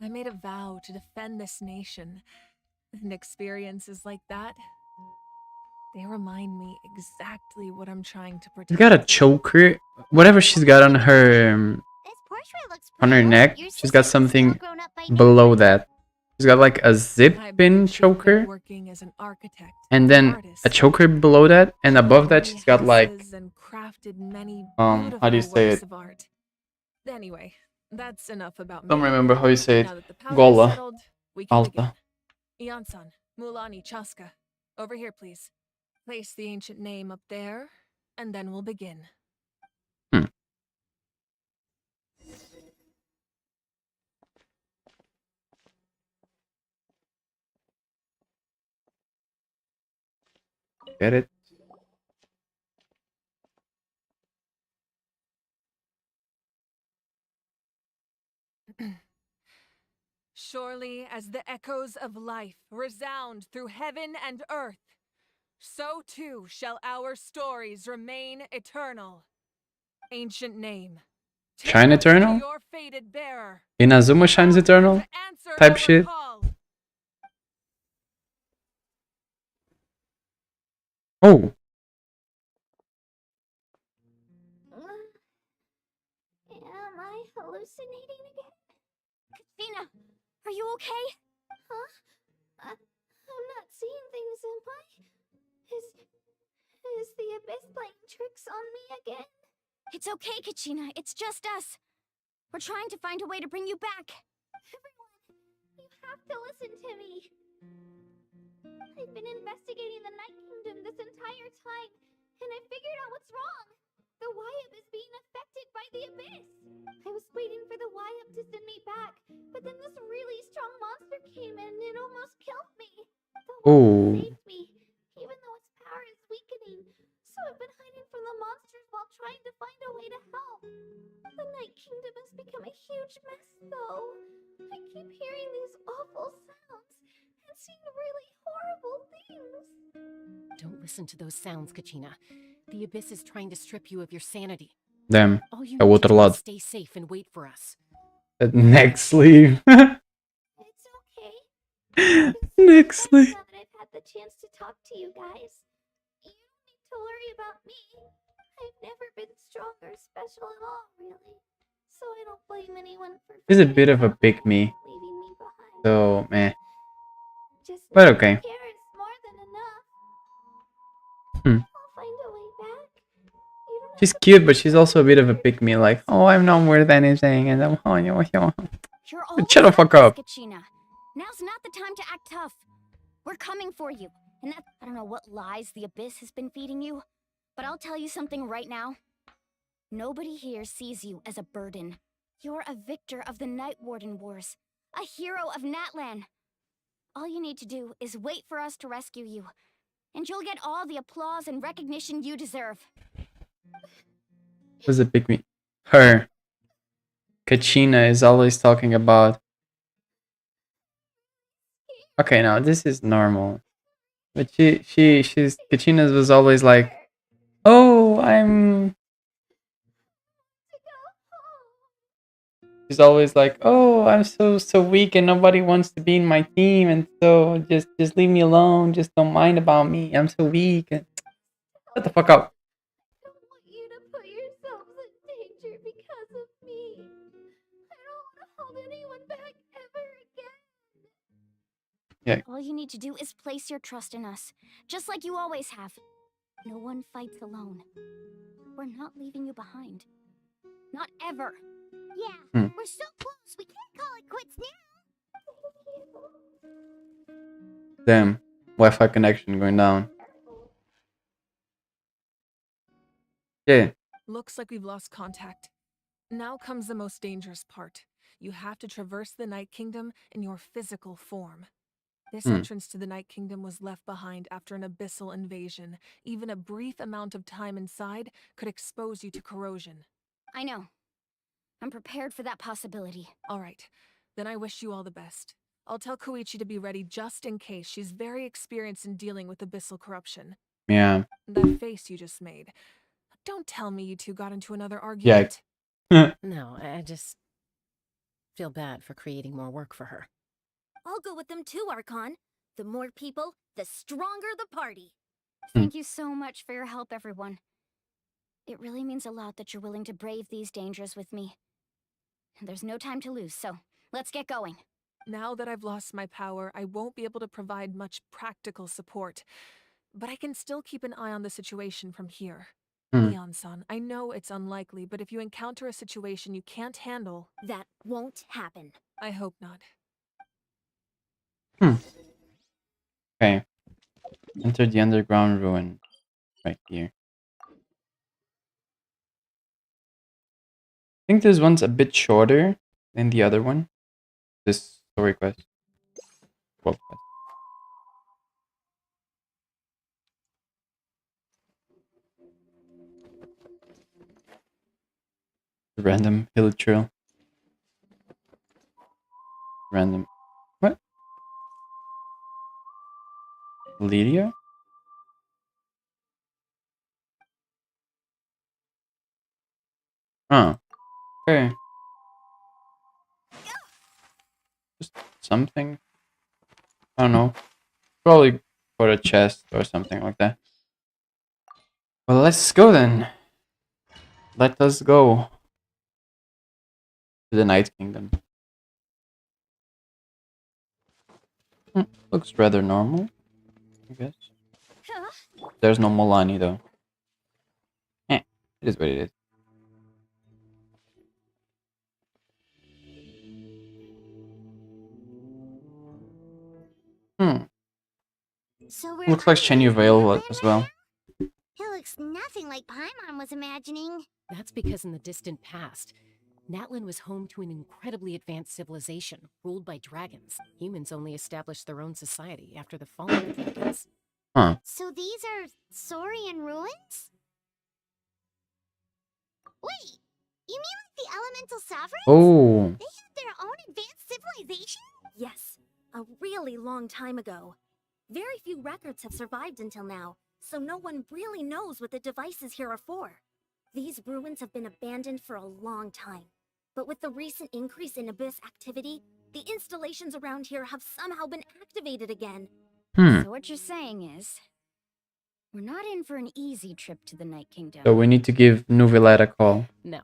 [SPEAKER 8] I made a vow to defend this nation, and experiences like that, they remind me exactly what I'm trying to
[SPEAKER 1] She's
[SPEAKER 8] protect.
[SPEAKER 1] got a choker. Whatever she's got on her neck,
[SPEAKER 4] Your
[SPEAKER 1] she's got
[SPEAKER 4] sister's all
[SPEAKER 1] something
[SPEAKER 4] grown up by now.
[SPEAKER 1] below that. She's got like a zip
[SPEAKER 8] I
[SPEAKER 1] pin
[SPEAKER 8] bet she's been
[SPEAKER 1] choker,
[SPEAKER 8] working as an architect,
[SPEAKER 1] and then a
[SPEAKER 8] artist,
[SPEAKER 1] choker below that, and above that
[SPEAKER 8] many
[SPEAKER 1] she's got like
[SPEAKER 8] houses and crafted many
[SPEAKER 1] how do you
[SPEAKER 8] beautiful
[SPEAKER 1] say
[SPEAKER 8] works
[SPEAKER 1] it?
[SPEAKER 8] of art. Anyway, that's enough about
[SPEAKER 1] Don't
[SPEAKER 8] me.
[SPEAKER 1] remember how you say it.
[SPEAKER 8] Now that the powder is
[SPEAKER 1] Gola.
[SPEAKER 8] settled, we can begin.
[SPEAKER 1] Alta.
[SPEAKER 8] Iansan, Mulani, Chaska, over here, please. Place the ancient name up there, and then we'll begin.
[SPEAKER 1] Get it?
[SPEAKER 8] Surely as the echoes of life resound through heaven and earth, so too shall our stories remain eternal. Ancient name.
[SPEAKER 1] Shine
[SPEAKER 8] take us to
[SPEAKER 1] eternal?
[SPEAKER 8] your fated bearer.
[SPEAKER 1] Inazuma shines eternal?
[SPEAKER 8] Answer
[SPEAKER 1] Type
[SPEAKER 8] our
[SPEAKER 1] shit.
[SPEAKER 8] call.
[SPEAKER 1] Oh.
[SPEAKER 4] Am I hallucinating again? Katrina, are you okay? Huh? I'm not seeing things, am I? Is the abyss playing tricks on me again?
[SPEAKER 2] It's okay, Kachina. It's just us. We're trying to find a way to bring you back.
[SPEAKER 4] Everyone, you have to listen to me. I've been investigating the Night Kingdom this entire time, and I figured out what's wrong. The Wyab is being affected by the abyss. I was waiting for the Wyab to send me back, but then this really strong monster came in and almost killed me. The Wyab saved me, even though its power is weakening. So I've been hiding from the monsters while trying to find a way to help. The Night Kingdom has become a huge mess, though. I keep hearing these awful sounds and seeing really horrible things.
[SPEAKER 11] Don't listen to those sounds, Kachina. The abyss is trying to strip you of your sanity.
[SPEAKER 1] Damn.
[SPEAKER 11] All you
[SPEAKER 1] É o
[SPEAKER 11] need
[SPEAKER 1] outro
[SPEAKER 11] to do is
[SPEAKER 1] lado.
[SPEAKER 11] stay safe and wait for us.
[SPEAKER 1] Neck sleeve.
[SPEAKER 4] It's okay.
[SPEAKER 1] Neck sleeve.
[SPEAKER 4] Now that I've had the chance to talk to you guys, you don't need to worry about me. I've never been strong or special at all, really. So I don't blame anyone for
[SPEAKER 1] He's a bit of a pick me.
[SPEAKER 4] leaving me behind.
[SPEAKER 1] So, meh.
[SPEAKER 4] Just
[SPEAKER 1] But
[SPEAKER 4] knowing
[SPEAKER 1] okay.
[SPEAKER 4] you care is more than enough.
[SPEAKER 1] Hmm.
[SPEAKER 4] I'll find a way back. You don't
[SPEAKER 1] She's cute, but she's also a bit of a pick me. Like, oh, I'm not worth anything, and I'm
[SPEAKER 2] You're always
[SPEAKER 1] shut the fuck
[SPEAKER 2] like
[SPEAKER 1] up.
[SPEAKER 2] this, Kachina. Now's not the time to act tough. We're coming for you. And that, I don't know what lies the abyss has been feeding you, but I'll tell you something right now. Nobody here sees you as a burden. You're a victor of the Night Warden Wars, a hero of NATLAN. All you need to do is wait for us to rescue you, and you'll get all the applause and recognition you deserve.
[SPEAKER 1] Who's a pick me? Her. Kachina is always talking about. Okay, now this is normal. But she's Kachina was always like, oh, she's always like, oh, I'm so weak and nobody wants to be in my team, and so just leave me alone. Just don't mind about me. I'm so weak. And shut the fuck up.
[SPEAKER 4] I don't want you to put yourselves in danger because of me. I don't want to hold anyone back ever again.
[SPEAKER 1] Yeah.
[SPEAKER 2] All you need to do is place your trust in us, just like you always have. No one fights alone. We're not leaving you behind. Not ever.
[SPEAKER 4] Yeah,
[SPEAKER 1] Hmm.
[SPEAKER 4] we're so close. We can't call it quits now.
[SPEAKER 1] Damn. Wi-Fi connection going down. Yeah.
[SPEAKER 8] Looks like we've lost contact. Now comes the most dangerous part. You have to traverse the Night Kingdom in your physical form. This entrance to the Night Kingdom was left behind after an abyssal invasion. Even a brief amount of time inside could expose you to corrosion.
[SPEAKER 2] I know. I'm prepared for that possibility.
[SPEAKER 8] All right, then I wish you all the best. I'll tell Koichi to be ready just in case. She's very experienced in dealing with abyssal corruption.
[SPEAKER 1] Yeah.
[SPEAKER 8] That face you just made. Don't tell me you two got into another
[SPEAKER 1] Yeah.
[SPEAKER 8] argument.
[SPEAKER 11] No, I just feel bad for creating more work for her.
[SPEAKER 15] I'll go with them too, Archon. The more people, the stronger the party.
[SPEAKER 2] Thank you so much for your help, everyone. It really means a lot that you're willing to brave these dangers with me. There's no time to lose, so let's get going.
[SPEAKER 8] Now that I've lost my power, I won't be able to provide much practical support. But I can still keep an eye on the situation from here. Leon-san, I know it's unlikely, but if you encounter a situation you can't handle...
[SPEAKER 15] That won't happen.
[SPEAKER 8] I hope not.
[SPEAKER 1] Okay. Enter the underground ruin. Right here. I think this one's a bit shorter than the other one. This story quest. Quest. Random hill trail. Random. What? Lydia? Oh. Okay. Just something. I don't know. Probably for a chest or something like that. Well, let's go then. Let us go to the Night Kingdom. Looks rather normal, I guess. There's no Molani though. It is what it is.
[SPEAKER 4] So we're
[SPEAKER 1] Looks like Shenyu Vale as well.
[SPEAKER 4] It looks nothing like Paimon was imagining.
[SPEAKER 11] That's because in the distant past, NATLAN was home to an incredibly advanced civilization ruled by dragons. Humans only established their own society after the fall of the dragons.
[SPEAKER 1] Huh.
[SPEAKER 4] So these are Saurian ruins? Wait, you mean like the elemental sovereigns?
[SPEAKER 1] Oh.
[SPEAKER 4] They had their own advanced civilization?
[SPEAKER 15] Yes, a really long time ago. Very few records have survived until now, so no one really knows what the devices here are for. These ruins have been abandoned for a long time. But with the recent increase in Abyss activity, the installations around here have somehow been activated again.
[SPEAKER 2] So what you're saying is, we're not in for an easy trip to the Night Kingdom.
[SPEAKER 1] So we need to give Nuvilet a call.
[SPEAKER 11] No.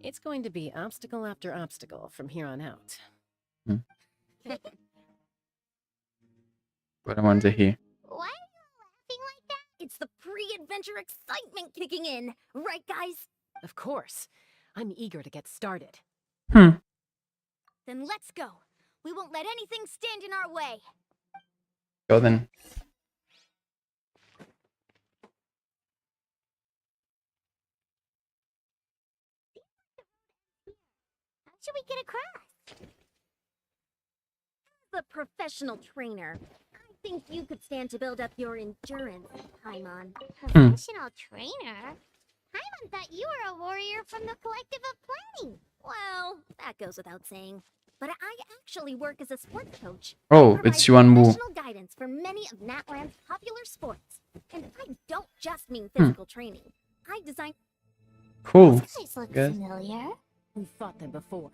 [SPEAKER 11] It's going to be obstacle after obstacle from here on out.
[SPEAKER 1] What I wanted to hear.
[SPEAKER 15] Why are you laughing like that? It's the pre-adventure excitement kicking in, right guys?
[SPEAKER 11] Of course. I'm eager to get started.
[SPEAKER 2] Then let's go. We won't let anything stand in our way.
[SPEAKER 1] Go then.
[SPEAKER 4] How should we get across?
[SPEAKER 15] As a professional trainer, I think you could stand to build up your endurance, Paimon.
[SPEAKER 4] Professional trainer? Paimon thought you were a warrior from the Collective of Planning.
[SPEAKER 15] Well, that goes without saying. But I actually work as a sports coach.
[SPEAKER 1] Oh, it's Yuan Wu.
[SPEAKER 15] Professional guidance for many of NATLAN's popular sports. And I don't just mean physical training. I design...
[SPEAKER 1] Cool.
[SPEAKER 4] These guys look
[SPEAKER 1] Good.
[SPEAKER 4] familiar.
[SPEAKER 11] We've fought them before.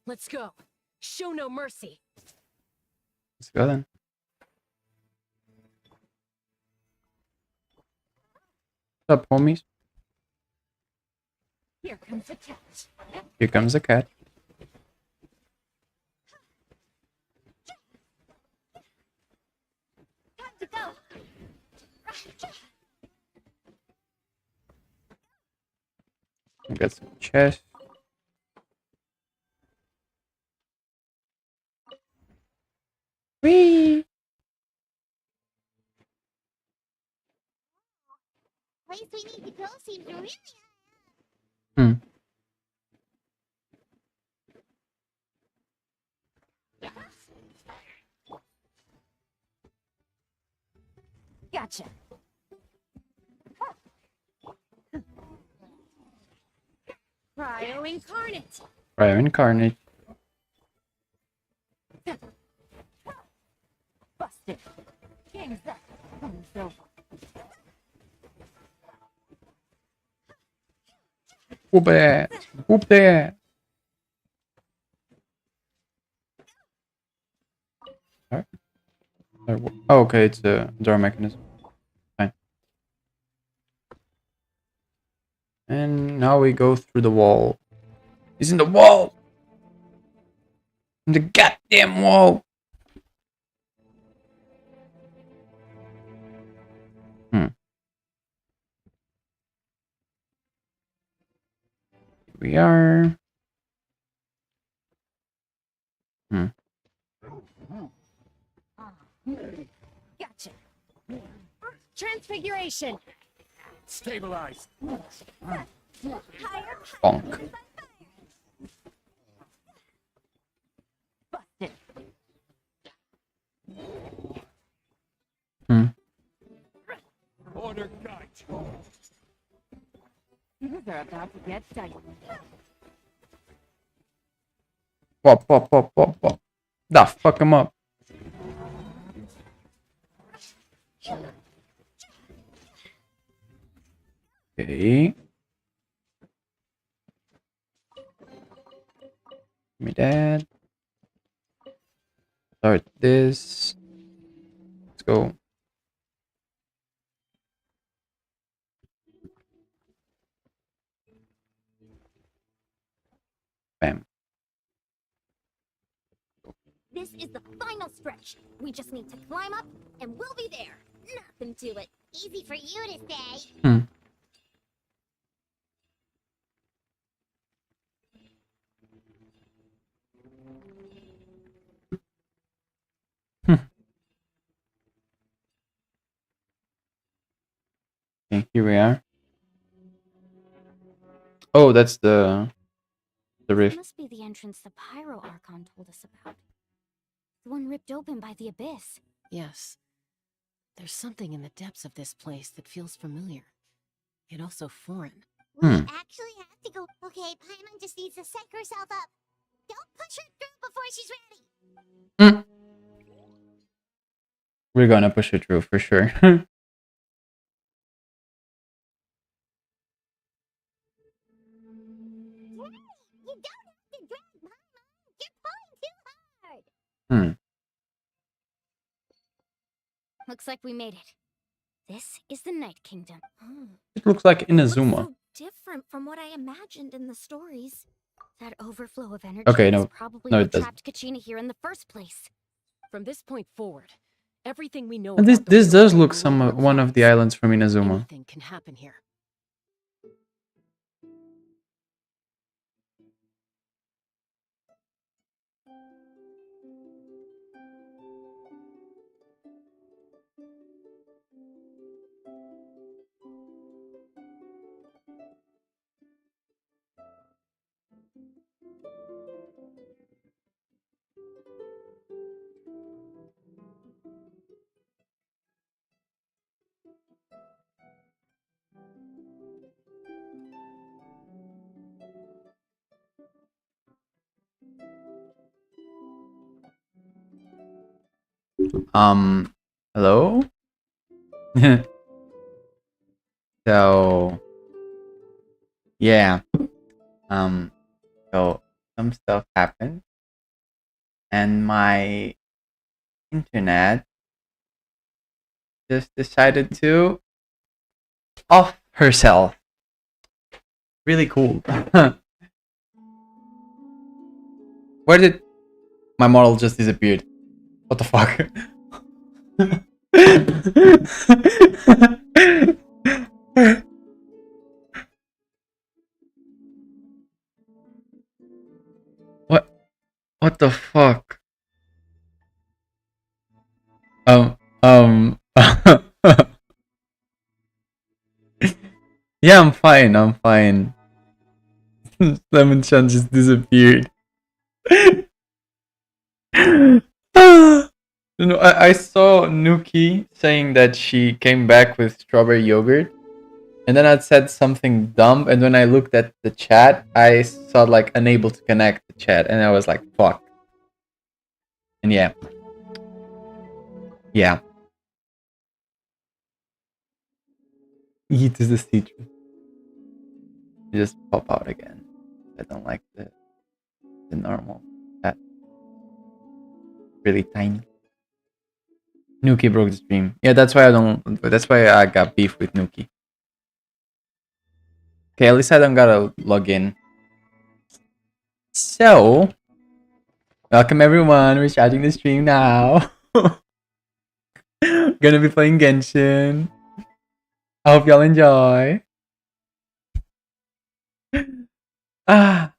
[SPEAKER 11] Let's go. Show no mercy.
[SPEAKER 1] Let's go then. What's up, homies?
[SPEAKER 15] Here comes the catch.
[SPEAKER 1] Here comes the cat.
[SPEAKER 15] Time to go.
[SPEAKER 1] I got some chest. Whee!
[SPEAKER 4] Place we need to go seems really
[SPEAKER 15] Gotcha. Cryo incarnate.
[SPEAKER 1] Cryo incarnate.
[SPEAKER 15] Busted. Game's up. Runs over.
[SPEAKER 1] Whoop that. Whoop that. Alright. Oh, okay, it's a door mechanism. Fine. And now we go through the wall. He's in the wall! In the goddamn wall! Here we are.
[SPEAKER 15] Gotcha. Transfiguration.
[SPEAKER 14] Stabilize.
[SPEAKER 1] Bonk.
[SPEAKER 15] Busted.
[SPEAKER 14] Order kite.
[SPEAKER 15] They're about to get done.
[SPEAKER 1] Pop, pop, pop, pop, pop. Da, fuck him up. Okay. Give me that. Start this. Let's go. Bam.
[SPEAKER 4] This is the final stretch. We just need to climb up, and we'll be there. Nothing to it. Easy for you to say.
[SPEAKER 1] Okay, here we are. Oh, that's the rift.
[SPEAKER 2] Must be the entrance the Pyro Archon told us about. The one ripped open by the abyss.
[SPEAKER 11] Yes. There's something in the depths of this place that feels familiar, yet also foreign.
[SPEAKER 4] We actually have to go. Okay, Paimon just needs to psych herself up. Don't push her through before she's ready.
[SPEAKER 1] We're gonna push it through for sure.
[SPEAKER 4] You don't have to drag Paimon. You're pulling too hard.
[SPEAKER 2] Looks like we made it. This is the Night Kingdom.
[SPEAKER 1] It looks like Inazuma.
[SPEAKER 2] So different from what I imagined in the stories. That overflow of energy
[SPEAKER 1] Okay,
[SPEAKER 2] is
[SPEAKER 1] no.
[SPEAKER 2] probably
[SPEAKER 1] No,
[SPEAKER 2] what
[SPEAKER 1] it doesn't.
[SPEAKER 2] trapped Kachina here in the first place.
[SPEAKER 11] From this point forward, everything we know
[SPEAKER 1] And this
[SPEAKER 11] about the
[SPEAKER 1] this
[SPEAKER 11] world
[SPEAKER 1] does look
[SPEAKER 11] will
[SPEAKER 1] one of the islands from Inazuma.
[SPEAKER 11] Anything can happen here.
[SPEAKER 1] Hello? So yeah. So some stuff happened and my internet just decided to off herself. Really cool. Where did my model just disappeared? What the fuck? What the fuck? Yeah, I'm fine, I'm fine. Lemon-chan just disappeared. You know, I saw Nukii saying that she came back with strawberry yogurt. And then I said something dumb, and when I looked at the chat, I saw like unable to connect the chat, and I was like, fuck. And yeah. Yeah. Eat is the secret. You just pop out again. I don't like the normal. That really tiny. Nukii broke the stream. Yeah, that's why I don't. That's why I got beef with Nukii. Okay, at least I don't gotta log in. So, welcome everyone. We're starting the stream now. Gonna be playing Genshin. I hope y'all enjoy. Ah.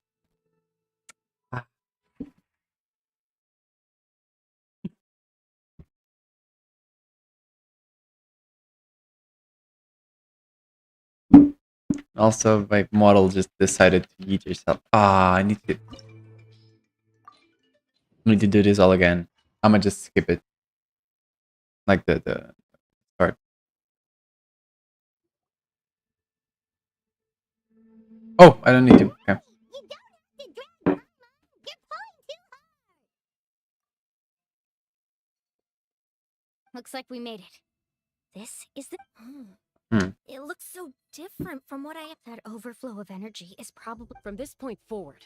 [SPEAKER 1] Also, my model just decided to eat herself. Ah, I need to do this all again. I'ma just skip it. Like the start. Oh, I don't need to. Okay.
[SPEAKER 2] Looks like we made it. This is the...
[SPEAKER 11] It looks so different from what I...
[SPEAKER 2] That overflow of energy is probably...
[SPEAKER 11] From this point forward,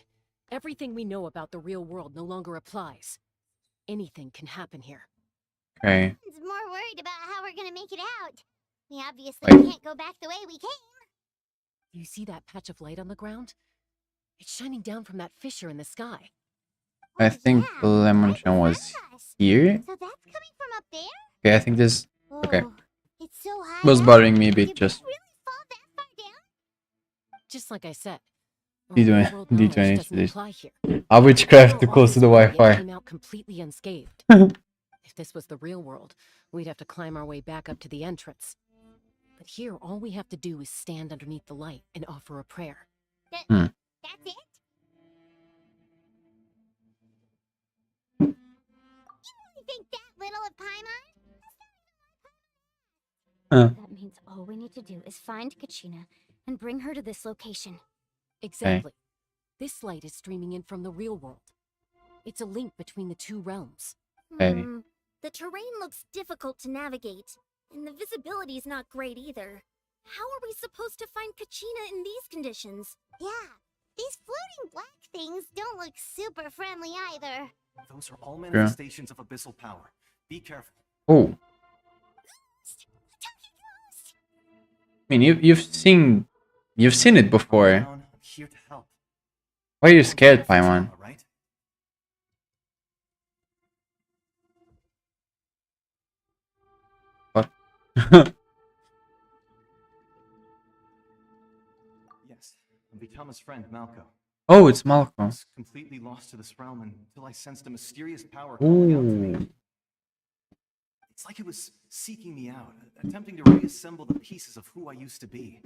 [SPEAKER 11] everything we know about the real world no longer applies. Anything can happen here.
[SPEAKER 1] Okay.
[SPEAKER 4] I'm more worried about how we're gonna make it out. We obviously
[SPEAKER 1] Wait.
[SPEAKER 4] can't go back the way we came.
[SPEAKER 11] Do you see that patch of light on the ground? It's shining down from that fissure in the sky.
[SPEAKER 1] I think the lemon shell was here.
[SPEAKER 4] So that's coming from up there?
[SPEAKER 1] Okay, I think this. Okay.
[SPEAKER 4] It's so high.
[SPEAKER 1] Was bothering me a bit. Just.
[SPEAKER 11] Just like I said.
[SPEAKER 1] D20 this. I witchcraft too close to the Wi-Fi.
[SPEAKER 11] Came out completely unscathed. If this was the real world, we'd have to climb our way back up to the entrance. But here, all we have to do is stand underneath the light and offer a prayer.
[SPEAKER 4] That's it? You really think that little of Paimon?
[SPEAKER 2] That means all we need to do is find Kachina and bring her to this location.
[SPEAKER 11] Exactly. This light is streaming in from the real world. It's a link between the two realms.
[SPEAKER 15] The terrain looks difficult to navigate, and the visibility is not great either. How are we supposed to find Kachina in these conditions?
[SPEAKER 4] Yeah, these floating black things don't look super friendly either.
[SPEAKER 14] Those are all manifestations of abyssal power. Be careful.
[SPEAKER 1] Oh. I mean, you've seen it before.
[SPEAKER 14] I'm here to help.
[SPEAKER 1] Why are you scared, Paimon?
[SPEAKER 14] Right?
[SPEAKER 1] What?
[SPEAKER 14] Yes, I'm Vitama's friend, Malco.
[SPEAKER 1] Oh, it's Malco.
[SPEAKER 14] I was completely lost to this realm until I sensed a mysterious power calling out to me. It's like it was seeking me out, attempting to reassemble the pieces of who I used to be.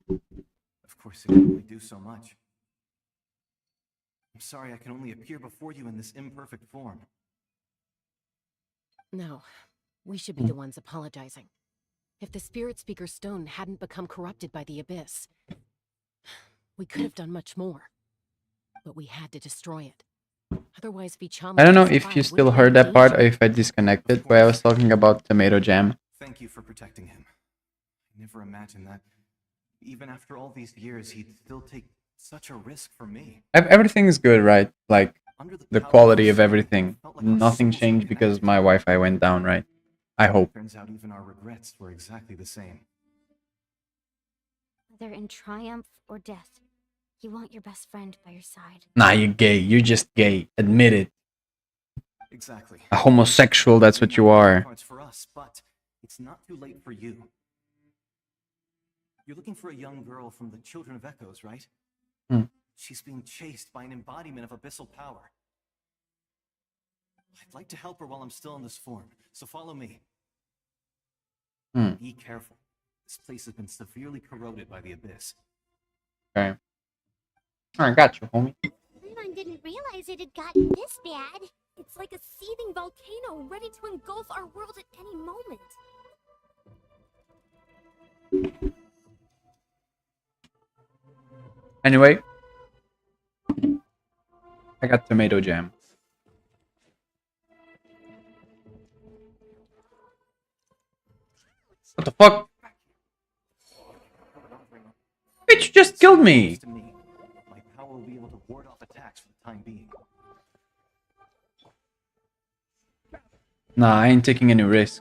[SPEAKER 14] Of course, it can only do so much. I'm sorry I can only appear before you in this imperfect form.
[SPEAKER 11] No, we should be the ones apologizing. If the Spirit Speaker Stone hadn't become corrupted by the Abyss, we could have done much more. But we had to destroy it. Otherwise, Vichama...
[SPEAKER 1] I don't know if you still heard that part or if I disconnected where I was talking about tomato jam.
[SPEAKER 14] Thank you for protecting him. I never imagined that, even after all these years, he'd still take such a risk for me.
[SPEAKER 1] Everything is good, right? Like, the quality of everything. Nothing changed because my Wi-Fi went down, right? I hope.
[SPEAKER 14] Turns out even our regrets were exactly the same.
[SPEAKER 2] Whether in triumph or death, you want your best friend by your side.
[SPEAKER 1] Nah, you're gay. You're just gay. Admit it.
[SPEAKER 14] Exactly.
[SPEAKER 1] A homosexual, that's what you are.
[SPEAKER 14] It's for us, but it's not too late for you. You're looking for a young girl from the Children of Echoes, right? She's being chased by an embodiment of abyssal power. I'd like to help her while I'm still in this form, so follow me. Be careful. This place has been severely corroded by the Abyss.
[SPEAKER 1] Okay. I got you, homie.
[SPEAKER 4] Paimon didn't realize it had gotten this bad.
[SPEAKER 15] It's like a seething volcano ready to engulf our world at any moment.
[SPEAKER 1] Anyway. I got tomato jam. What the fuck? Bitch just killed me! Nah, I ain't taking any risks.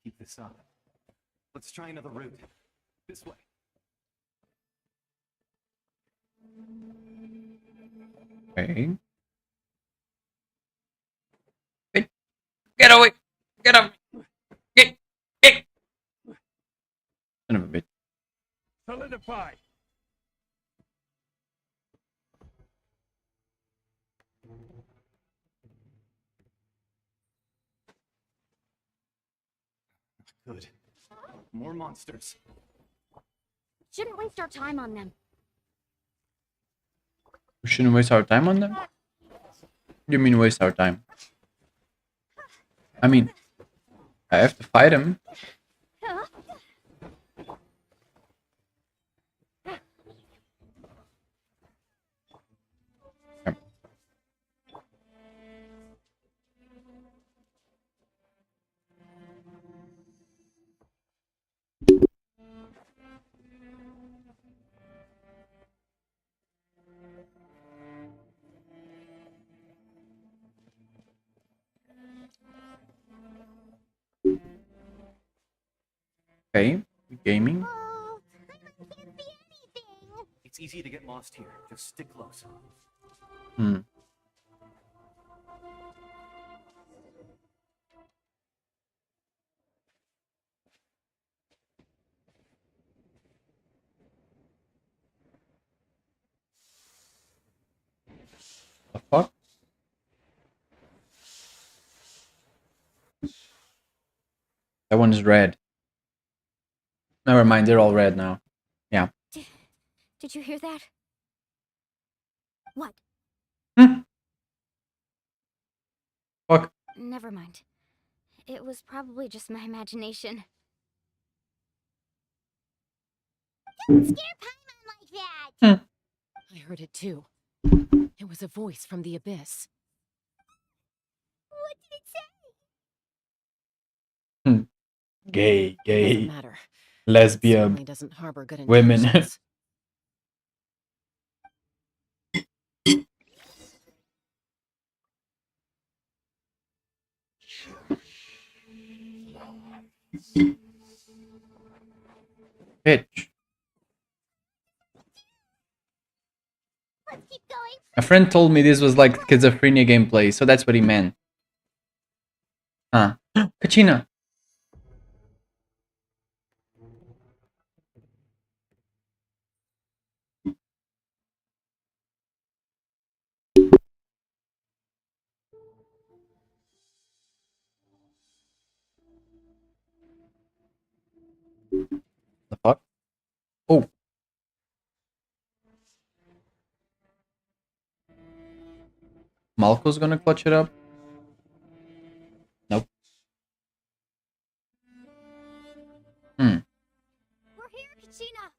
[SPEAKER 14] Keep this up. Let's try another route. This way.
[SPEAKER 1] Okay. Get away! Get up! Get! Son of a bitch.
[SPEAKER 7] Solidify.
[SPEAKER 14] Good. More monsters.
[SPEAKER 2] Shouldn't waste our time on them.
[SPEAKER 1] We shouldn't waste our time on them? What do you mean waste our time? I mean, I have to fight him. Okay, gaming.
[SPEAKER 14] It's easy to get lost here. Just stick close.
[SPEAKER 1] Hmm. The fuck? That one is red. Never mind, they're all red now. Yeah.
[SPEAKER 2] Did you hear that? What?
[SPEAKER 1] Fuck.
[SPEAKER 2] Never mind. It was probably just my imagination.
[SPEAKER 4] Don't scare Paimon like that!
[SPEAKER 11] I heard it too. It was a voice from the abyss.
[SPEAKER 4] What did it say?
[SPEAKER 1] Gay,
[SPEAKER 11] Doesn't matter.
[SPEAKER 1] lesbian,
[SPEAKER 11] Certainly doesn't harbor good
[SPEAKER 1] women.
[SPEAKER 11] intentions.
[SPEAKER 1] Bitch.
[SPEAKER 4] Let's keep going.
[SPEAKER 1] A friend told me this was like schizophrenia gameplay, so that's what he meant. Huh. Kachina! The fuck? Oh. Malco's gonna clutch it up? Nope. Hmm.
[SPEAKER 4] We're here, Kachina.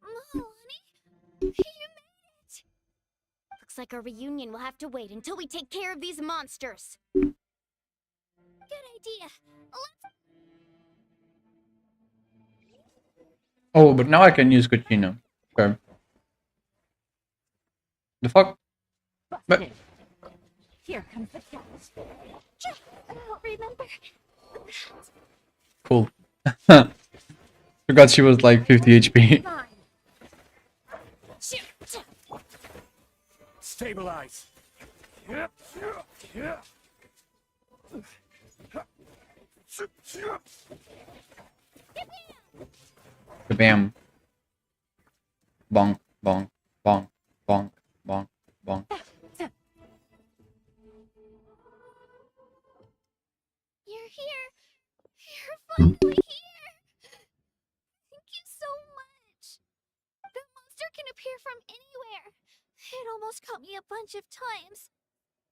[SPEAKER 4] Oh, honey. You made it.
[SPEAKER 2] Looks like our reunion will have to wait until we take care of these monsters.
[SPEAKER 4] Good idea.
[SPEAKER 1] Oh, but now I can use Kachina. Okay. The fuck? But
[SPEAKER 15] Here comes the challenge.
[SPEAKER 4] I don't remember.
[SPEAKER 1] cool. Forgot she was like 50 HP.
[SPEAKER 7] Stabilize.
[SPEAKER 1] Bam. Bonk, bonk, bonk, bonk, bonk, bonk.
[SPEAKER 4] You're here. You're finally here. Thank you so much. The monster can appear from anywhere. It almost caught me a bunch of times.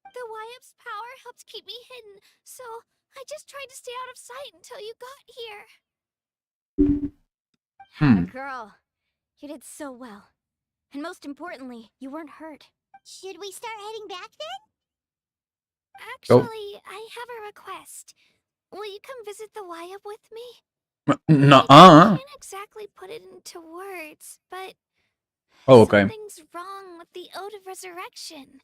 [SPEAKER 4] The YF's power helped keep me hidden, so I just tried to stay out of sight until you got here.
[SPEAKER 2] Girl, you did so well. And most importantly, you weren't hurt.
[SPEAKER 4] Should we start heading back then?
[SPEAKER 2] Actually, I have a request. Will you come visit the YF with me?
[SPEAKER 1] Nuh-uh.
[SPEAKER 2] I can't exactly put it into words, but
[SPEAKER 1] Oh, okay.
[SPEAKER 4] Something's wrong with the Ode of Resurrection.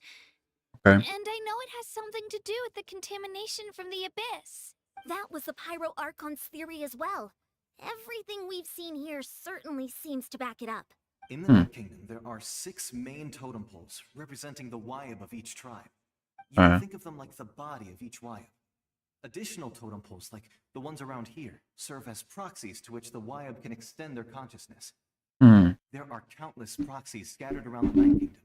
[SPEAKER 1] Okay.
[SPEAKER 4] And I know it has something to do with the contamination from the Abyss. That was the Pyro Archon's theory as well. Everything we've seen here certainly seems to back it up.
[SPEAKER 14] In the Night Kingdom, there are 6 main totem poles representing the Wyab of each tribe. You can think of them like the body of each Wyab. Additional totem poles, like the ones around here, serve as proxies to which the Wyab can extend their consciousness. There are countless proxies scattered around the Night Kingdom.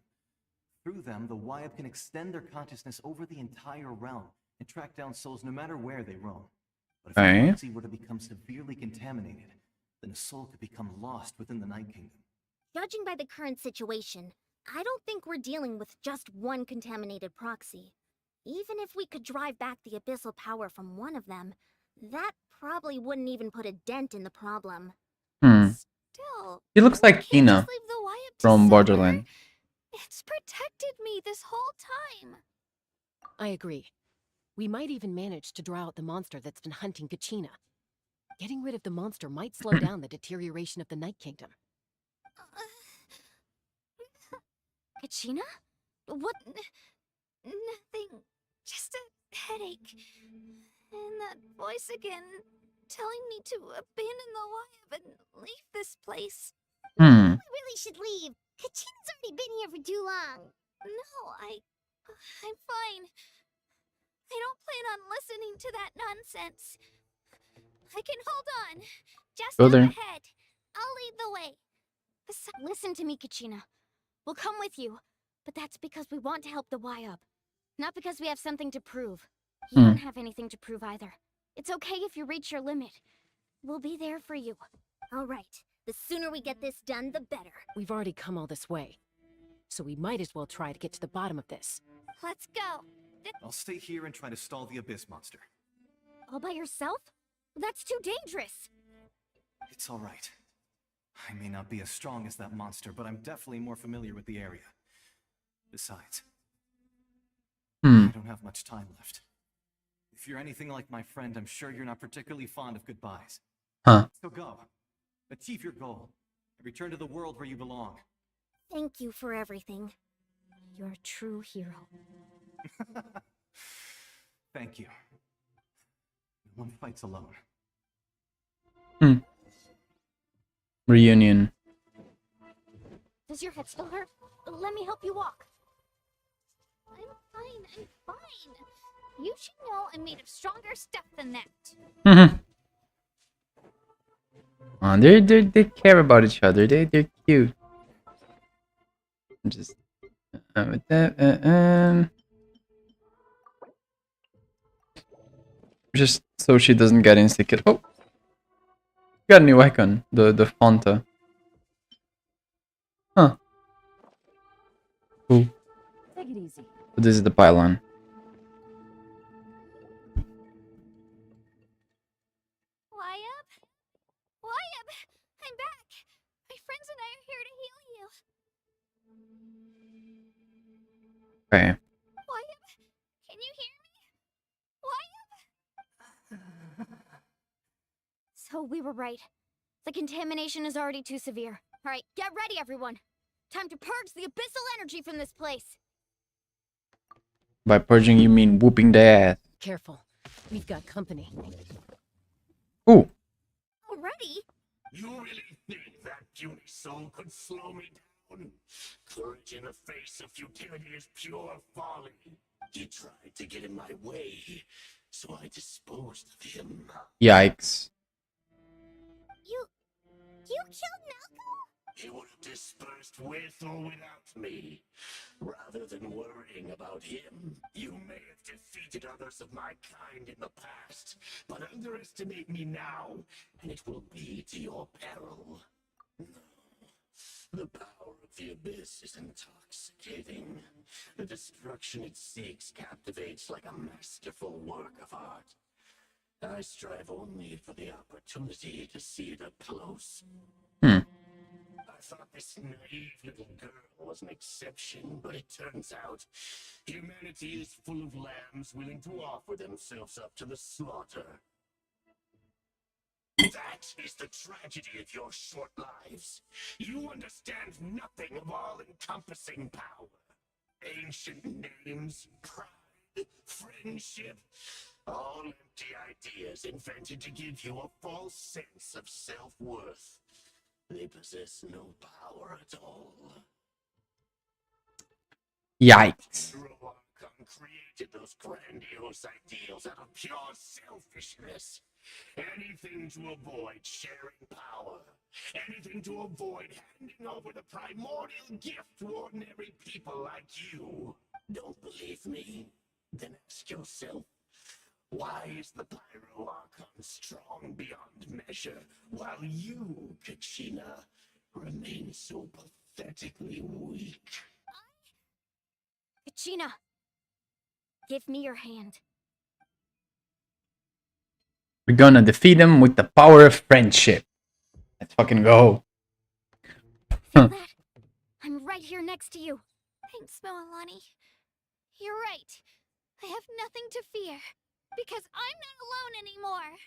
[SPEAKER 14] Through them, the Wyab can extend their consciousness over the entire realm and track down souls no matter where they roam. But if a proxy were to become severely contaminated, then a soul could become lost within the Night Kingdom.
[SPEAKER 4] Judging by the current situation, I don't think we're dealing with just one contaminated proxy. Even if we could drive back the abyssal power from one of them, that probably wouldn't even put a dent in the problem. Still,
[SPEAKER 1] He looks like Kina
[SPEAKER 4] leave the Wyab to
[SPEAKER 1] from
[SPEAKER 4] suffer.
[SPEAKER 1] Borderlands.
[SPEAKER 4] It's protected me this whole time.
[SPEAKER 11] I agree. We might even manage to draw out the monster that's been hunting Kachina. Getting rid of the monster might slow down the deterioration of the Night Kingdom.
[SPEAKER 4] Kachina? What? Nothing. Just a headache. And that voice again, telling me to abandon the Wyab and leave this place. We really should leave. Kachina's already been here for too long. No, I'm fine. I don't plan on listening to that nonsense. I can hold on. Just
[SPEAKER 1] Go
[SPEAKER 4] up
[SPEAKER 1] there.
[SPEAKER 4] ahead. I'll lead the way. Listen to me, Kachina. We'll come with you, but that's because we want to help the Wyab. Not because we have something to prove. You don't have anything to prove either. It's okay if you reach your limit. We'll be there for you. All right. The sooner we get this done, the better.
[SPEAKER 11] We've already come all this way, so we might as well try to get to the bottom of this.
[SPEAKER 4] Let's go.
[SPEAKER 14] I'll stay here and try to stall the Abyss monster.
[SPEAKER 4] All by yourself? That's too dangerous.
[SPEAKER 14] It's all right. I may not be as strong as that monster, but I'm definitely more familiar with the area. Besides, I don't have much time left. If you're anything like my friend, I'm sure you're not particularly fond of goodbyes. So go. Achieve your goal. And return to the world where you belong.
[SPEAKER 4] Thank you for everything. You're a true hero.
[SPEAKER 14] Thank you. No one fights alone.
[SPEAKER 1] Reunion.
[SPEAKER 4] Does your head still hurt? Let me help you walk. I'm fine. You should know I'm made of stronger stuff than that.
[SPEAKER 1] They care about each other. They're cute. Just with that, just so she doesn't get insecure. Oh, got a new icon. The Fonta. Huh. Cool.
[SPEAKER 11] Take it easy.
[SPEAKER 1] So this is the pylon.
[SPEAKER 4] Wyab, I'm back. My friends and I are here to heal you.
[SPEAKER 1] Okay.
[SPEAKER 4] Wyab, can you hear me? Wyab? So we were right. The contamination is already too severe. All right, get ready, everyone. Time to purge the abyssal energy from this place.
[SPEAKER 1] By purging, you mean whooping their ass.
[SPEAKER 11] Careful. We've got company.
[SPEAKER 1] Ooh.
[SPEAKER 4] Already?
[SPEAKER 16] You really think that puny soul could slow me down? Courage in the face of futility is pure folly. He tried to get in my way, so I disposed of him.
[SPEAKER 1] Yikes.
[SPEAKER 4] You killed Malcolm?
[SPEAKER 16] He would have dispersed with or without me. Rather than worrying about him, you may have defeated others of my kind in the past, but underestimate me now, and it will be to your peril. No. The power of the Abyss is intoxicating. The destruction it seeks captivates like a masterful work of art. I strive only for the opportunity to see it up close. I thought this naive little girl was an exception, but it turns out humanity is full of lambs willing to offer themselves up to the slaughter. That That is the tragedy of your short lives. You understand nothing of all-encompassing power. Ancient names, pride, friendship, all empty ideas invented to give you a false sense of self-worth. They possess no power at all.
[SPEAKER 1] Yikes.
[SPEAKER 16] Archon created those grandiose ideals out of pure selfishness. Anything to avoid sharing power. Anything to avoid handing over the primordial gift to ordinary people like you. Don't believe me? Then ask yourself, why is the Pyro Archon strong beyond measure, while you, Kachina, remain so pathetically weak?
[SPEAKER 2] Kachina, give me your hand.
[SPEAKER 1] We're gonna defeat him with the power of friendship. Let's fucking go.
[SPEAKER 2] Feel that? I'm right here next to you.
[SPEAKER 4] Thanks, Milani. You're right. I have nothing to fear, because I'm not alone anymore.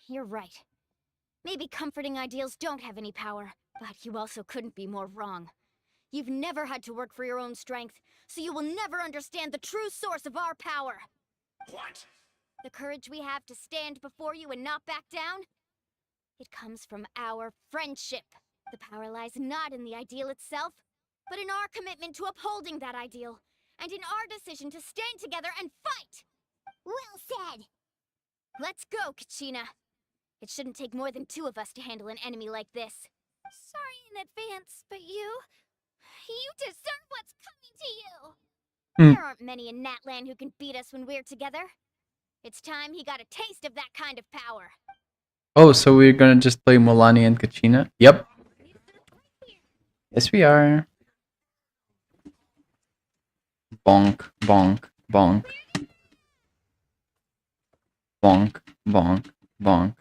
[SPEAKER 2] You're right. Maybe comforting ideals don't have any power, but you also couldn't be more wrong. You've never had to work for your own strength, so you will never understand the true source of our power.
[SPEAKER 16] What?
[SPEAKER 2] The courage we have to stand before you and not back down? It comes from our friendship. The power lies not in the ideal itself, but in our commitment to upholding that ideal, and in our decision to stand together and fight!
[SPEAKER 4] Well said!
[SPEAKER 2] Let's go, Kachina. It shouldn't take more than 2 of us to handle an enemy like this.
[SPEAKER 4] Sorry in advance, but you deserve what's coming to you!
[SPEAKER 2] There aren't many in NATLAN who can beat us when we're together. It's time he got a taste of that kind of power.
[SPEAKER 1] Oh, so we're gonna just play Milani and Kachina? Yep. Yes, we are. Bonk, bonk, bonk. Bonk, bonk, bonk.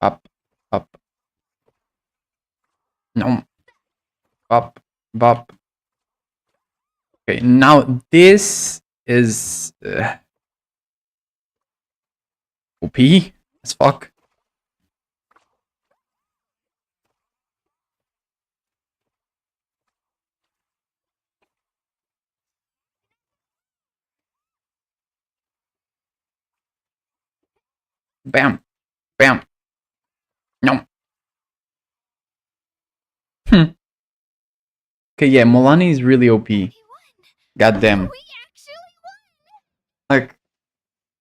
[SPEAKER 1] Up, up. No. Up, bop. Okay, now this is OP as fuck. Bam, bam. No. Okay, yeah, Milani is really OP. Goddamn. Like,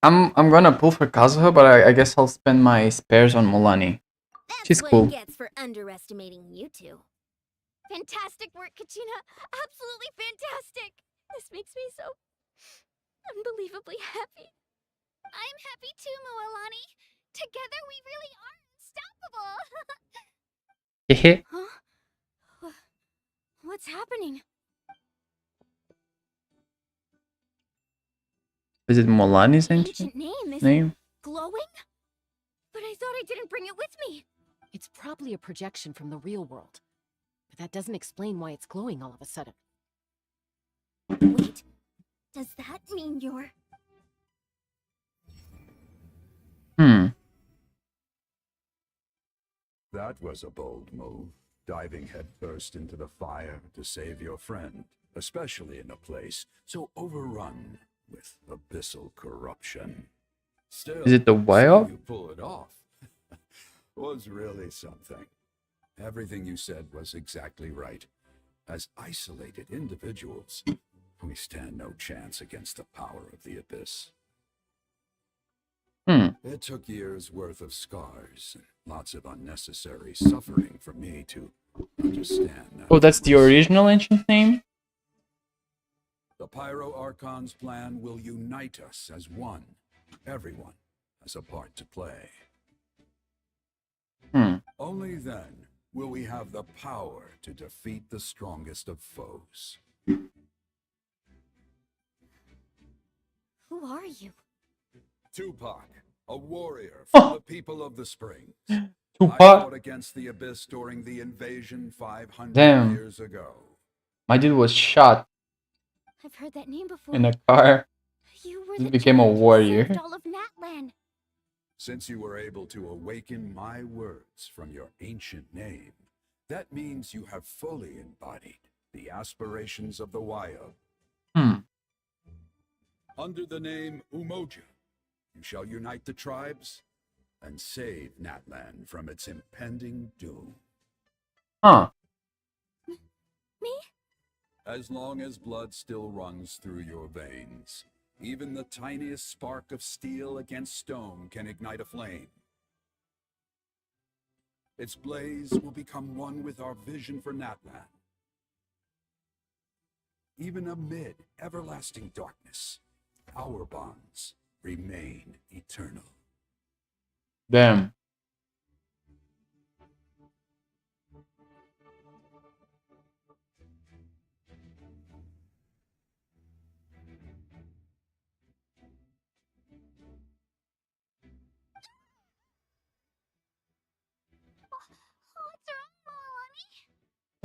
[SPEAKER 1] I'm gonna pull for Kazuha, but I guess I'll spend my spares on Milani. She's cool.
[SPEAKER 15] That's what he gets for underestimating you two.
[SPEAKER 2] Fantastic work, Kachina! Absolutely fantastic! This makes me so unbelievably happy.
[SPEAKER 4] I'm happy too, Milani. Together we really are unstoppable.
[SPEAKER 2] Huh? What's happening?
[SPEAKER 1] Is it Milani's
[SPEAKER 2] Ancient name? Glowing? But I thought I didn't bring it with me.
[SPEAKER 11] It's probably a projection from the real world. But that doesn't explain why it's glowing all of a sudden.
[SPEAKER 4] Wait, does that mean you're...
[SPEAKER 17] That was a bold move, diving headfirst into the fire to save your friend, especially in a place so overrun with abyssal corruption. Still,
[SPEAKER 1] Is it the whale?
[SPEAKER 17] You pull it off. Was really something. Everything you said was exactly right. As isolated individuals, we stand no chance against the power of the abyss. It took years worth of scars and lots of unnecessary suffering for me to understand that.
[SPEAKER 1] Oh, that's the original ancient name?
[SPEAKER 17] The Pyro Archon's plan will unite us as one. Everyone has a part to play. Only then will we have the power to defeat the strongest of foes.
[SPEAKER 2] Who are you?
[SPEAKER 17] Tupac, a warrior from the people of the Springs.
[SPEAKER 1] Tupac?
[SPEAKER 17] I fought against the Abyss during the invasion 500
[SPEAKER 1] Damn.
[SPEAKER 17] years ago.
[SPEAKER 1] My dude was shot
[SPEAKER 2] I've heard that name before.
[SPEAKER 1] in a car.
[SPEAKER 2] You were
[SPEAKER 1] He
[SPEAKER 2] the
[SPEAKER 1] became a
[SPEAKER 2] child who
[SPEAKER 1] warrior.
[SPEAKER 2] saved all of Natlan.
[SPEAKER 17] Since you were able to awaken my words from your ancient name, that means you have fully embodied the aspirations of the Wyo. Under the name Umoja, you shall unite the tribes and save Natlan from its impending doom.
[SPEAKER 1] Huh.
[SPEAKER 2] Me?
[SPEAKER 17] As long as blood still runs through your veins, even the tiniest spark of steel against stone can ignite a flame. Its blaze will become one with our vision for Natlan. Even amid everlasting darkness, our bonds remain eternal.
[SPEAKER 1] Damn.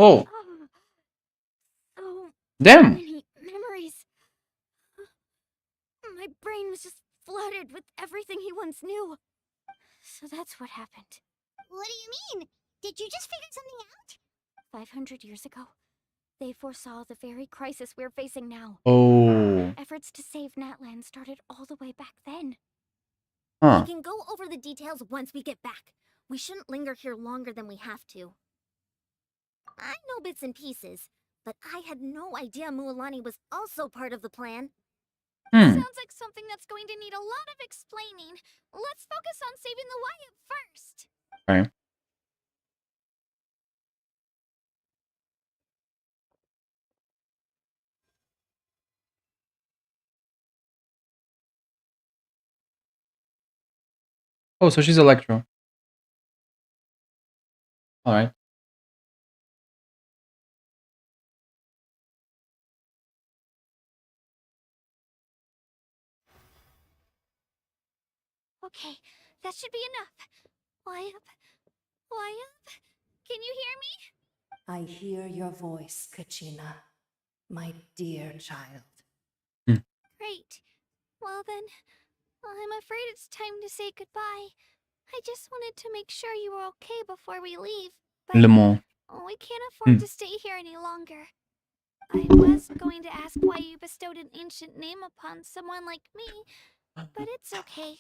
[SPEAKER 1] Oh.
[SPEAKER 2] So
[SPEAKER 1] Damn.
[SPEAKER 2] many memories. My brain was just flooded with everything he once knew. So that's what happened.
[SPEAKER 4] What do you mean? Did you just figure something out?
[SPEAKER 2] 500 years ago, they foresaw the very crisis we're facing now.
[SPEAKER 1] Oh.
[SPEAKER 2] Efforts to save Natlan started all the way back then.
[SPEAKER 1] Huh.
[SPEAKER 15] We can go over the details once we get back. We shouldn't linger here longer than we have to. I know bits and pieces, but I had no idea Mualani was also part of the plan.
[SPEAKER 2] Sounds like something that's going to need a lot of explaining. Let's focus on saving the Wyatt first.
[SPEAKER 1] Okay. Oh, so she's Electro. Alright.
[SPEAKER 2] Okay, that should be enough. Wyatt? Wyatt? Can you hear me?
[SPEAKER 18] I hear your voice, Kachina, my dear child.
[SPEAKER 2] Great. Well then, I'm afraid it's time to say goodbye. I just wanted to make sure you were okay before we leave.
[SPEAKER 1] Le Mans.
[SPEAKER 2] We can't afford to stay here any longer. I was going to ask why you bestowed an ancient name upon someone like me, but it's okay.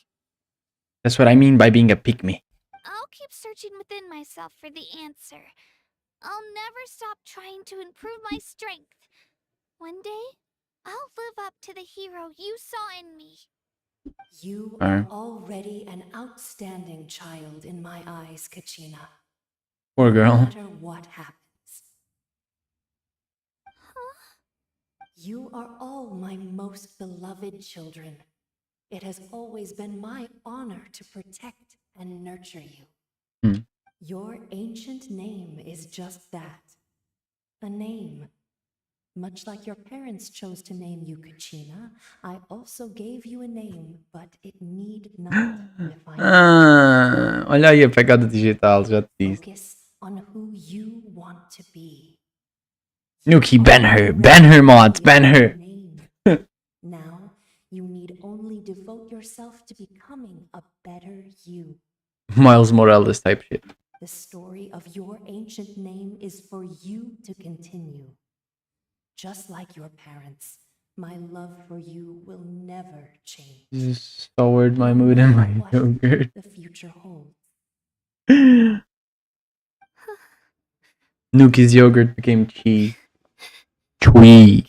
[SPEAKER 1] That's what I mean by being a pygmy.
[SPEAKER 2] I'll keep searching within myself for the answer. I'll never stop trying to improve my strength. One day, I'll live up to the hero you saw in me.
[SPEAKER 18] You are already an outstanding child in my eyes, Kachina.
[SPEAKER 1] Poor girl.
[SPEAKER 18] No matter what happens. You are all my most beloved children. It has always been my honor to protect and nurture you. Your ancient name is just that. A name. Much like your parents chose to name you Kachina, I also gave you a name, but it need not define you.
[SPEAKER 1] Olha aí a pegada digital, já te disse.
[SPEAKER 18] Focus on who you want to be.
[SPEAKER 1] Nukii, ban her. Ban her, mods. Ban her.
[SPEAKER 18] Now, you need only devote yourself to becoming a better you.
[SPEAKER 1] Miles Morales type shit.
[SPEAKER 18] The story of your ancient name is for you to continue. Just like your parents, my love for you will never change.
[SPEAKER 1] Just soured my mood and my yogurt.
[SPEAKER 18] The future holds.
[SPEAKER 1] Nuki's yogurt became cheese. Tweet.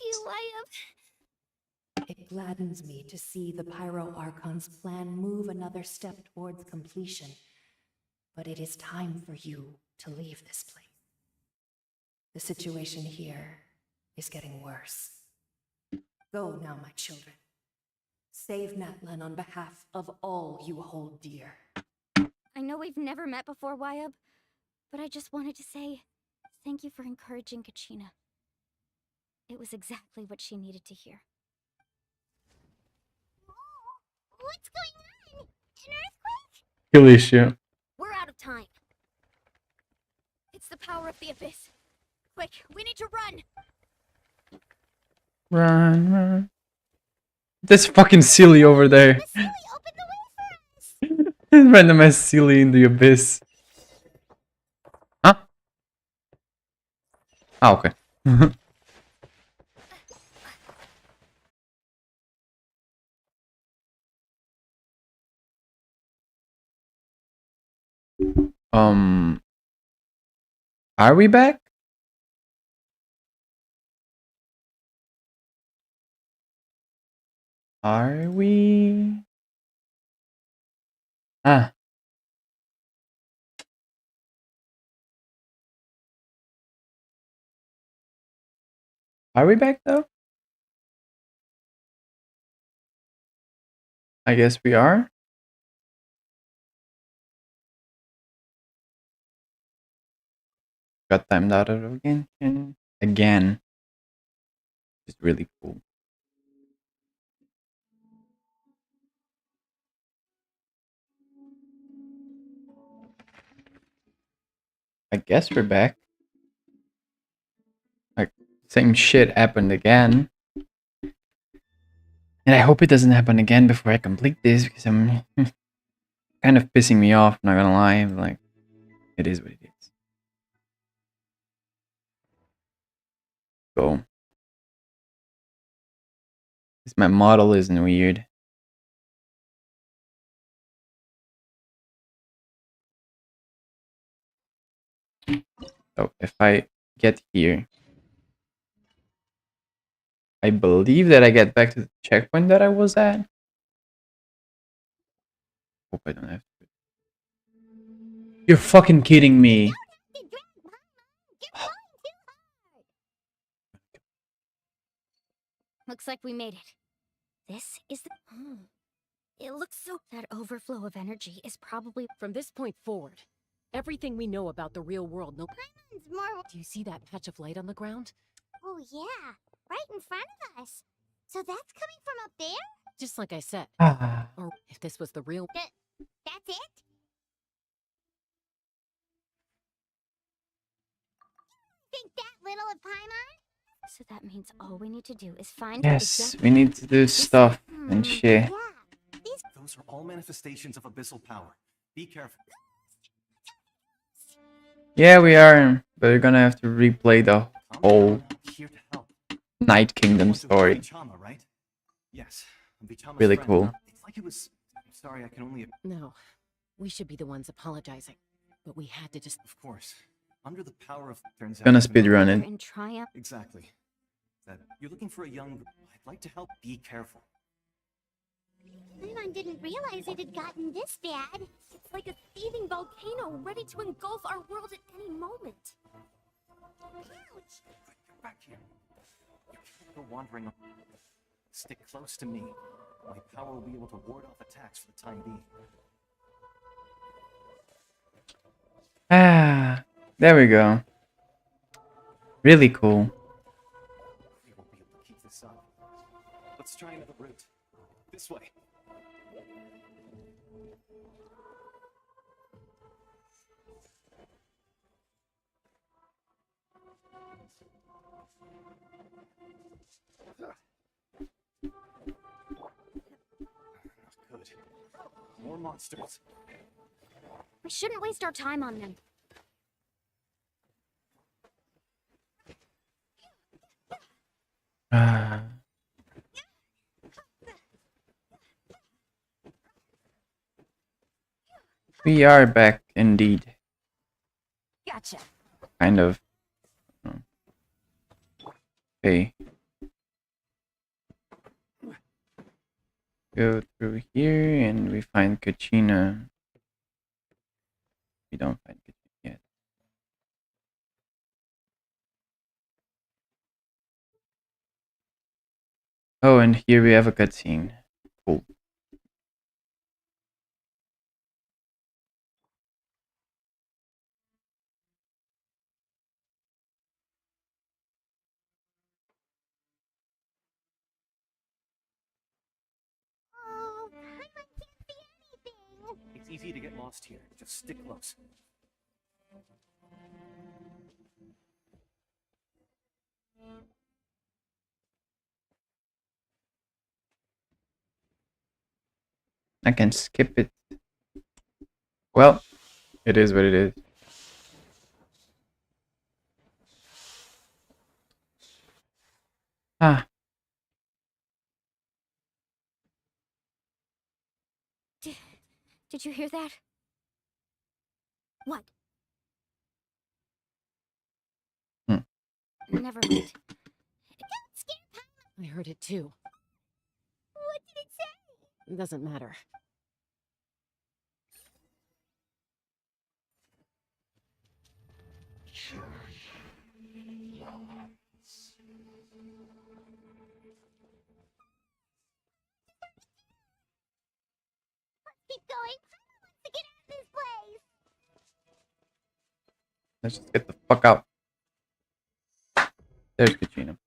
[SPEAKER 18] It gladdens me to see the Pyro Archon's plan move another step towards completion. But it is time for you to leave this place. The situation here is getting worse. Go now, my children. Save Natlan on behalf of all you hold dear.
[SPEAKER 2] I know we've never met before, Wyatt, but I just wanted to say thank you for encouraging Kachina. It was exactly what she needed to hear.
[SPEAKER 4] What's going on? An earthquake?
[SPEAKER 1] Alicia.
[SPEAKER 15] We're out of time.
[SPEAKER 2] It's the power of the abyss. Quick, we need to run.
[SPEAKER 1] Run, run. That's fucking silly over there. Random ass silly in the abyss. Huh? Ah, okay. Are we back? Are we? Ah. Are we back though? I guess we are. Got timed out of Genshin again. It's really cool. I guess we're back. Like, same shit happened again. And I hope it doesn't happen again before I complete this, because I'm kind of pissing me off, not gonna lie. Like, it is what it is. So, this my model isn't weird. So, if I get here, I believe that I get back to the checkpoint that I was at. Hope I don't have to. You're fucking kidding me.
[SPEAKER 2] Looks like we made it. This is the... It looks so... That overflow of energy is probably...
[SPEAKER 11] From this point forward, everything we know about the real world...
[SPEAKER 4] Paimon's more...
[SPEAKER 11] Do you see that patch of light on the ground?
[SPEAKER 4] Oh yeah, right in front of us. So that's coming from up there?
[SPEAKER 11] Just like I said. Or if this was the real...
[SPEAKER 4] That's it? Think that little of Paimon?
[SPEAKER 2] So that means all we need to do is find...
[SPEAKER 1] Yes, we need to do stuff and shit.
[SPEAKER 14] Those are all manifestations of abyssal power. Be careful.
[SPEAKER 1] Yeah, we are, but we're gonna have to replay the whole Night Kingdom story.
[SPEAKER 14] Right? Yes.
[SPEAKER 1] Really cool.
[SPEAKER 14] It's like it was... I'm sorry, I can only...
[SPEAKER 11] No, we should be the ones apologizing. But we had to just...
[SPEAKER 14] Of course. Under the power of... Turns
[SPEAKER 1] Gonna
[SPEAKER 14] out
[SPEAKER 1] speedrun it.
[SPEAKER 2] And triumph.
[SPEAKER 14] Exactly. That you're looking for a young... I'd like to help. Be careful.
[SPEAKER 4] Paimon didn't realize it had gotten this bad.
[SPEAKER 5] It's like a seething volcano ready to engulf our world at any moment.
[SPEAKER 4] Ouch!
[SPEAKER 14] Get back here. You can't go wandering. Stick close to me. My power will be able to ward off attacks for the time being.
[SPEAKER 1] Ah, there we go. Really cool.
[SPEAKER 14] We won't be able to keep this up. Let's try another route. This way. Not good. More monsters.
[SPEAKER 2] We shouldn't waste our time on them.
[SPEAKER 1] We are back indeed.
[SPEAKER 2] Gotcha.
[SPEAKER 1] Kind of. Okay. Go through here and we find Kachina. We don't find Kachina yet. Oh, and here we have a cutscene. Cool.
[SPEAKER 4] Oh, Paimon can't see anything.
[SPEAKER 14] It's easy to get lost here. Just stick close.
[SPEAKER 1] I can skip it. Well, it is what it is. Ah.
[SPEAKER 2] Did you hear that? What? Never mind.
[SPEAKER 11] I heard it too.
[SPEAKER 4] What did it say?
[SPEAKER 11] It doesn't matter.
[SPEAKER 4] Keep going. I want to get out of this place.
[SPEAKER 1] Let's just get the fuck out. There's Kachina.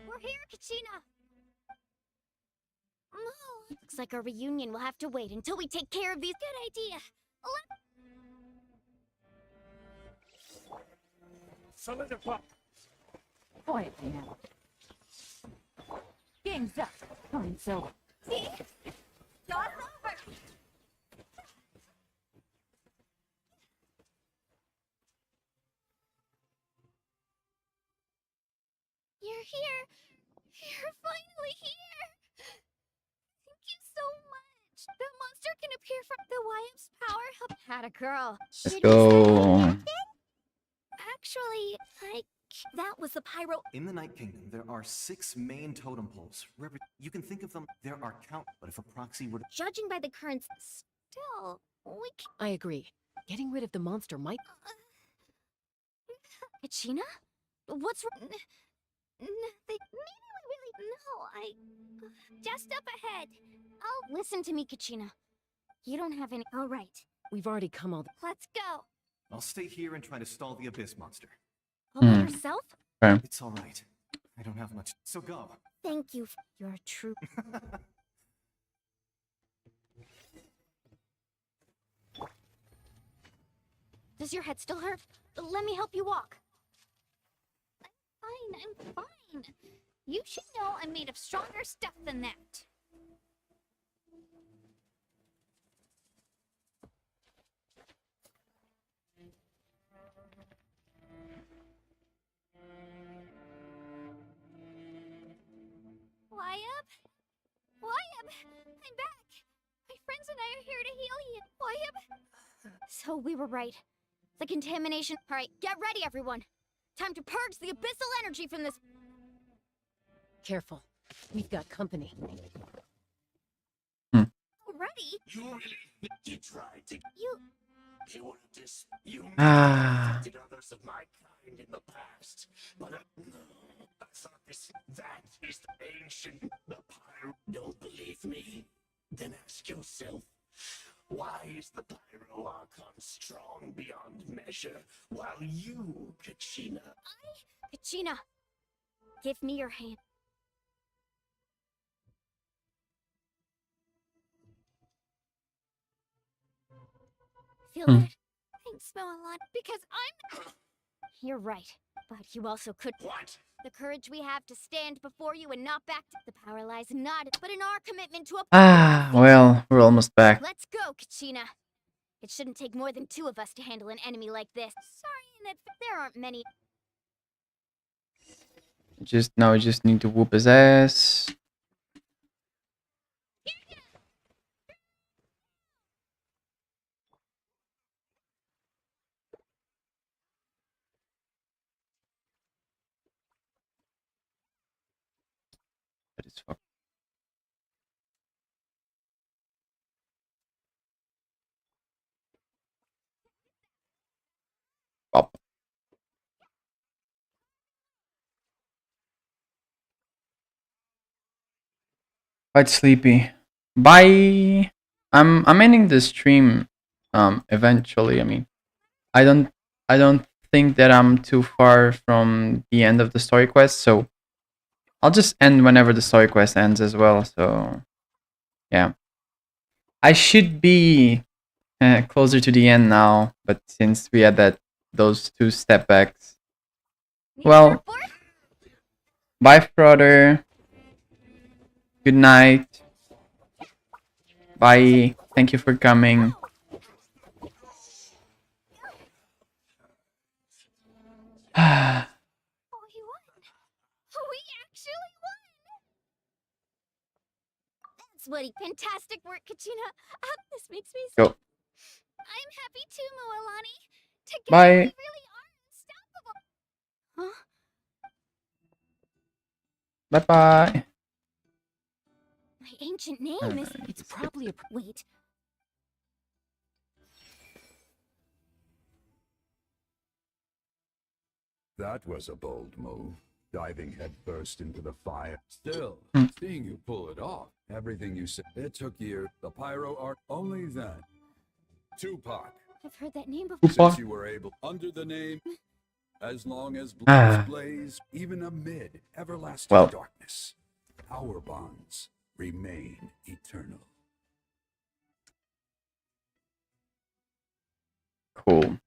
[SPEAKER 2] We're here, Kachina! Looks like our reunion will have to wait until we take care of these. Good idea.
[SPEAKER 16] Solidify.
[SPEAKER 15] Quietly now. Game's up. Fine, so.
[SPEAKER 2] See? Start over! You're here! You're finally here! Thank you so much! The monster can appear from the YM's power help. Had a girl.
[SPEAKER 1] Let's go.
[SPEAKER 2] Actually, that was the pyro.
[SPEAKER 14] In the Night Kingdom, there are 6 main totem poles. You can think of them, there are count, but if a proxy were to...
[SPEAKER 2] Judging by the currents, still, we can...
[SPEAKER 11] I agree. Getting rid of the monster might...
[SPEAKER 2] Kachina? What's wrong? Maybe we really... No, just up ahead. Oh, listen to me, Kachina. You don't have any... All right.
[SPEAKER 11] We've already come all the...
[SPEAKER 2] Let's go.
[SPEAKER 14] I'll stay here and try to stall the Abyss monster.
[SPEAKER 2] All by yourself?
[SPEAKER 1] Okay.
[SPEAKER 14] It's all right. I don't have much. So go.
[SPEAKER 2] Thank you. You're true. Does your head still hurt? Let me help you walk.
[SPEAKER 4] I'm fine. You should know I'm made of stronger stuff than that. Wyab, I'm back. My friends and I are here to heal you. Wyab.
[SPEAKER 2] So we were right. The contamination... All right, get ready, everyone. Time to purge the abyssal energy from this...
[SPEAKER 11] Careful. We've got company.
[SPEAKER 2] Ready?
[SPEAKER 16] You really you tried to you
[SPEAKER 1] Ah.
[SPEAKER 16] affected others of my kind in the past, but I thought that is the ancient the pyro. Don't believe me? Then ask yourself, why is the pyro archon strong beyond measure, while you, Kachina?
[SPEAKER 2] Kachina, give me your hand. Feel that? I smell a lot because I'm... You're right, but you also could...
[SPEAKER 16] What?
[SPEAKER 2] The courage we have to stand before you and not back to... The power lies not, but in our commitment to a...
[SPEAKER 1] Ah, well, we're almost back.
[SPEAKER 2] Let's go, Kachina. It shouldn't take more than 2 of us to handle an enemy like this. Sorry, there aren't many...
[SPEAKER 1] Now we just need to whoop his ass. That is fuck. Pop. Quite sleepy. Bye. I'm ending the stream eventually. I mean, I don't think that I'm too far from the end of the story quest, so I'll just end whenever the story quest ends as well. So yeah, I should be closer to the end now, but since we had those 2 step backs, well, bye, brother. Good night. Bye. Thank you for coming.
[SPEAKER 4] That's what fantastic work, Kachina. This makes me
[SPEAKER 1] Go.
[SPEAKER 4] I'm happy too, Moalani. Together
[SPEAKER 1] Bye.
[SPEAKER 4] we really are unstoppable. Huh?
[SPEAKER 1] Bye bye.
[SPEAKER 4] My ancient name is. It's probably a. Wait.
[SPEAKER 17] That was a bold move, diving headfirst into the fire. Still, seeing you pull it off, everything you said, it took years. The pyro art, only then. Tupac.
[SPEAKER 4] I've heard that name before.
[SPEAKER 17] Since you were able, under the name, as long as blaze, even amid everlasting
[SPEAKER 1] Well.
[SPEAKER 17] darkness, our bonds remain eternal.
[SPEAKER 1] Cool.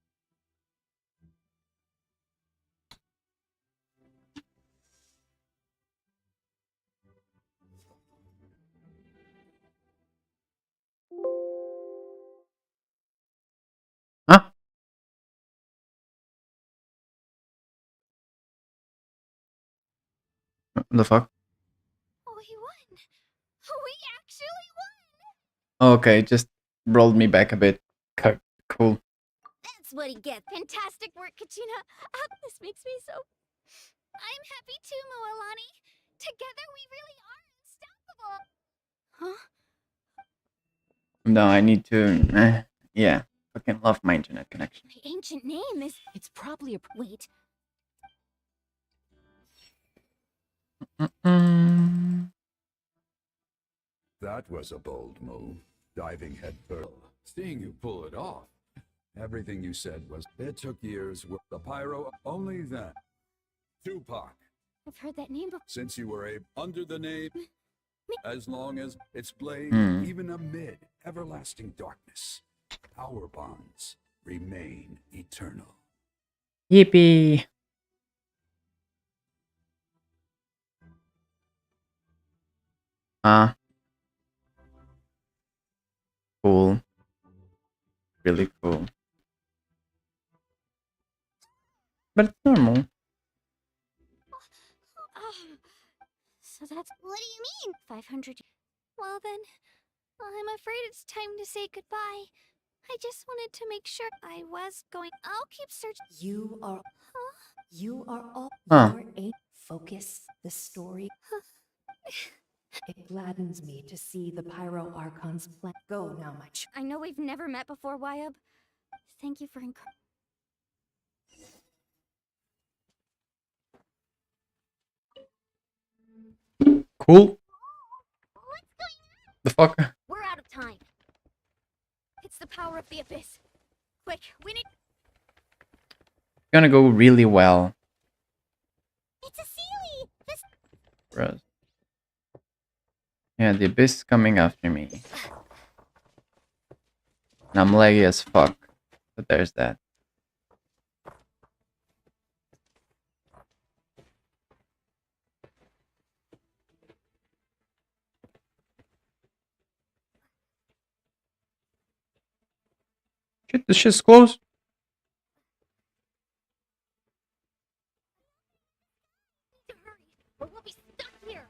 [SPEAKER 1] Huh? The fuck?
[SPEAKER 4] Oh, we won. We actually won.
[SPEAKER 1] Okay, just rolled me back a bit. Cool.
[SPEAKER 4] That's what he gets. Fantastic work, Kachina. This makes me so. I'm happy too, Moalani. Together we really are unstoppable. Huh?
[SPEAKER 1] No, I need to. Yeah, fucking love my internet connection.
[SPEAKER 4] My ancient name is. It's probably a. Wait.
[SPEAKER 17] That was a bold move, diving headfirst. Seeing you pull it off, everything you said was, it took years. The pyro, only then. Tupac.
[SPEAKER 4] I've heard that name before.
[SPEAKER 17] Since you were under the name, as long as it's blazed, even amid everlasting darkness, our bonds remain eternal.
[SPEAKER 1] Yippee. Cool. Really cool. But it's normal.
[SPEAKER 4] So that's. What do you mean? 500. Well then, I'm afraid it's time to say goodbye. I just wanted to make sure I was going. I'll keep searching.
[SPEAKER 18] You are. You are all.
[SPEAKER 1] Huh.
[SPEAKER 18] Your aim. Focus the story. It gladdens me to see the Pyro Archon's plan. Go now, my child.
[SPEAKER 4] I know we've never met before, Wyab. Thank you for
[SPEAKER 1] Cool. The fuck?
[SPEAKER 4] We're out of time. It's the power of the abyss. Quick, we need.
[SPEAKER 1] It's gonna go really well.
[SPEAKER 4] It's a Sealy. This.
[SPEAKER 1] Bros. Yeah, the abyss is coming after me. And I'm laggy as fuck. But there's that. Shit, this shit's closed.
[SPEAKER 4] Or we'll be stuck here.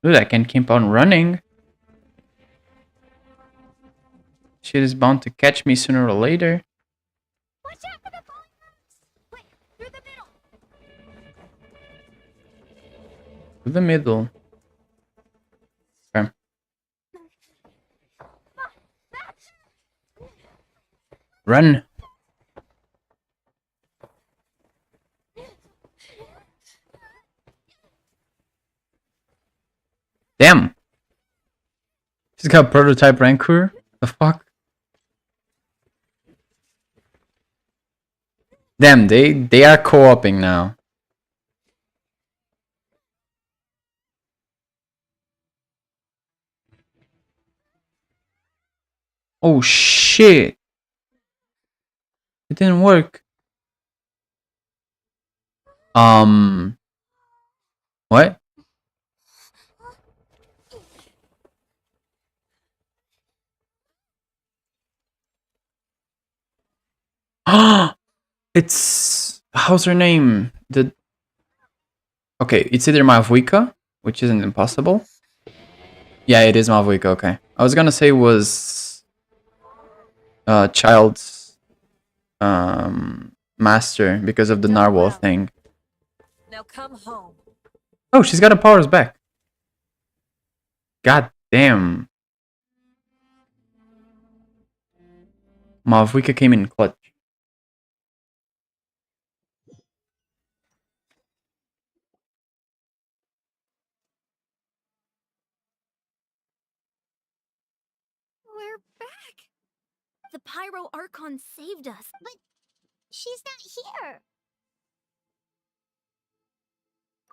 [SPEAKER 1] Dude, I can keep on running. Shit is bound to catch me sooner or later.
[SPEAKER 4] Watch out for the falling rocks. Wait, through the middle.
[SPEAKER 1] To the middle. Okay. Run. Damn. She's got prototype rancor. The fuck? Damn, they are co-oping now. Oh shit. It didn't work. What? It's how's her name? Okay, it's either Mavuika, which isn't impossible. Yeah, it is Mavuika, okay. I was gonna say it was Child's master because of the narwhal thing.
[SPEAKER 8] Now come home.
[SPEAKER 1] Oh, she's got her powers back. God damn. Mavuika came in clutch.
[SPEAKER 2] We're back. The Pyro Archon saved us.
[SPEAKER 4] But she's not here.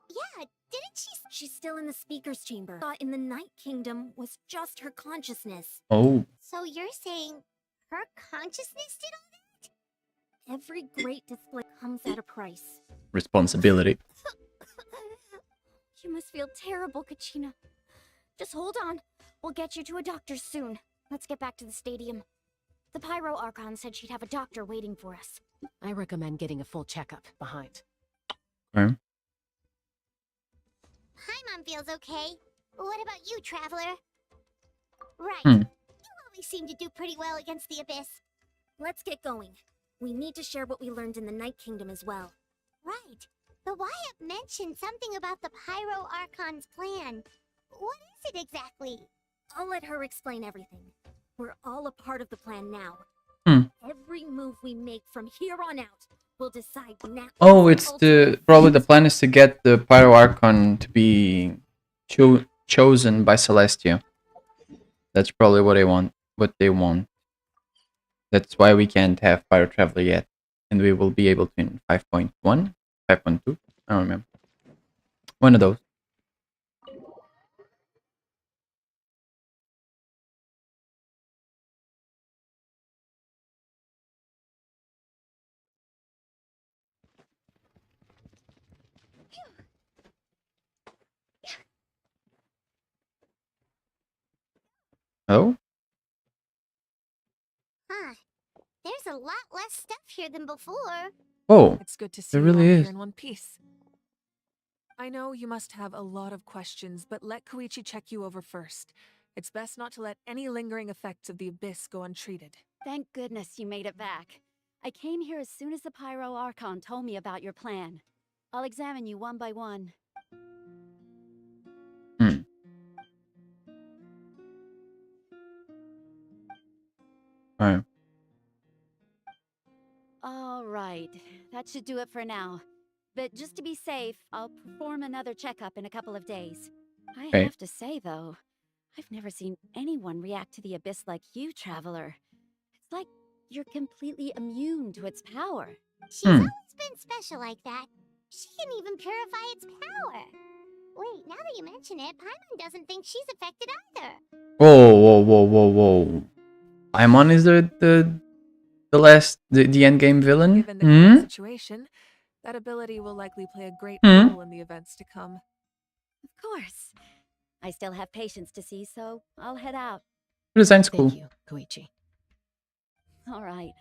[SPEAKER 4] Yeah, didn't she?
[SPEAKER 2] She's still in the speaker's chamber. Thought in the Night Kingdom was just her consciousness.
[SPEAKER 1] Oh.
[SPEAKER 4] So you're saying her consciousness did all that?
[SPEAKER 2] Every great display comes at a price.
[SPEAKER 1] Responsibility.
[SPEAKER 2] You must feel terrible, Kachina. Just hold on. We'll get you to a doctor soon. Let's get back to the stadium. The Pyro Archon said she'd have a doctor waiting for us.
[SPEAKER 11] I recommend getting a full checkup behind.
[SPEAKER 1] Okay.
[SPEAKER 4] Paimon feels okay. What about you, Traveler? Right.
[SPEAKER 1] Hmm.
[SPEAKER 4] You always seem to do pretty well against the Abyss.
[SPEAKER 2] Let's get going. We need to share what we learned in the Night Kingdom as well.
[SPEAKER 4] Right. The Wyatt mentioned something about the Pyro Archon's plan. What is it exactly?
[SPEAKER 2] I'll let her explain everything. We're all a part of the plan now.
[SPEAKER 1] Hmm.
[SPEAKER 2] Every move we make from here on out will decide NATLAN's
[SPEAKER 1] Oh, it's
[SPEAKER 2] ultimate
[SPEAKER 1] probably the plan is to get the Pyro Archon to be chosen by Celestia. That's probably what they want. That's why we can't have Pyro Traveler yet. And we will be able to in 5.1, 5.2. I don't remember. One of those. Oh?
[SPEAKER 4] Huh. There's a lot less stuff here than before.
[SPEAKER 1] Oh,
[SPEAKER 8] It's good to see
[SPEAKER 1] there
[SPEAKER 8] you all
[SPEAKER 1] really is.
[SPEAKER 8] here in one piece. I know you must have a lot of questions, but let Koichi check you over first. It's best not to let any lingering effects of the Abyss go untreated.
[SPEAKER 15] Thank goodness you made it back. I came here as soon as the Pyro Archon told me about your plan. I'll examine you one by one.
[SPEAKER 1] Hmm. Alright.
[SPEAKER 15] All right, that should do it for now. But just to be safe, I'll perform another checkup in a couple of days. I
[SPEAKER 1] Okay.
[SPEAKER 15] have to say, though, I've never seen anyone react to the Abyss like you, Traveler. It's like you're completely immune to its power.
[SPEAKER 4] She's always been special like that. She can even purify its power. Wait, now that you mention it, Paimon doesn't think she's affected either.
[SPEAKER 1] Whoa. Paimon is the end game villain?
[SPEAKER 8] Given the current situation, that ability will likely play a great role in the events to come.
[SPEAKER 15] Of course. I still have patients to see, so I'll head out.
[SPEAKER 1] Design's cool.
[SPEAKER 11] Thank you, Koichi.
[SPEAKER 15] All right.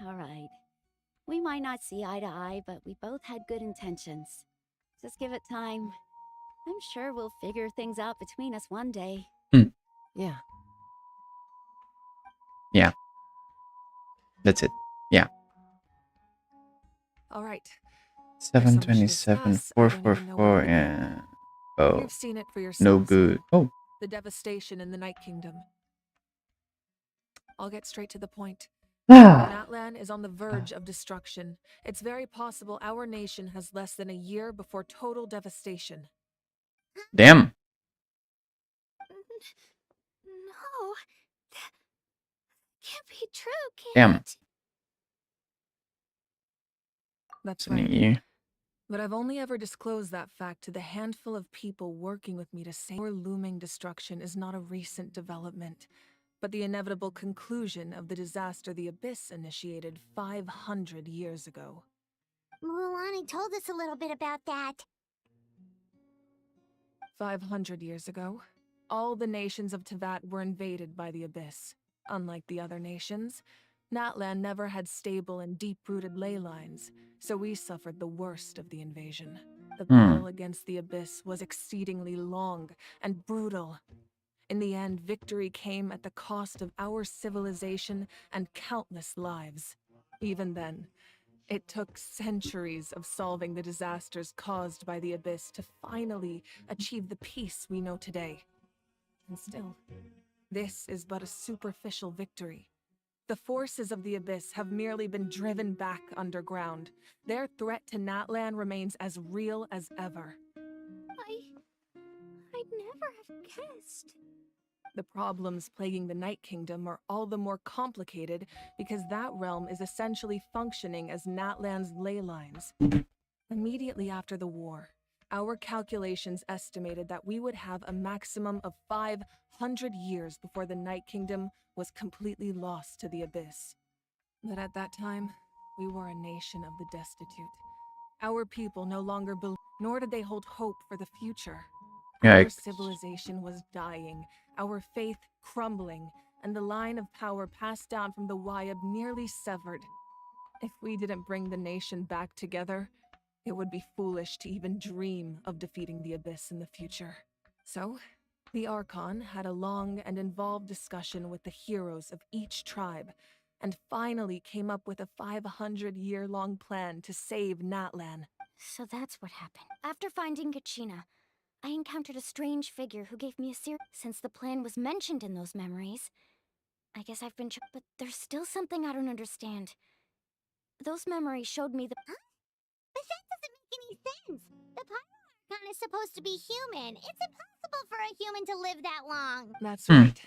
[SPEAKER 15] We might not see eye to eye, but we both had good intentions. Just give it time. I'm sure we'll figure things out between us one day.
[SPEAKER 11] Yeah.
[SPEAKER 1] Yeah. That's it. Yeah.
[SPEAKER 8] All right.
[SPEAKER 1] 727, 444, yeah. Oh.
[SPEAKER 8] You've seen it for yourself.
[SPEAKER 1] No good. Oh.
[SPEAKER 8] The devastation in the Night Kingdom. I'll get straight to the point. NATLAN is on the verge of destruction. It's very possible our nation has less than a year before total devastation.
[SPEAKER 1] Damn.
[SPEAKER 5] No. That can't be true, can
[SPEAKER 1] Damn.
[SPEAKER 5] it?
[SPEAKER 8] That's
[SPEAKER 1] Listening
[SPEAKER 8] right.
[SPEAKER 1] to you.
[SPEAKER 8] But I've only ever disclosed that fact to the handful of people working with me to say our looming destruction is not a recent development, but the inevitable conclusion of the disaster the Abyss initiated 500 years ago.
[SPEAKER 4] Mulan told us a little bit about that.
[SPEAKER 8] 500 years ago, all the nations of Tevat were invaded by the Abyss. Unlike the other nations, NATLAN never had stable and deep-rooted ley lines, so we suffered the worst of the invasion. The battle against the Abyss was exceedingly long and brutal. In the end, victory came at the cost of our civilization and countless lives. Even then, it took centuries of solving the disasters caused by the Abyss to finally achieve the peace we know today. And still, this is but a superficial victory. The forces of the Abyss have merely been driven back underground. Their threat to NATLAN remains as real as ever.
[SPEAKER 5] I'd never have guessed.
[SPEAKER 8] The problems plaguing the Night Kingdom are all the more complicated because that realm is essentially functioning as NATLAN's ley lines. Immediately after the war, our calculations estimated that we would have a maximum of 500 years before the Night Kingdom was completely lost to the Abyss. But at that time, we were a nation of the destitute. Our people no longer believed, nor did they hold hope for the future. Our
[SPEAKER 1] Yikes.
[SPEAKER 8] civilization was dying, our faith crumbling, and the line of power passed down from the Wayab nearly severed. If we didn't bring the nation back together, it would be foolish to even dream of defeating the Abyss in the future. So, the Archon had a long and involved discussion with the heroes of each tribe, and finally came up with a 500-year-long plan to save NATLAN.
[SPEAKER 2] So that's what happened. After finding Kachina, I encountered a strange figure who gave me a since the plan was mentioned in those memories. I guess I've been but there's still something I don't understand. Those memories showed me the
[SPEAKER 4] But that doesn't make any sense. The Pyro Archon is supposed to be human. It's impossible for a human to live that long.
[SPEAKER 8] That's right.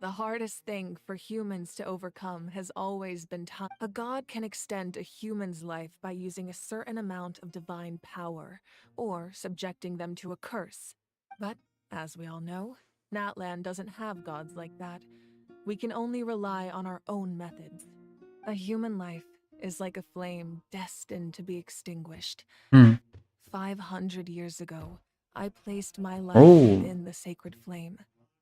[SPEAKER 8] The hardest thing for humans to overcome has always been time. A god can extend a human's life by using a certain amount of divine power, or subjecting them to a curse. But, as we all know, NATLAN doesn't have gods like that. We can only rely on our own methods. A human life is like a flame destined to be extinguished. 500 years ago, I placed my life within the sacred flame.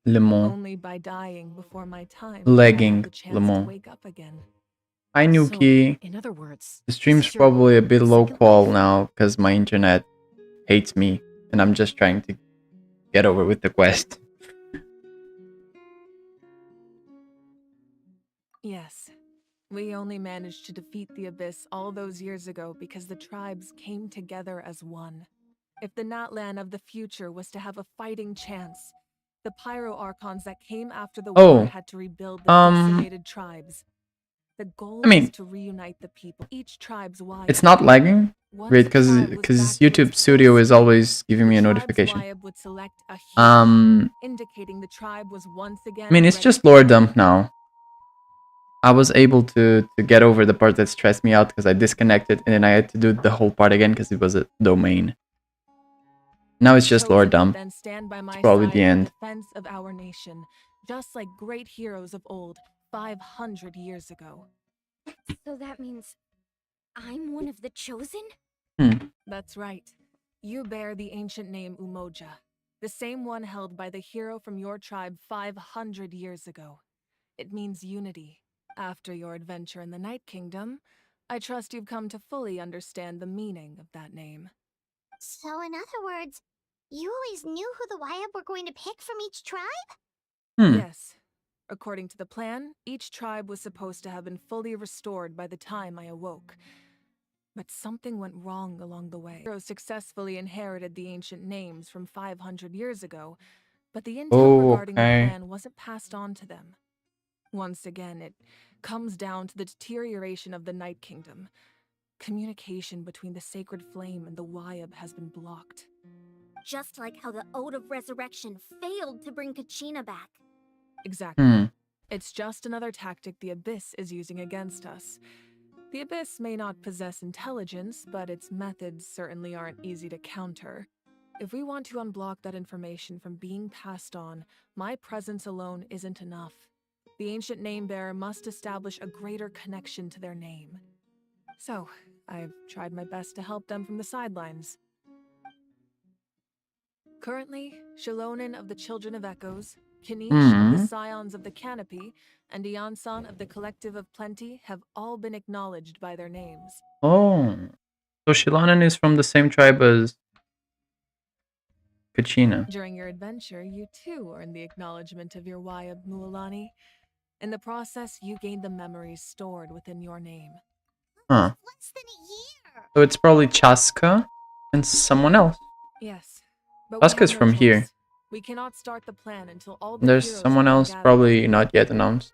[SPEAKER 1] Le Mans.
[SPEAKER 8] Only by dying before my time
[SPEAKER 1] Legging
[SPEAKER 8] the chance
[SPEAKER 1] Le
[SPEAKER 8] to
[SPEAKER 1] Mans.
[SPEAKER 8] wake up again.
[SPEAKER 1] Hi Nukii.
[SPEAKER 11] In other words,
[SPEAKER 1] The stream's probably a bit low qual now because my internet hates me and I'm just trying to get over with the quest.
[SPEAKER 8] Yes. We only managed to defeat the Abyss all those years ago because the tribes came together as one. If the NATLAN of the future was to have a fighting chance, the Pyro Archons that came after the war had to rebuild the decimated tribes. The goal was to reunite the people, each tribe's Wayab.
[SPEAKER 1] It's not lagging? Great, because YouTube Studio is always giving me a notification.
[SPEAKER 8] Would select a hero, indicating the tribe was once again
[SPEAKER 1] I mean, it's just lore dump now. I was able to get over the part that stressed me out because I disconnected and then I had to do the whole part again because it was a domain. Now it's just lore dump.
[SPEAKER 8] Then stand by my
[SPEAKER 1] It's probably
[SPEAKER 8] side
[SPEAKER 1] the
[SPEAKER 8] in
[SPEAKER 1] end.
[SPEAKER 8] defense of our nation, just like great heroes of old 500 years ago.
[SPEAKER 2] So that means I'm one of the chosen?
[SPEAKER 8] That's right. You bear the ancient name Umoja, the same one held by the hero from your tribe 500 years ago. It means unity. After your adventure in the Night Kingdom, I trust you've come to fully understand the meaning of that name.
[SPEAKER 4] So in other words, you always knew who the Wayab were going to pick from each tribe?
[SPEAKER 8] Yes. According to the plan, each tribe was supposed to have been fully restored by the time I awoke. But something went wrong along the way. Heroes successfully inherited the ancient names from 500 years ago, but the intel regarding the plan wasn't passed on to them. Once again, it comes down to the deterioration of the Night Kingdom. Communication between the sacred flame and the Wayab has been blocked.
[SPEAKER 4] Just like how the Ode of Resurrection failed to bring Kachina back.
[SPEAKER 8] Exactly. It's just another tactic the Abyss is using against us. The Abyss may not possess intelligence, but its methods certainly aren't easy to counter. If we want to unblock that information from being passed on, my presence alone isn't enough. The ancient name-bearer must establish a greater connection to their name. So, I've tried my best to help them from the sidelines. Currently, Shalonin of the Children of Echoes, Kanish of the Scions of the Canopy, and Iansan of the Collective of Plenty have all been acknowledged by their names.
[SPEAKER 1] Oh. So Shilanan is from the same tribe as Kachina.
[SPEAKER 8] During your adventure, you too earned the acknowledgement of your Wayab Mualani. In the process, you gained the memories stored within your name.
[SPEAKER 1] Huh.
[SPEAKER 4] Less than a year.
[SPEAKER 1] So it's probably Chaska and someone else.
[SPEAKER 8] Yes, but we
[SPEAKER 1] Chaska's
[SPEAKER 8] have no
[SPEAKER 1] from
[SPEAKER 8] choice.
[SPEAKER 1] here.
[SPEAKER 8] We cannot start the plan until all the
[SPEAKER 1] There's
[SPEAKER 8] heroes
[SPEAKER 1] someone
[SPEAKER 8] have been
[SPEAKER 1] else
[SPEAKER 8] gathered.
[SPEAKER 1] probably not yet announced.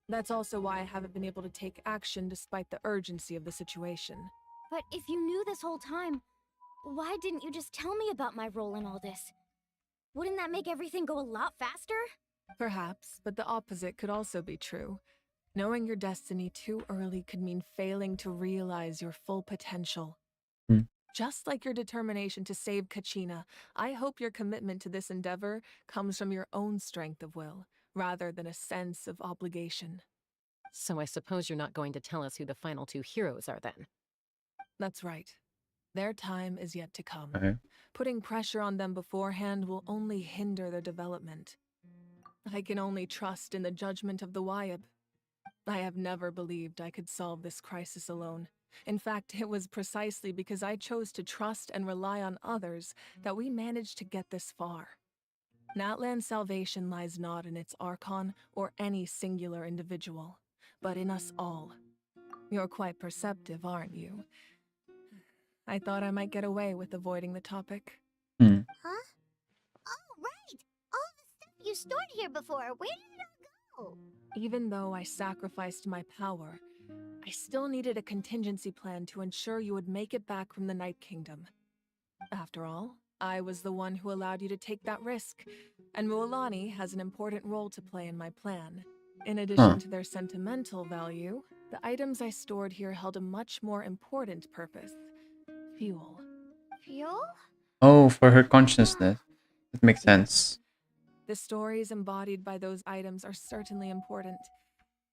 [SPEAKER 8] That's also why I haven't been able to take action despite the urgency of the situation.
[SPEAKER 2] But if you knew this whole time, why didn't you just tell me about my role in all this? Wouldn't that make everything go a lot faster?
[SPEAKER 8] Perhaps, but the opposite could also be true. Knowing your destiny too early could mean failing to realize your full potential. Just like your determination to save Kachina, I hope your commitment to this endeavor comes from your own strength of will, rather than a sense of obligation.
[SPEAKER 11] So I suppose you're not going to tell us who the final two heroes are then?
[SPEAKER 8] That's right. Their time is yet to come.
[SPEAKER 1] Okay.
[SPEAKER 8] Putting pressure on them beforehand will only hinder their development. I can only trust in the judgment of the Wayab. I have never believed I could solve this crisis alone. In fact, it was precisely because I chose to trust and rely on others that we managed to get this far. NATLAN's salvation lies not in its Archon or any singular individual, but in us all. You're quite perceptive, aren't you? I thought I might get away with avoiding the topic.
[SPEAKER 4] Huh? Oh, right! All the stuff you stored here before, where did it all go?
[SPEAKER 8] Even though I sacrificed my power, I still needed a contingency plan to ensure you would make it back from the Night Kingdom. After all, I was the one who allowed you to take that risk, and Mualani has an important role to play in my plan. In addition to their sentimental value, the items I stored here held a much more important purpose. Fuel.
[SPEAKER 2] Fuel?
[SPEAKER 1] Oh, for her consciousness. That makes sense.
[SPEAKER 8] The stories embodied by those items are certainly important,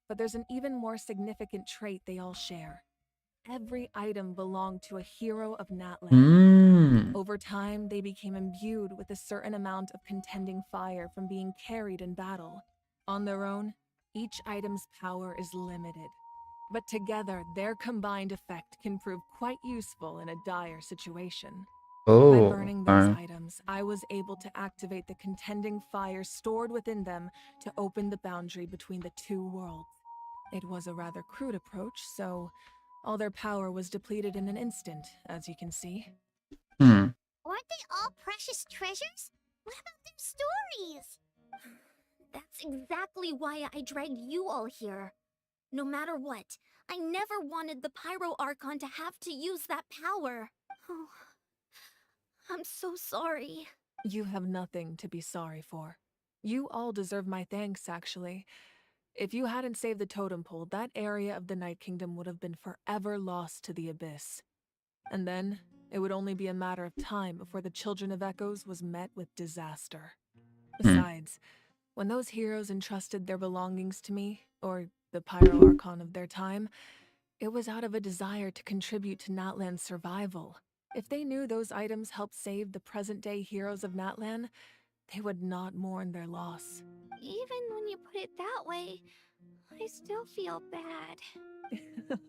[SPEAKER 8] but there's an even more significant trait they all share. Every item belonged to a hero of NATLAN. Over time, they became imbued with a certain amount of contending fire from being carried in battle. On their own, each item's power is limited, but together, their combined effect can prove quite useful in a dire situation. By burning those items, I was able to activate the contending fire stored within them to open the boundary between the two worlds. It was a rather crude approach, so all their power was depleted in an instant, as you can see.
[SPEAKER 4] Aren't they all precious treasures? What about their stories?
[SPEAKER 2] That's exactly why I dragged you all here. No matter what, I never wanted the Pyro Archon to have to use that power. Oh, I'm so sorry.
[SPEAKER 8] You have nothing to be sorry for. You all deserve my thanks, actually. If you hadn't saved the totem pole, that area of the Night Kingdom would have been forever lost to the Abyss. And then, it would only be a matter of time before the Children of Echoes was met with disaster. Besides, when those heroes entrusted their belongings to me, or the Pyro Archon of their time, it was out of a desire to contribute to NATLAN's survival. If they knew those items helped save the present-day heroes of NATLAN, they would not mourn their loss.
[SPEAKER 2] Even when you put it that way, I still feel bad.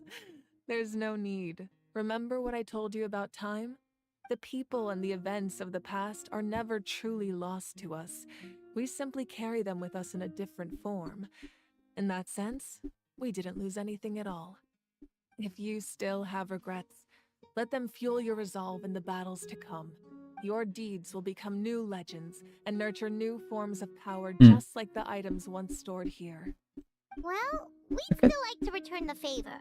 [SPEAKER 8] There's no need. Remember what I told you about time? The people and the events of the past are never truly lost to us. We simply carry them with us in a different form. In that sense, we didn't lose anything at all. If you still have regrets, let them fuel your resolve in the battles to come. Your deeds will become new legends and nurture new forms of power just like the items once stored here.
[SPEAKER 4] Well, we'd still like to return the favor.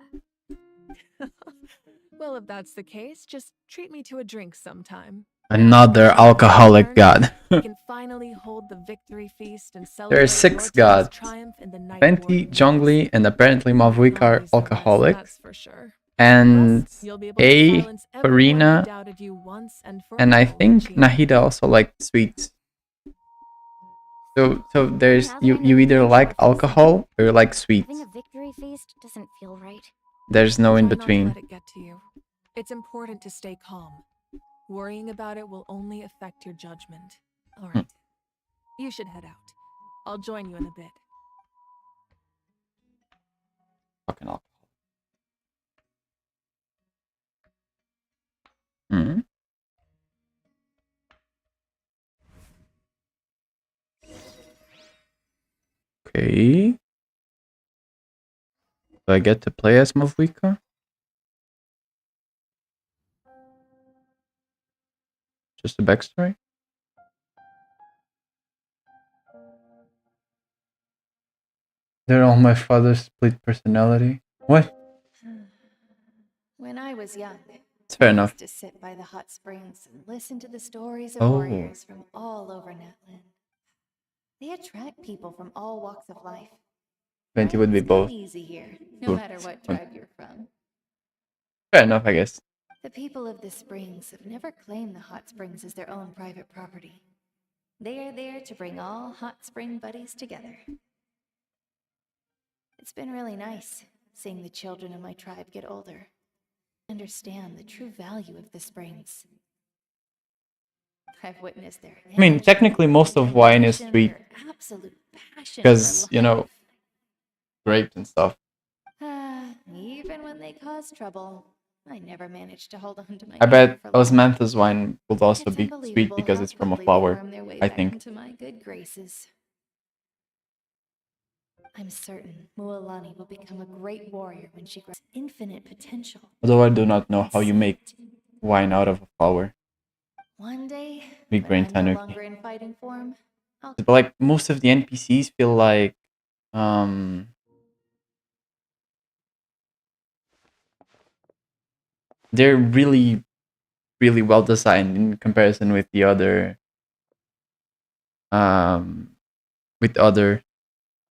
[SPEAKER 8] Well, if that's the case, just treat me to a drink sometime.
[SPEAKER 1] Another alcoholic god.
[SPEAKER 8] We can finally hold the victory feast and
[SPEAKER 1] There are
[SPEAKER 8] celebrate
[SPEAKER 1] 6
[SPEAKER 8] your team's
[SPEAKER 1] gods.
[SPEAKER 8] triumph in the night
[SPEAKER 1] Venti, Zhongli, and apparently Mavwik are alcoholics.
[SPEAKER 8] that's for sure.
[SPEAKER 1] And
[SPEAKER 8] You'll be able to
[SPEAKER 1] A,
[SPEAKER 8] silence everyone who
[SPEAKER 1] Farina,
[SPEAKER 8] doubted you once and for
[SPEAKER 1] and I
[SPEAKER 8] all,
[SPEAKER 1] think
[SPEAKER 8] Gina.
[SPEAKER 1] Nahida also liked sweets. So there's
[SPEAKER 2] Having
[SPEAKER 1] you
[SPEAKER 2] a
[SPEAKER 1] either
[SPEAKER 2] victory
[SPEAKER 1] like
[SPEAKER 2] trophy sounds
[SPEAKER 1] alcohol or you like sweets.
[SPEAKER 2] Having a victory feast doesn't feel right.
[SPEAKER 1] There's no in
[SPEAKER 8] Try not to
[SPEAKER 1] between.
[SPEAKER 8] let it get to you. It's important to stay calm. Worrying about it will only affect your judgment. All right. You should head out. I'll join you in a bit.
[SPEAKER 1] Fucking alcohol. Hmm. Okay. Do I get to play as Mavwika? Just a backstory? They're all my father's split personality. What?
[SPEAKER 18] When I was young,
[SPEAKER 1] It's fair
[SPEAKER 18] I
[SPEAKER 1] enough.
[SPEAKER 18] used to sit by the hot springs and listen to the stories of
[SPEAKER 1] Oh.
[SPEAKER 18] warriors from all over NATLAN. They attract people from all walks of life.
[SPEAKER 1] Venti would be
[SPEAKER 18] It's not
[SPEAKER 1] both.
[SPEAKER 18] easy here, no
[SPEAKER 1] Good.
[SPEAKER 18] matter what tribe you're from.
[SPEAKER 1] Fair enough, I guess.
[SPEAKER 18] The people of the springs have never claimed the hot springs as their own private property. They are there to bring all hot spring buddies together. It's been really nice seeing the children of my tribe get older, understand the true value of the springs. I've witnessed their
[SPEAKER 1] I mean,
[SPEAKER 18] energy,
[SPEAKER 1] technically most of wine is
[SPEAKER 18] determination,
[SPEAKER 1] sweet
[SPEAKER 18] their absolute passion
[SPEAKER 1] because,
[SPEAKER 18] for
[SPEAKER 1] you know,
[SPEAKER 18] life.
[SPEAKER 1] grapes and stuff.
[SPEAKER 18] Even when they cause trouble, I never managed to hold on to my
[SPEAKER 1] I
[SPEAKER 18] temper
[SPEAKER 1] bet
[SPEAKER 18] for long.
[SPEAKER 1] osmanthus wine would also
[SPEAKER 18] It's
[SPEAKER 1] be sweet
[SPEAKER 18] unbelievable
[SPEAKER 1] because
[SPEAKER 18] how
[SPEAKER 1] it's from a
[SPEAKER 18] quickly they
[SPEAKER 1] flower,
[SPEAKER 18] worm their way
[SPEAKER 1] I
[SPEAKER 18] back
[SPEAKER 1] think.
[SPEAKER 18] into my good graces. I'm certain Mualani will become a great warrior when she grows infinite potential.
[SPEAKER 1] Although I do not know how you make wine out of a flower.
[SPEAKER 18] One day,
[SPEAKER 1] Big
[SPEAKER 18] when
[SPEAKER 1] brain
[SPEAKER 18] I'm no
[SPEAKER 1] tanuki.
[SPEAKER 18] longer in fighting form, I'll
[SPEAKER 1] But like most of the NPCs feel like they're really well designed in comparison with the other um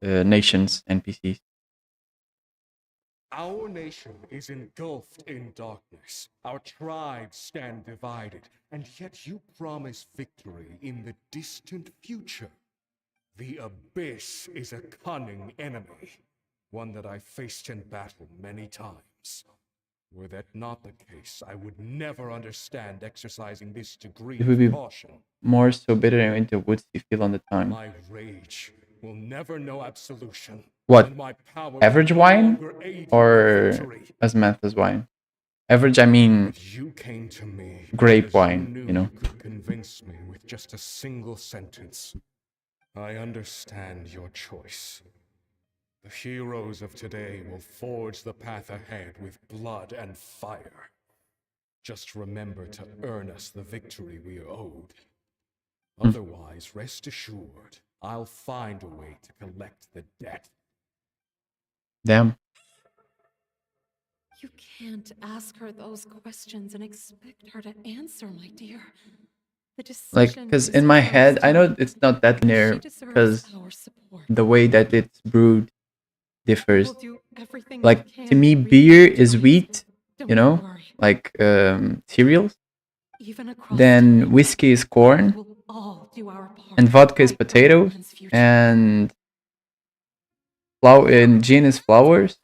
[SPEAKER 1] nations NPCs.
[SPEAKER 7] Our nation is engulfed in darkness. Our tribes stand divided, and yet you promise victory in the distant future. The Abyss is a cunning enemy, one that I faced in battle many times. Were that not the case, I would never understand exercising this degree
[SPEAKER 1] It would
[SPEAKER 7] of
[SPEAKER 1] be
[SPEAKER 7] caution.
[SPEAKER 1] more so bitter and into woods you feel on the tongue.
[SPEAKER 7] My rage will never know absolution.
[SPEAKER 1] What?
[SPEAKER 7] And my power will
[SPEAKER 1] Average
[SPEAKER 7] no
[SPEAKER 1] wine
[SPEAKER 7] longer aid
[SPEAKER 1] or
[SPEAKER 7] in victory.
[SPEAKER 1] osmanthus wine? Average, I mean
[SPEAKER 7] You came to me
[SPEAKER 1] grape
[SPEAKER 7] because
[SPEAKER 1] wine,
[SPEAKER 7] you knew
[SPEAKER 1] you know.
[SPEAKER 7] you could convince me with just a single sentence. I understand your choice. The heroes of today will forge the path ahead with blood and fire. Just remember to earn us the victory we are owed. Otherwise, rest assured, I'll find a way to collect the debt.
[SPEAKER 1] Damn.
[SPEAKER 18] You can't ask her those questions and expect her to answer, my dear. The
[SPEAKER 1] Like,
[SPEAKER 18] decision
[SPEAKER 1] because
[SPEAKER 18] is
[SPEAKER 1] in my
[SPEAKER 18] hers
[SPEAKER 1] head,
[SPEAKER 18] to
[SPEAKER 1] I know
[SPEAKER 18] make.
[SPEAKER 1] it's not that
[SPEAKER 18] She
[SPEAKER 1] linear
[SPEAKER 18] deserves
[SPEAKER 1] because
[SPEAKER 18] our support.
[SPEAKER 1] the way that it's brewed differs.
[SPEAKER 18] We'll do everything
[SPEAKER 1] Like,
[SPEAKER 18] we can
[SPEAKER 1] to me,
[SPEAKER 18] to reach
[SPEAKER 1] beer
[SPEAKER 18] our
[SPEAKER 1] is
[SPEAKER 18] tribes.
[SPEAKER 1] wheat,
[SPEAKER 18] Don't
[SPEAKER 1] you know,
[SPEAKER 18] worry.
[SPEAKER 1] like cereals.
[SPEAKER 18] Even across
[SPEAKER 1] Then
[SPEAKER 18] time,
[SPEAKER 1] whiskey is corn,
[SPEAKER 18] we'll all do our part
[SPEAKER 1] and
[SPEAKER 18] to
[SPEAKER 1] vodka is
[SPEAKER 18] fight for
[SPEAKER 1] potatoes,
[SPEAKER 18] NATLAN's future.
[SPEAKER 1] and gin is flowers.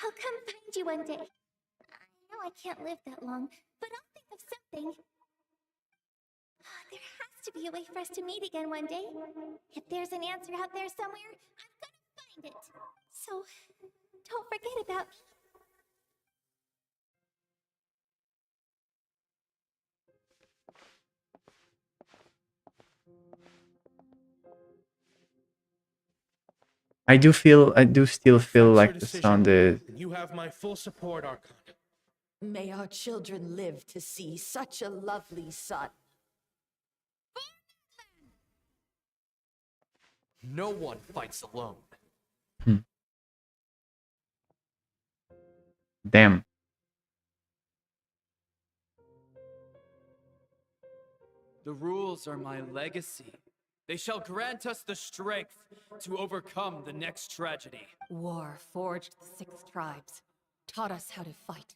[SPEAKER 4] I'll come find you one day. I know I can't live that long, but I'll think of something. There has to be a way for us to meet again one day. If there's an answer out there somewhere, I'm gonna find it. So, don't forget about me.
[SPEAKER 1] I do still feel like the sound is.
[SPEAKER 19] You have my full support, Archon.
[SPEAKER 20] May our children live to see such a lovely son.
[SPEAKER 21] No one fights alone.
[SPEAKER 1] Damn.
[SPEAKER 21] The rules are my legacy. They shall grant us the strength to overcome the next tragedy.
[SPEAKER 20] War forged the 6 tribes, taught us how to fight,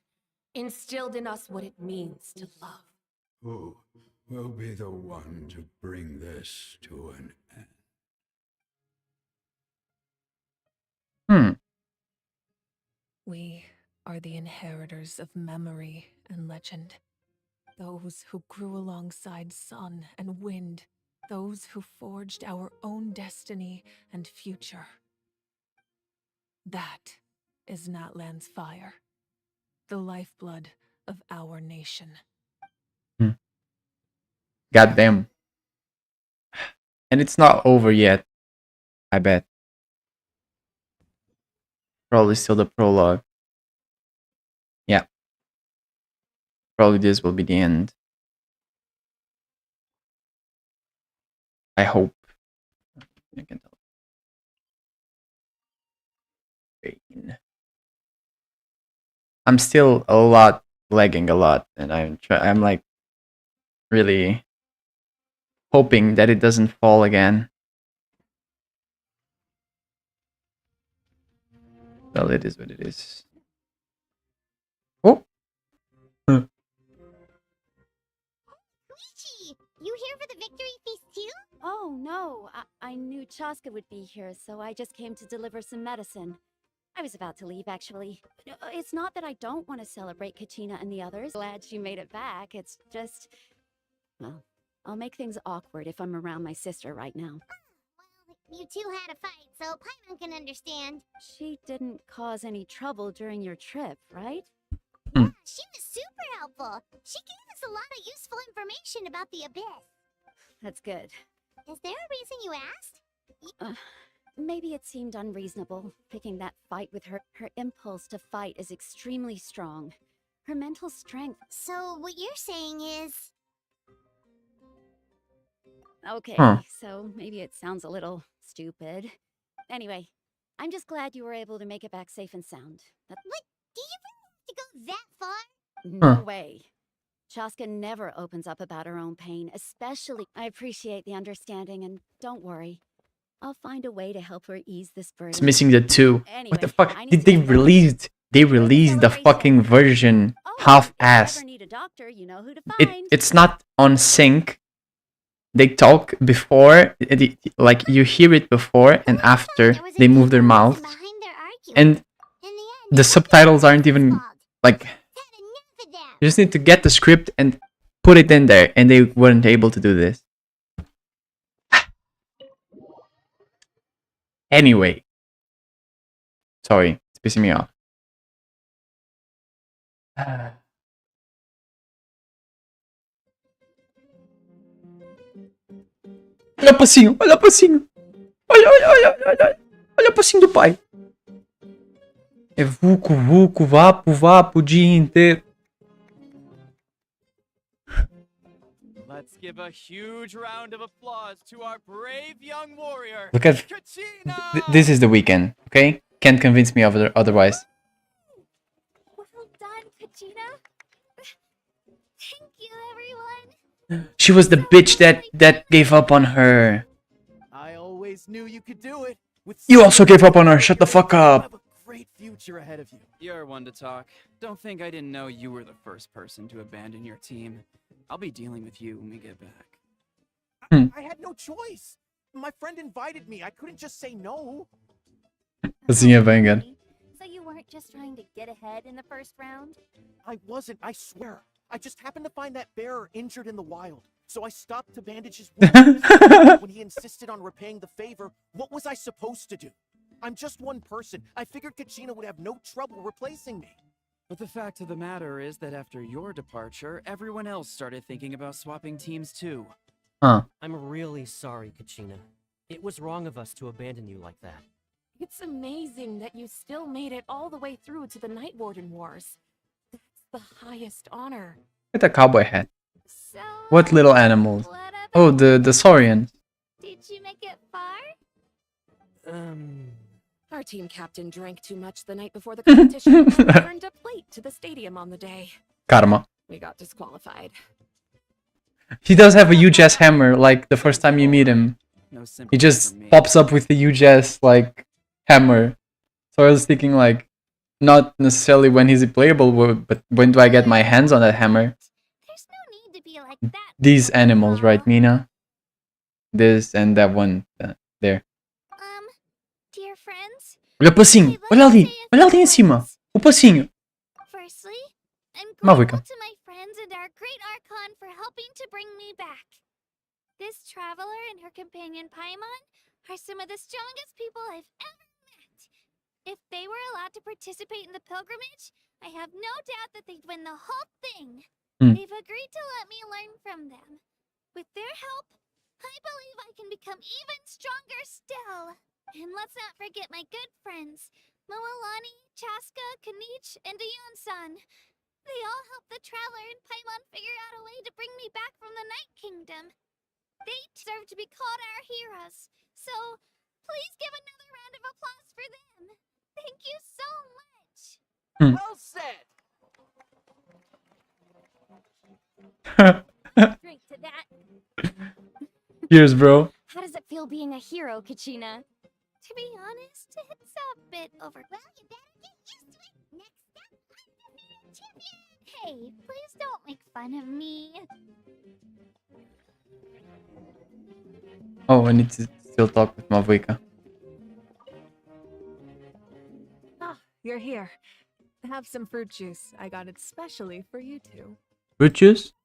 [SPEAKER 20] instilled in us what it means to love.
[SPEAKER 17] Who will be the one to bring this to an end?
[SPEAKER 8] We are the inheritors of memory and legend. Those who grew alongside sun and wind. Those who forged our own destiny and future. That is NATLAN's fire. The lifeblood of our nation.
[SPEAKER 1] Goddamn. And it's not over yet, I bet. Probably still the prologue. Yeah. Probably this will be the end. I hope. I can tell. I'm still lagging a lot, and I'm like really hoping that it doesn't fall again. Well, it is what it is. Oh.
[SPEAKER 4] Luigi, you here for the victory feast too?
[SPEAKER 2] Oh, no. I knew Chaska would be here, so I just came to deliver some medicine. I was about to leave, actually. It's not that I don't want to celebrate Kachina and the others. Glad she made it back. It's just... Well, I'll make things awkward if I'm around my sister right now.
[SPEAKER 4] Well, you two had a fight, so Paimon can understand.
[SPEAKER 2] She didn't cause any trouble during your trip, right?
[SPEAKER 4] Yeah, she was super helpful. She gave us a lot of useful information about the Abyss.
[SPEAKER 2] That's good.
[SPEAKER 4] Is there a reason you asked?
[SPEAKER 2] Maybe it seemed unreasonable, picking that fight with her. Her impulse to fight is extremely strong. Her mental strength...
[SPEAKER 4] So what you're saying is...
[SPEAKER 2] Okay, so maybe it sounds a little stupid. Anyway, I'm just glad you were able to make it back safe and sound.
[SPEAKER 4] What? Do you really have to go that far?
[SPEAKER 2] No way. Chaska never opens up about her own pain, especially... I appreciate the understanding, and don't worry. I'll find a way to help her ease this burden.
[SPEAKER 1] It's missing the 2.
[SPEAKER 2] Anyway,
[SPEAKER 1] what the fuck? They released the fucking version half-assed. It's not on sync. They talk before, like you hear it before and after they move their mouth. And the subtitles aren't even like... You just need to get the script and put it in there, and they weren't able to do this. Anyway. Sorry, it's pissing me off. Olha o passinho, olha o passinho. Olha o passinho do pai. É vuco, vuco, vapo, vapo o dia inteiro.
[SPEAKER 21] Let's give a huge round of applause to our brave young warrior.
[SPEAKER 1] Look at this is the weekend, okay? Can't convince me of otherwise.
[SPEAKER 4] Well done, Kachina. Thank you, everyone.
[SPEAKER 1] She was the bitch that gave up on her.
[SPEAKER 10] I always knew you could do it.
[SPEAKER 1] You also gave up on her. Shut the fuck up.
[SPEAKER 10] Great future ahead of you.
[SPEAKER 21] You're one to talk. Don't think I didn't know you were the first person to abandon your team. I'll be dealing with you when we get back.
[SPEAKER 10] I had no choice. My friend invited me. I couldn't just say no.
[SPEAKER 1] Assim é bem, cara.
[SPEAKER 4] So you weren't just trying to get ahead in the first round?
[SPEAKER 10] I wasn't, I swear. I just happened to find that bearer injured in the wild. So I stopped to bandage his wound. When he insisted on repaying the favor, what was I supposed to do? I'm just one person. I figured Kachina would have no trouble replacing me.
[SPEAKER 21] But the fact of the matter is that after your departure, everyone else started thinking about swapping teams too.
[SPEAKER 22] I'm really sorry, Kachina. It was wrong of us to abandon you like that.
[SPEAKER 5] It's amazing that you still made it all the way through to the Night Warden Wars. That's the highest honor.
[SPEAKER 1] With a cowboy hat.
[SPEAKER 4] So,
[SPEAKER 1] What little animals? Oh, the saurians.
[SPEAKER 4] did you make it far?
[SPEAKER 5] Our team captain drank too much the night before the competition and returned up late to the stadium on the day.
[SPEAKER 1] Karma.
[SPEAKER 5] We got disqualified.
[SPEAKER 1] He does have a huge ass hammer, like the first time you meet him. He just pops up with the huge ass, like, hammer. So I was thinking, like, not necessarily when he's playable, but when do I get my hands on that hammer?
[SPEAKER 4] There's no need to be like that.
[SPEAKER 1] These animals, right, Mina? This and that one there.
[SPEAKER 4] Dear friends.
[SPEAKER 1] Olha o passinho! Olha ali! Olha ali em cima! O passinho!
[SPEAKER 4] Firstly, I'm
[SPEAKER 1] Maverick.
[SPEAKER 4] grateful to my friends and our great Archon for helping to bring me back. This traveler and her companion Paimon are some of the strongest people I've ever met. If they were allowed to participate in the pilgrimage, I have no doubt that they'd win the whole thing. They've agreed to let me learn from them. With their help, I believe I can become even stronger still. And let's not forget my good friends, Moalani, Chaska, Kanich, and Dion-san. They all helped the traveler and Paimon figure out a way to bring me back from the Night Kingdom. They deserve to be called our heroes. So, please give another round of applause for them. Thank you so much.
[SPEAKER 10] Well said.
[SPEAKER 2] Drink to that.
[SPEAKER 1] Cheers, bro.
[SPEAKER 2] How does it feel being a hero, Kachina?
[SPEAKER 4] To be honest, it's a bit over. Well, you better get used to it. Next up, undefeated champion. Hey, please don't make fun of me.
[SPEAKER 1] Oh, I need to still talk with Maverick.
[SPEAKER 8] Ah, you're here. Have some fruit juice. I got it specially for you two.
[SPEAKER 1] Fruit juice?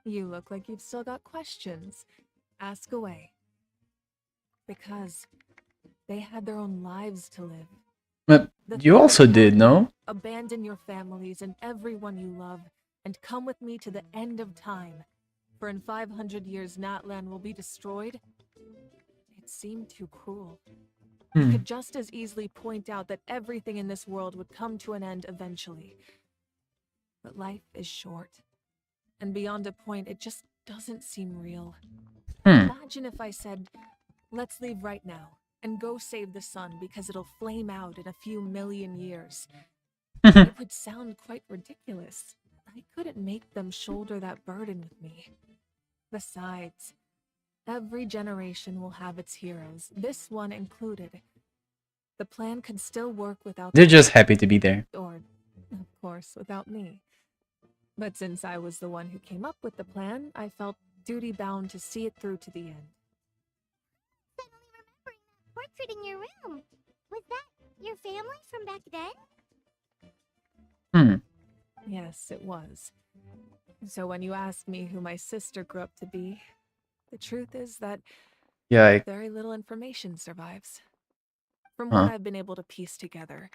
[SPEAKER 8] You look like you've still got questions. Ask away. Because they had their own lives to live.
[SPEAKER 1] But you also did, no?
[SPEAKER 8] Abandon your families and everyone you love, and come with me to the end of time. For in 500 years, NATLAN will be destroyed. It seemed too cruel. You could just as easily point out that everything in this world would come to an end eventually. But life is short. And beyond a point, it just doesn't seem real. Imagine if I said, let's leave right now and go save the sun because it'll flame out in a few million years. It would sound quite ridiculous. I couldn't make them shoulder that burden with me. Besides, every generation will have its heroes, this one included. The plan could still work without
[SPEAKER 1] They're just happy to be there.
[SPEAKER 8] Or, of course, without me. But since I was the one who came up with the plan, I felt duty-bound to see it through to the end.
[SPEAKER 4] Suddenly remembering that portrait in your room. Was that your family from back then?
[SPEAKER 8] Yes, it was. So when you asked me who my sister grew up to be, the truth is that very little information survives. From what I've been able to piece together,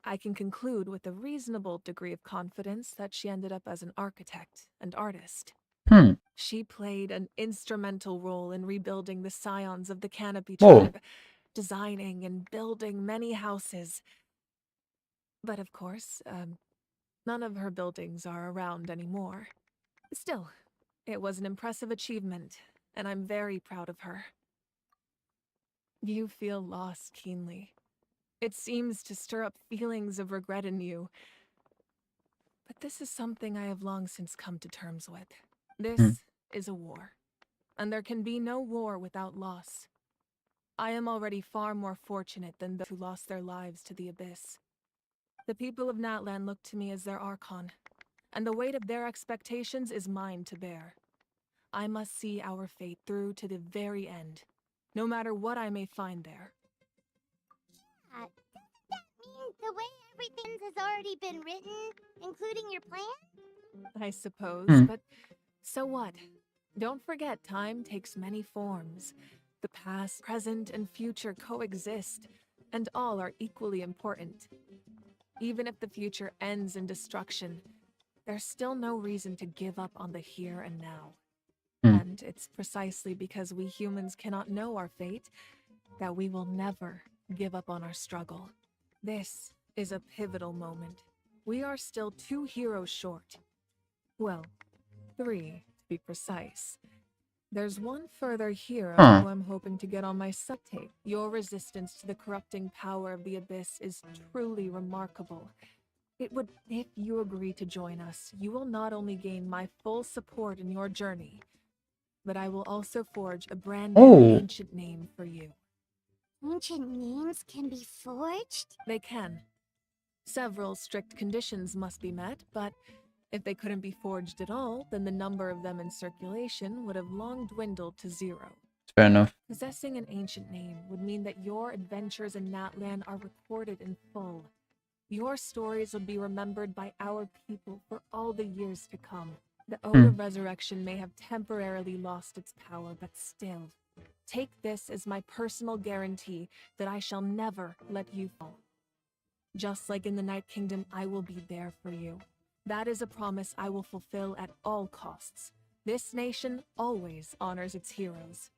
[SPEAKER 8] I can conclude with a reasonable degree of confidence that she ended up as an architect and artist. She played an instrumental role in rebuilding the scions of the Canopy tribe, designing and building many houses. But of course, none of her buildings are around anymore. Still, it was an impressive achievement, and I'm very proud of her. You feel loss keenly. It seems to stir up feelings of regret in you. But this is something I have long since come to terms with. This is a war, and there can be no war without loss. I am already far more fortunate than those who lost their lives to the Abyss. The people of NATLAN look to me as their Archon, and the weight of their expectations is mine to bear. I must see our fate through to the very end, no matter what I may find there.
[SPEAKER 4] Doesn't that mean the way everything has already been written, including your plan?
[SPEAKER 8] I suppose, but so what? Don't forget, time takes many forms. The past, present, and future coexist, and all are equally important. Even if the future ends in destruction, there's still no reason to give up on the here and now. And it's precisely because we humans cannot know our fate that we will never give up on our struggle. This is a pivotal moment. We are still 2 heroes short. Well, 3 to be precise. There's one further hero
[SPEAKER 1] Huh.
[SPEAKER 8] who I'm hoping to get on my subtape. Your resistance to the corrupting power of the Abyss is truly remarkable. If you agree to join us, you will not only gain my full support in your journey, but I will also forge a brand new ancient name for you.
[SPEAKER 4] Ancient names can be forged?
[SPEAKER 8] They can. Several strict conditions must be met, but if they couldn't be forged at all, then the number of them in circulation would have long dwindled to 0.
[SPEAKER 1] Fair enough.
[SPEAKER 8] Possessing an ancient name would mean that your adventures in NATLAN are recorded in full. Your stories would be remembered by our people for all the years to come. The Ode of Resurrection may have temporarily lost its power, but still, take this as my personal guarantee that I shall never let you fall. Just like in the Night Kingdom, I will be there for you. That is a promise I will fulfill at all costs. This nation always honors its heroes.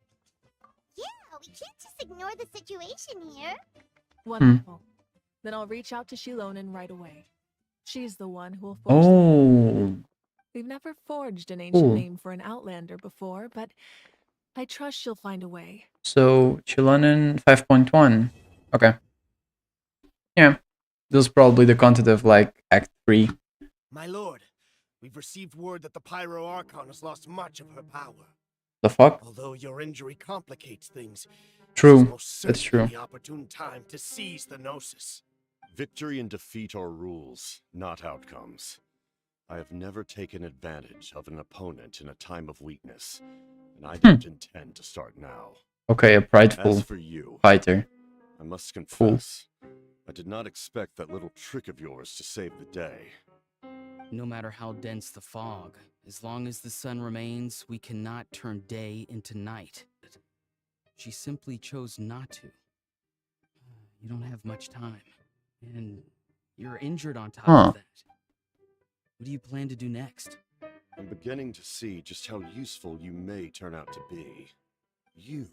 [SPEAKER 4] Yeah, we can't just ignore the situation here.
[SPEAKER 8] Wonderful. Then I'll reach out to Shilonen right away. She's the one who will forge the name. We've never forged an ancient name for an Outlander before, but I trust she'll find a way.
[SPEAKER 1] So, Chilonen 5.1. Okay. Yeah. This is probably the content of like Act 3.
[SPEAKER 3] My lord, we've received word that the Pyro Archon has lost much of her power.
[SPEAKER 1] The fuck?
[SPEAKER 3] Although your injury complicates things,
[SPEAKER 1] True.
[SPEAKER 3] this is most
[SPEAKER 1] That's
[SPEAKER 3] certainly
[SPEAKER 1] true.
[SPEAKER 3] the opportune time to seize the Gnosis.
[SPEAKER 9] Victory and defeat are rules, not outcomes. I have never taken advantage of an opponent in a time of weakness, and I don't intend to start now.
[SPEAKER 1] Okay, a prideful
[SPEAKER 9] As for you,
[SPEAKER 1] fighter.
[SPEAKER 9] I must confess, I did not expect that little trick of yours to save the day.
[SPEAKER 6] No matter how dense the fog, as long as the sun remains, we cannot turn day into night. She simply chose not to. You don't have much time, and you're injured on top of that. What do you plan to do next?
[SPEAKER 9] I'm beginning to see just how useful you may turn out to be. You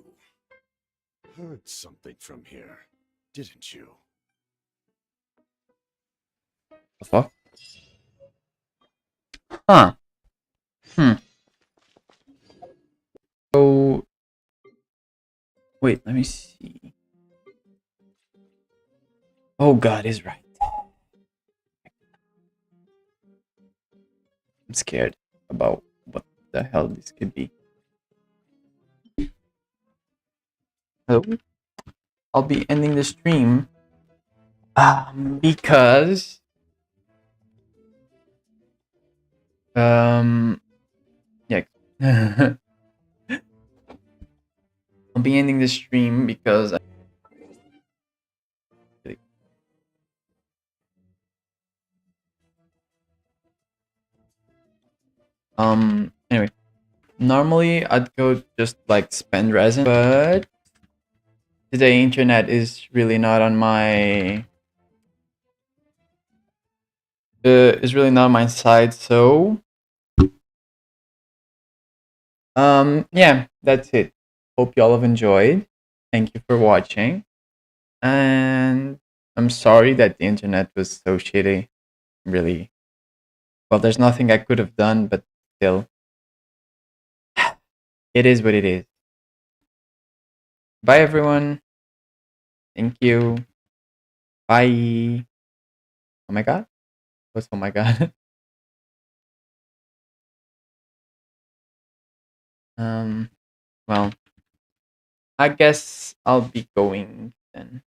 [SPEAKER 9] heard something from here, didn't you?
[SPEAKER 1] The fuck? Huh. So, wait, let me see. Oh god, he's right. I'm scared about what the hell this could be. So, I'll be ending the stream because yeah. I'll be ending the stream because anyway, normally I'd go just like spend resin, but today internet is really not on my side, so yeah, that's it. Hope y'all have enjoyed. Thank you for watching. And I'm sorry that the internet was so shitty. Really. Well, there's nothing I could have done, but still. It is what it is. Bye, everyone. Thank you. Bye. Oh my god. What's oh my god? Well, I guess I'll be going then.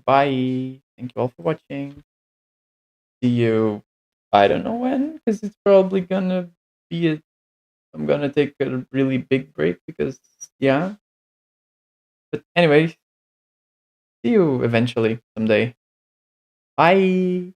[SPEAKER 1] Bye. Thank you all for watching. See you. I don't know when, because it's probably gonna be I'm gonna take a really big break because yeah. But anyway, see you eventually someday. Bye.